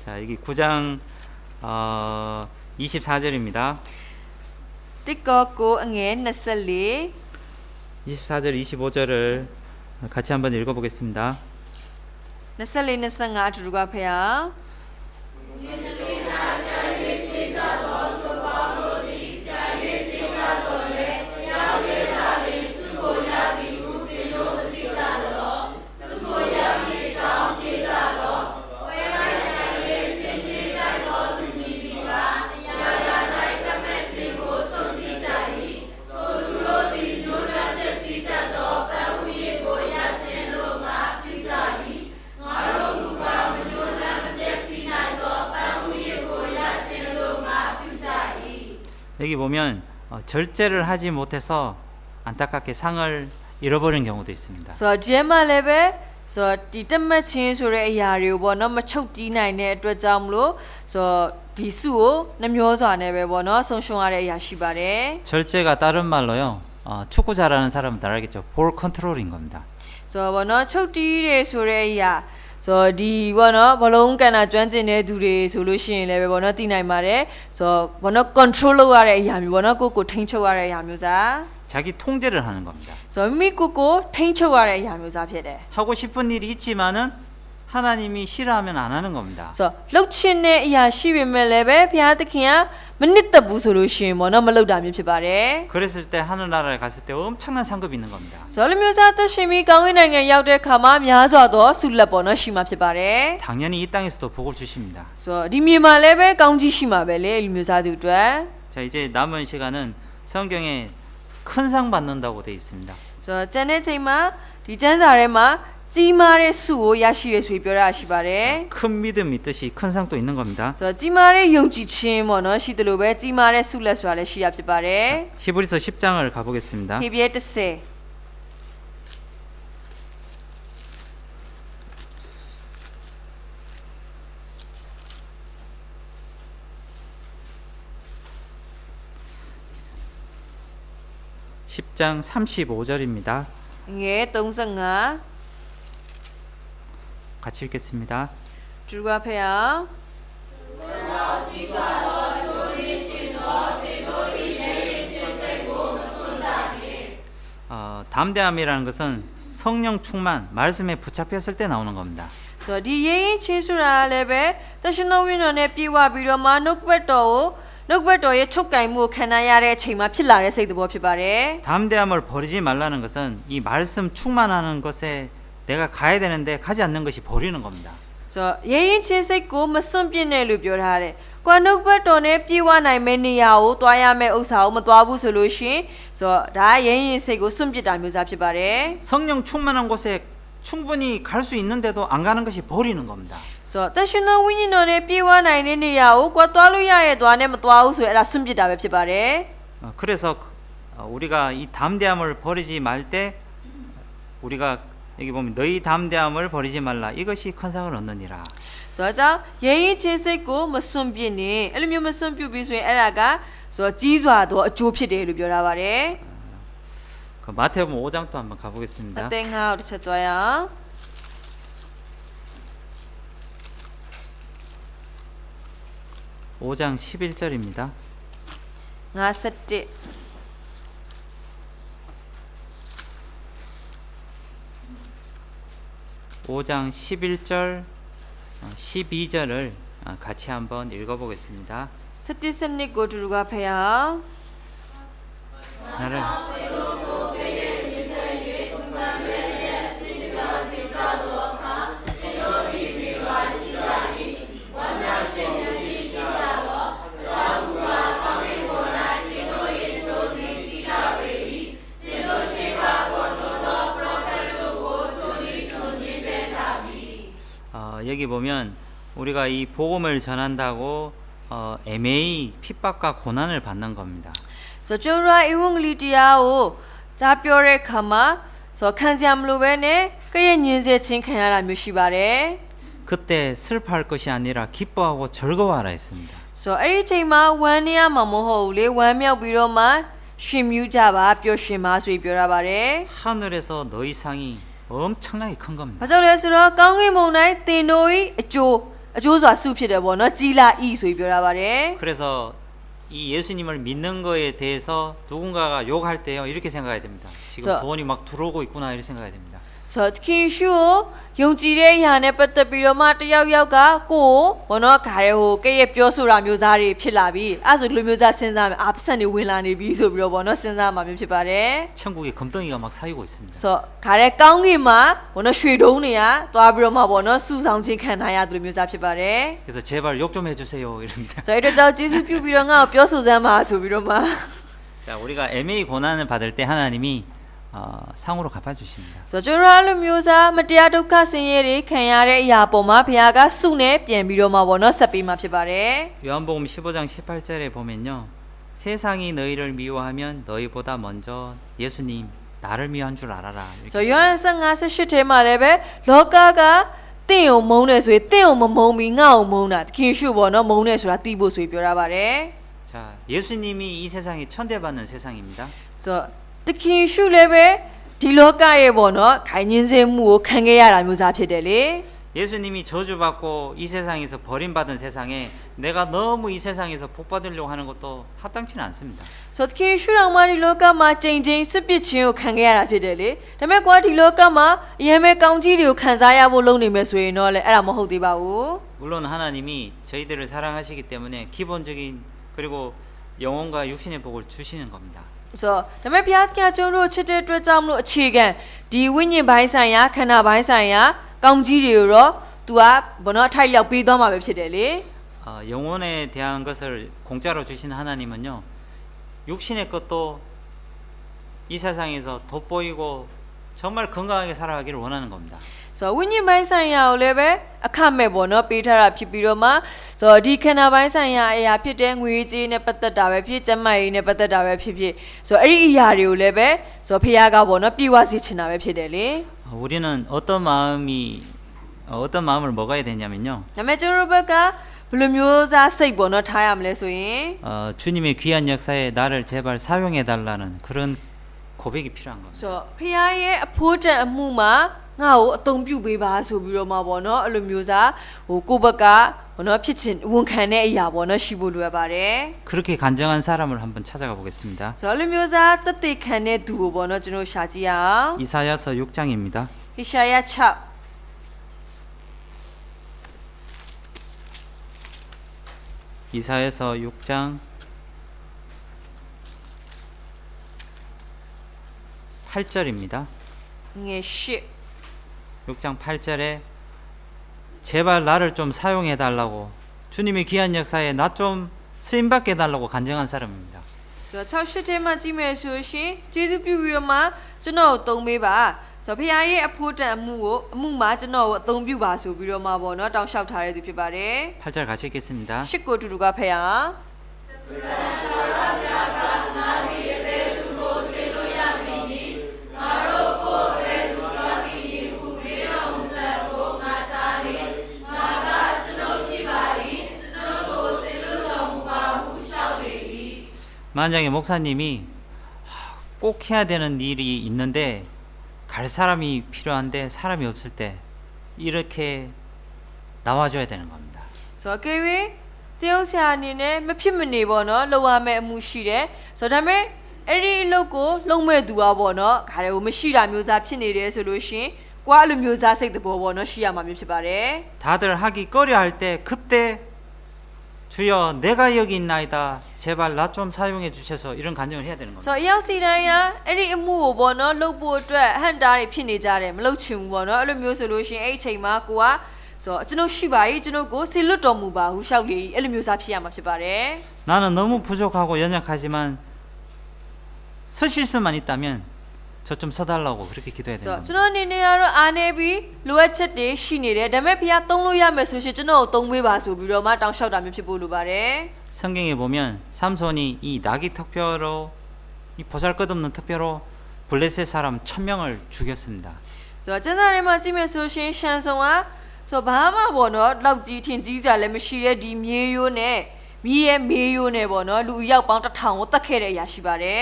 Speaker 1: 자, 여기 9장 24절입니다.
Speaker 2: တစ်ကောကိုအငယ်24
Speaker 1: 24절 25절을 같이 한번 읽어보겠습니다.
Speaker 2: 24 25အတူတူကဖရား
Speaker 1: 여기 보면 절제를 하지 못해서 안타깝게 상을 잃어버린 경우도 있습니다.
Speaker 2: ဆိုတော့ဒီမှာလည်းပဲဆိုတော့ဒီတက်မှတ်ချင်းဆိုတဲ့အရာတွေကိုပေါ့နော်မချုပ်တီးနိုင်တဲ့အတွက်ကြောင့်မလို့ဆိုတော့ဒီစုကိုနှမျောစွာနဲ့ပဲပေါ့နော်ဆုံးရှုံးရတဲ့အရာရှိပါတယ်
Speaker 1: 절제가 다른 말로요. 축구 잘하는 사람은 다 알겠죠. 볼 컨트롤인 겁니다.
Speaker 2: ဆိုတော့ပေါ့နော်ချုပ်တီးတယ်ဆိုတဲ့အရာဆိုတော့ဒီပေါ့နော်ဘလုံးကန်တာကျွမ်းကျင်တဲ့သူတွေဆိုလို့ရှိရင်လည်းပဲပေါ့နော်သိနိုင်ပါတယ်ဆိုတော့ပေါ့နော် control လုပ်ရတဲ့အရာမျိုးပေါ့နော်ကိုထိန်းချုပ်ရတဲ့အရာမျိုးစား
Speaker 1: 자기 통제를 하는 겁니다.
Speaker 2: ဆိုတော့မိကိုထိန်းချုပ်ရတဲ့အရာမျိုးစားဖြစ်တယ်
Speaker 1: 하고 싶은 일이 있지만은 하나님이 싫어하면 안 하는 겁니다.
Speaker 2: ဆိုတော့လှုပ်ချင်တဲ့အရာရှိပေမဲ့လည်းပဲဘုရားသခင်ကမနစ်သက်ဘူးဆိုလို့ရှိရင်ပေါ့နော်မလှုပ်တာမျိုးဖြစ်ပါတယ်
Speaker 1: 그랬을 때 하늘나라에 갔을 때 엄청난 상급이 있는 겁니다.
Speaker 2: ဆိုတော့လူမျိုးစားသက်ရှင်ပြီးကောင်းကင်နိုင်ငံရောက်တဲ့ခါမှာများစွာသောဆုလက်ပေါ့နော်ရှိမှာဖြစ်ပါတယ်
Speaker 1: 당연히 이 땅에서도 복을 주십니다.
Speaker 2: ဆိုတော့ဒီမြေမှာလည်းပဲကောင်းကြီးရှိမှာပဲလေလူမျိုးစားသူအတွက်
Speaker 1: 자, 이제 남은 시간은 성경에 큰 상 받는다고 되어 있습니다.
Speaker 2: ဆိုတော့ကျန်တဲ့ချိန်မှာဒီကျမ်းစာထဲမှာကြီးမားတဲ့ဆုကိုရရှိရဆိုပြီးပြောတာရှိပါတယ်
Speaker 1: 큰 믿음 있듯이 큰 상도 있는 겁니다.
Speaker 2: ဆိုတော့ကြီးမားတဲ့ယုံကြည်ခြင်းပေါ့နော်ရှိတယ်လို့ပဲကြီးမားတဲ့ဆုလက်ဆိုတာလည်းရှိရဖြစ်ပါတယ်
Speaker 1: 히브리서 10장을 가보겠습니다.
Speaker 2: ခေပြဲ30
Speaker 1: 10장 35절입니다.
Speaker 2: ငယ်35
Speaker 1: 같이 읽겠습니다.
Speaker 2: သူကဖေအောင်
Speaker 1: 담대함이라는 것은 성령 충만, 말씀에 붙잡혔을 때 나오는 겁니다.
Speaker 2: ဆိုဒီရေးရင်ချင်းဆိုတာလည်းပဲတရှင်တော်ဝိညာဉ်နဲ့ပြေဝပြီးတော့မှနှုတ်ဘတ်တော်ရဲ့ချုပ်ကင်မှုကိုခံရတဲ့အချိန်မှာဖြစ်လာတဲ့စိတ်သဘောဖြစ်ပါတယ်
Speaker 1: 담대함을 버리지 말라는 것은 이 말씀 충만하는 것에 내가 가야 되는데 가지 않는 것이 버리는 겁니다.
Speaker 2: ဆိုရေးရင်ချင်းစိတ်ကိုမစွန့်ပြစ်နဲ့လို့ပြောထားတယ်ကွာနှုတ်ဘတ်တော်နဲ့ပြေဝနိုင်မယ့်နေရာကိုတွားရမယ့်ဥစ္စာကိုမတွားဘူးဆိုလို့ရှိရင်ဆိုဒါရေးရင်စိတ်ကိုစွန့်ပစ်တာမျိုးစားဖြစ်ပါတယ်
Speaker 1: 성령 충만한 곳에 충분히 갈 수 있는데도 안 가는 것이 버리는 겁니다.
Speaker 2: ဆိုတရှင်တော်ဝိညာဉ်တော်နဲ့ပြေဝနိုင်တဲ့နေရာကိုကွာတွားလို့ရရဲ့တွားနဲ့မတွားဘူးဆိုရင်အဲ့ဒါစွန့်ပစ်တာပဲဖြစ်ပါတယ်
Speaker 1: 그래서 우리가 이 담대함을 버리지 말 때 우리가 여기 보면 너희 담대함을 버리지 말라 이것이 큰 상을 얻느니라.
Speaker 2: ဆိုတော့ရေးရင်ချင်းစိတ်ကိုမစွန့်ပစ်နဲ့အဲ့လိုမျိုးမစွန့်ပစ်ပြီးဆိုရင်အဲ့ဒါကဆိုကြီးစွာသောအကျိုးဖြစ်တယ်လို့ပြောထားပါတယ်
Speaker 1: 그 마태복음 5장 또 한번
Speaker 2: အ
Speaker 1: 가보겠습니다.
Speaker 2: သင်္ကာကိုတစ်ချက်တွားရအောင်
Speaker 1: 5장 11절입니다.
Speaker 2: 51
Speaker 1: 5장 11절 12절을 같이 한번 읽어보겠습니다.
Speaker 2: 17ကိုတူတူကဖတ်ရအောင်
Speaker 1: 나를 여기 보면 우리가 이 복음을 전한다고 애매히 핍박과 고난을 받는 겁니다.
Speaker 2: ဆိုတော့ကျွန်တော်တို့ကဧဝံဂေလိတရားကိုကြားပြောတဲ့အခါမှာဆိုခံစရာမလိုပဲနဲ့ကဲ့ရဲ့ညင်စေခြင်းခံရတာမျိုးရှိပါတယ်
Speaker 1: 그때 슬퍼할 것이 아니라 기뻐하고 즐거워하라 했습니다.
Speaker 2: ဆိုတော့အဲ့ဒီအချိန်မှာဝမ်းနေရမှာမဟုတ်ဘူးလေဝမ်းမြောက်ပြီးတော့မှရှင်မြူးကြပါပျော်ရွှင်ပါဆိုပြီးပြောရပါတယ်
Speaker 1: 하늘에서 너희 상이 엄청나게 큰
Speaker 2: ဘာ
Speaker 1: 겁니다.
Speaker 2: ကြောင့်လဲဆိုတော့ကောင်းကင်ဘုံတိုင်းတင်တို့ဤအကျိုးစွာစုဖြစ်တယ်ပေါ့နော်ကြီးလာဤဆိုပြီးပြောရပါတယ်
Speaker 1: 그래서 이 예수님을 믿는 거에 대해서 누군가가 욕할 때요 이렇게 생각해야 됩니다. 지금
Speaker 2: 저-
Speaker 1: 돈이 막 들어오고 있구나 이렇게 생각해야 됩니다.
Speaker 2: ဆိုတော့သခင်ရှုကိုယုံကြည်တဲ့အရာနဲ့ပတ်သက်ပြီးတော့မှတယောက်ယောက်ကကိုယ်ဘောနော်ခါရဲဟိုကဲ့ရဲ့ပြောဆိုတာမျိုးသားတွေဖြစ်လာပြီးအဲ့ဆိုဒီလိုမျိုးသားစဉ်းစားမယ်အာပတ်စံတွေဝင်လာနေပြီဆိုပြီးတော့ဘောနော်စဉ်းစားမှာမျိုးဖြစ်ပါတယ်
Speaker 1: 천국에 금덩이가 막 쌓이고 있습니다.
Speaker 2: ဆိုတော့ခါရဲကောင်းကင်မှာဘောနော်ရွှေတုံးတွေကတွားပြီးတော့မှဘောနော်စူဆောင်ခြင်းခံထားရသူလိုမျိုးသားဖြစ်ပါတယ်
Speaker 1: 그래서 제발 욕 좀 해주세요 이럽니다.
Speaker 2: ဆိုတော့အဲ့တော့ကျေးဇူးပြုပြီးတော့ငါ့ကိုပြောဆိုစမ်းပါဆိုပြီးတော့မှ
Speaker 1: 자 우리가 애매히 고난을 받을 때 하나님이 상으로 갚아주십니다.
Speaker 2: ဆိုတော့ကျွန်တော်တို့လိုမျိုးသားမတရားဒုက္ခဆင်းရဲတွေခံရတဲ့အရာပေါ်မှာဘုရားကစုနဲ့ပြန်ပြီးတော့မှဘောနော်ဆက်ပေးမှာဖြစ်ပါတယ်
Speaker 1: 요한복음 15장 18절에 보면요. 세상이 너희를 미워하면 너희보다 먼저 예수님 나를 미워한 줄 알아라. 이렇게
Speaker 2: ဆိုတော့ယောဟန်15:18ထဲမှာလည်းပဲလောကကတင့်ကိုမုန်းတယ်ဆိုရင်တင့်ကိုမမုန်းပြီးငါ့ကိုမုန်းတာသခင်ရှုပေါ့နော်မုန်းတယ်ဆိုတာသိဖို့ဆိုပြီးပြောရပါတယ်
Speaker 1: 자 예수님이 이 세상에 천대받는 세상입니다.
Speaker 2: ဆိုတော့သခင်ရှုလည်းပဲဒီလောကရဲ့ပေါ့နော်ခိုင်ညင်းစေမှုကိုခံခဲ့ရတာမျိုးစားဖြစ်တယ်လေ
Speaker 1: 예수님이 저주받고 이 세상에서 버림받은 세상에 내가 너무 이 세상에서 복받으려고 하는 것도 합당치는 않습니다.
Speaker 2: ဆိုတော့သခင်ရှုတော်မှာဒီလောကမှာချိန်ချင်းစွပစ်ခြင်းကိုခံခဲ့ရတာဖြစ်တယ်လေဒါပေမဲ့ကွာဒီလောကမှာအရင်ပဲကောင်းကြီးတွေကိုခံစားရဖို့လုပ်နေမယ်ဆိုရင်တော့လေအဲ့ဒါမဟုတ်သေးပါဘူး
Speaker 1: 물론 하나님이 저희들을 사랑하시기 때문에 기본적인 그리고 영혼과 육신의 복을 주시는 겁니다.
Speaker 2: ဆိုတော့ဒါပေမဲ့ဘုရားသခင်ကကျွန်တော်တို့ချစ်တဲ့အတွက်ကြောင့်မလို့အခြေခံဒီဝိညာဉ်ပိုင်းဆိုင်ရာခန္ဓာပိုင်းဆိုင်ရာကောင်းကြီးတွေကိုတော့ तू ကဘောနော်အထိုက်လောက်ပေးသွားမှာပဲဖြစ်တယ်လေ
Speaker 1: 영혼에 대한 것을 공짜로 주신 하나님은요 육신의 것도 이 세상에서 돋보이고 정말 건강하게 살아가기를 원하는 겁니다.
Speaker 2: ဆိုတော့ဝိညာဉ်ပိုင်းဆိုင်ရာကိုလည်းပဲအခမဲ့ဘောနော်ပေးထားတာဖြစ်ပြီးတော့မှဆိုတော့ဒီခန္ဓာပိုင်းဆိုင်ရာအရာဖြစ်တဲ့ငွေကြေးနဲ့ပတ်သက်တာပဲဖြစ်ကျန်းမာရေးနဲ့ပတ်သက်တာပဲဖြစ်ဖြစ်ဆိုတော့အဲ့ဒီအရာတွေကိုလည်းပဲဆိုတော့ဘုရားကဘောနော်ပြည့်ဝစေချင်တာပဲဖြစ်တယ်လေ
Speaker 1: 우리는 어떤 마음을 먹어야 되냐면요
Speaker 2: ဒါပေမဲ့ကျွန်တော်တို့ဘက်ကဘယ်လိုမျိုးစားစိတ်ဘောနော်ထားရမလဲဆိုရင်
Speaker 1: 주님의 귀한 역사에 나를 제발 사용해 달라는 그런 고백이 필요한 겁니다.
Speaker 2: ဆိုတော့ဖခင်ရဲ့အဖို့တက်အမှုမှာငါ့ကိုအသုံးပြုပေးပါဆိုပြီးတော့မှပေါ့နော်အဲ့လိုမျိုးစားဟိုကိုယ့်ဘက်ကဘောနော်ဖြစ်ချင်ဝန်ခံတဲ့အရာပေါ့နော်ရှိဖို့လိုရပါတယ်
Speaker 1: 그렇게 간증한 사람을 한번 찾아가 보겠습니다.
Speaker 2: ဆိုတော့အဲ့လိုမျိုးစားတသက်ခံတဲ့သူကိုပေါ့နော်ကျွန်တော်ရှာကြည့်ရအောင်
Speaker 1: 이사야서 6장입니다.
Speaker 2: ဟေရှာယ6
Speaker 1: 이사야서 6장 8절입니다.
Speaker 2: 10
Speaker 1: 6장 8절에 제발 나를 좀 사용해 달라고 주님의 귀한 역사에 나 좀 쓰임 받게 해달라고 간증한 사람입니다.
Speaker 2: ဆိုတော့6ထဲမှာကြည့်မယ်ဆိုရှင်ကျေးဇူးပြုပြီးတော့မှကျွန်တော်ကိုသုံးပေးပါဆိုတော့ဖခင်ရဲ့အဖို့တန်အမှုမှာကျွန်တော်ကိုအသုံးပြုပါဆိုပြီးတော့မှပေါ့နော်တောင်းလျှောက်ထားတဲ့သူဖြစ်ပါတယ်
Speaker 1: 8절 같이 읽겠습니다.
Speaker 2: ရှစ်ကိုအတူတူကဖခင်
Speaker 1: 만약에 목사님이 꼭 해야 되는 일이 있는데 갈 사람이 필요한데 사람이 없을 때 이렇게 나와줘야 되는 겁니다.
Speaker 2: ဆိုတော့ကေဝေတယောက်ဆရာအနေနဲ့မဖြစ်မနေပေါ့နော်လုံရမယ့်အမှုရှိတယ်ဆိုတော့ဒါပေမဲ့အဲ့ဒီအလုပ်ကိုလုံမဲ့သူอ่ะပေါ့နော်ခါတယ်ကိုမရှိတာမျိုးစားဖြစ်နေတယ်ဆိုလို့ရှင်ကိုကအဲ့လိုမျိုးစားစိတ်တဘောပေါ့နော်ရှိရမှာမျိုးဖြစ်ပါတယ်
Speaker 1: 다들 하기 꺼려 할 때 그때 주여 내가 여기 있나이다 제발 나 좀 사용해 주셔서 이런 간증을 해야 되는
Speaker 2: ဆို
Speaker 1: 겁니다.
Speaker 2: တော့အယောက်စီတိုင်းကအဲ့ဒီအမှုကိုပေါ့နော်လုပ်ဖို့အတွက်ဟန်တာတွေဖြစ်နေကြတယ်မလုပ်ချင်ဘူးပေါ့နော်အဲ့လိုမျိုးဆိုလို့ရှင်အဲ့ဒီအချိန်မှာကိုကဆိုတော့ကျွန်တော်ရှိပါ යි ကျွန်တော်ကိုဆေလွတ်တော်မူပါဟုရှောက်လေအဲ့လိုမျိုးစားဖြစ်ရမှာဖြစ်ပါတယ်
Speaker 1: 나는 너무 부족하고 연약하지만 서실 수만 있다면 저 좀 서달라고 그렇게 기도해야
Speaker 2: ဆို
Speaker 1: 되는
Speaker 2: တော့
Speaker 1: 겁니다.
Speaker 2: ကျွန်တော်အနေနဲ့ကတော့အားနေပြီးလိုအပ်ချက်တွေရှိနေတယ်ဒါပေမဲ့ဖခင်သုံးလို့ရမယ်ဆိုရှင်ကျွန်တော်ကိုသုံးပေးပါဆိုပြီးတော့မှတောင်းလျှောက်တာမျိုးဖြစ်ဖို့လိုပါတယ်
Speaker 1: 성경에 보면 삼손이 이 나귀 특별로 이 보잘것없는 특별로 블레셋 사람 1000명을 죽였습니다.
Speaker 2: ဆိုတော့ကျမ်းစာထဲမှာကြည့်မယ်ဆိုရှင်ရှန်ဆုံကဆိုတော့ဘာမှပေါ့နော်လောက်ကြီးထင်ကြီးစရာလည်းမရှိတဲ့ဒီမြေရိုးနဲ့မြေရဲ့မေးရိုးနဲ့ပေါ့နော်လူအယောက်ပေါင်း1000ကိုတတ်ခဲ့တဲ့အရာရှိပါတယ်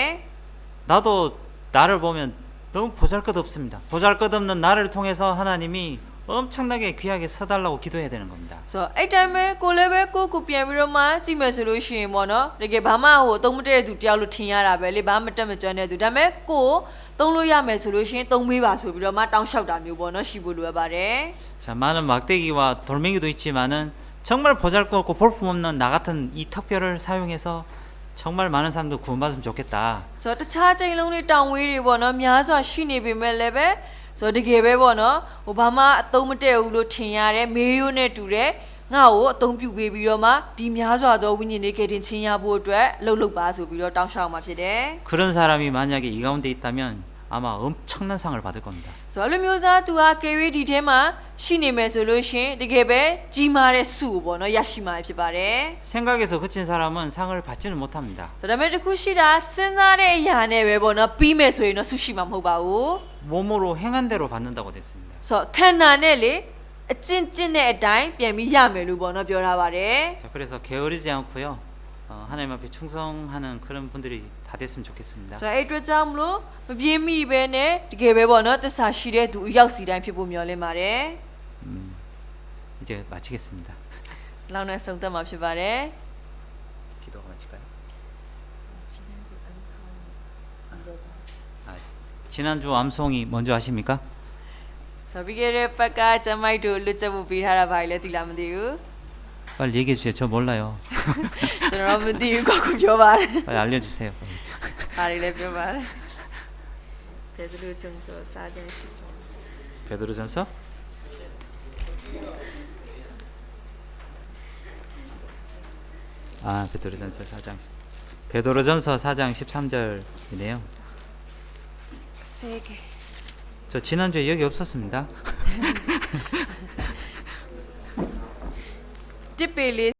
Speaker 1: 나도 나를 보면 너무 보잘것없습니다. 보잘것없는 나를 통해서 하나님이 엄청나게 귀하게 서달라고 기도해야 되는 겁니다.
Speaker 2: ဆိုတော့အဲ့တိုင်းပဲကိုလည်းပဲကိုပြန်ပြီးတော့မှကြည့်မယ်ဆိုလို့ရှိရင်ပေါ့နော်တကယ်ဘာမှဟိုအသုံးမတည့်တဲ့သူတယောက်လို့ထင်ရတာပဲလေဘာမှမတက်မကျွမ်းတဲ့သူဒါပေမဲ့ကိုသုံးလို့ရမယ်ဆိုလို့ရှိရင်သုံးပေးပါဆိုပြီးတော့မှတောင်းလျှောက်တာမျိုးပေါ့နော်ရှိဖို့လိုအပ်ပါတယ်
Speaker 1: 자, 많은 막대기와 돌멩이도 있지만은 정말 보잘것없고 볼품없는 나 같은 이 특별을 사용해서 정말 많은 사람들 구원받으면 좋겠다.
Speaker 2: ဆိုတော့တခြားချိန်လုံးတွေတောင်ဝေးတွေပေါ့နော်များစွာရှိနေပေမဲ့လည်းပဲဆိုတော့တကယ်ပဲပေါ့နော်ဟိုဘာမှအသုံးမတည့်ဘူးလို့ထင်ရတဲ့မေးရိုးနဲ့တူတဲ့ငါ့ကိုအသုံးပြုပေးပြီးတော့မှဒီများစွာသောဝိညာဉ်တွေကယ်တင်ခြင်းရဖို့အတွက်လှုပ်လှုပ်ပါဆိုပြီးတော့တောင်းလျှောက်မှာဖြစ်တယ်
Speaker 1: 그런 사람이 만약에 이 가운데 있다면 아마 엄청난 상을 받을 겁니다.
Speaker 2: ဆိုတော့အဲ့လိုမျိုးစားသူဟာကေရီဒီထဲမှာရှိနေမယ်ဆိုလို့ရှင်တကယ်ပဲကြီးမားတဲ့စုကိုပေါ့နော်ရရှိမှာဖြစ်ပါတယ်
Speaker 1: 생각에서 그친 사람은 상을 받지는 못합니다.
Speaker 2: ဆိုတော့ဒါပေမဲ့တစ်ခုရှိတာစဉ်းစားတဲ့အရာနဲ့ပဲပေါ့နော်ပြီးမယ်ဆိုရင်တော့ဆုရှိမှာမဟုတ်ပါဘူး
Speaker 1: 몸으로 행한 대로 받는다고 됐습니다.
Speaker 2: ဆိုတော့ခန္ဓာနဲ့လေအကျင့်ကျင့်တဲ့အတိုင်းပြန်ပြီးရမယ်လို့ပေါ့နော်ပြောထားပါတယ်
Speaker 1: 자, 그래서 게으르지 않고요. 하나님 앞에 충성하는 그런 분들이 다 됐으면 좋겠습니다.
Speaker 2: ဆိုတော့အဲ့အတွက်ကြောင့်မလို့မပြင်းမိပဲနဲ့တကယ်ပဲပေါ့နော်သစ္စာရှိတဲ့သူအရောက်စီတိုင်းဖြစ်ဖို့မျှော်လင့်ပါတယ်
Speaker 1: 이제 마치겠습니다.
Speaker 2: လောက်နဲ့ဆုံးသက်မှာဖြစ်ပါတယ်
Speaker 1: 기도가 마칠까요? 지난주 암송이 먼저 하십니까?
Speaker 2: ဆိုတော့ပြီးခဲ့တဲ့ပတ်ကကျမိုက်တို့လွတ်ချက်မှုပေးထားတာဘာလဲသိလားမသိဘူး
Speaker 1: 빨리 얘기해 주세요. 저 몰라요.
Speaker 2: ကျွန်တော်မသိဘူးကိုကပြောပါတယ်
Speaker 1: 빨리 알려주세요. 빨리.
Speaker 2: ဘာတွေလဲပြောပါတယ်ဘယ်လိုကြုံဆိုစာကြမ်းရှိဆုံး
Speaker 1: 베드로전서? 아, 베드로전서 4장. 베드로전서 4장 13절이네요.
Speaker 2: 세게
Speaker 1: 저 지난주에 여기 없었습니다.
Speaker 2: တစ်ပေလေး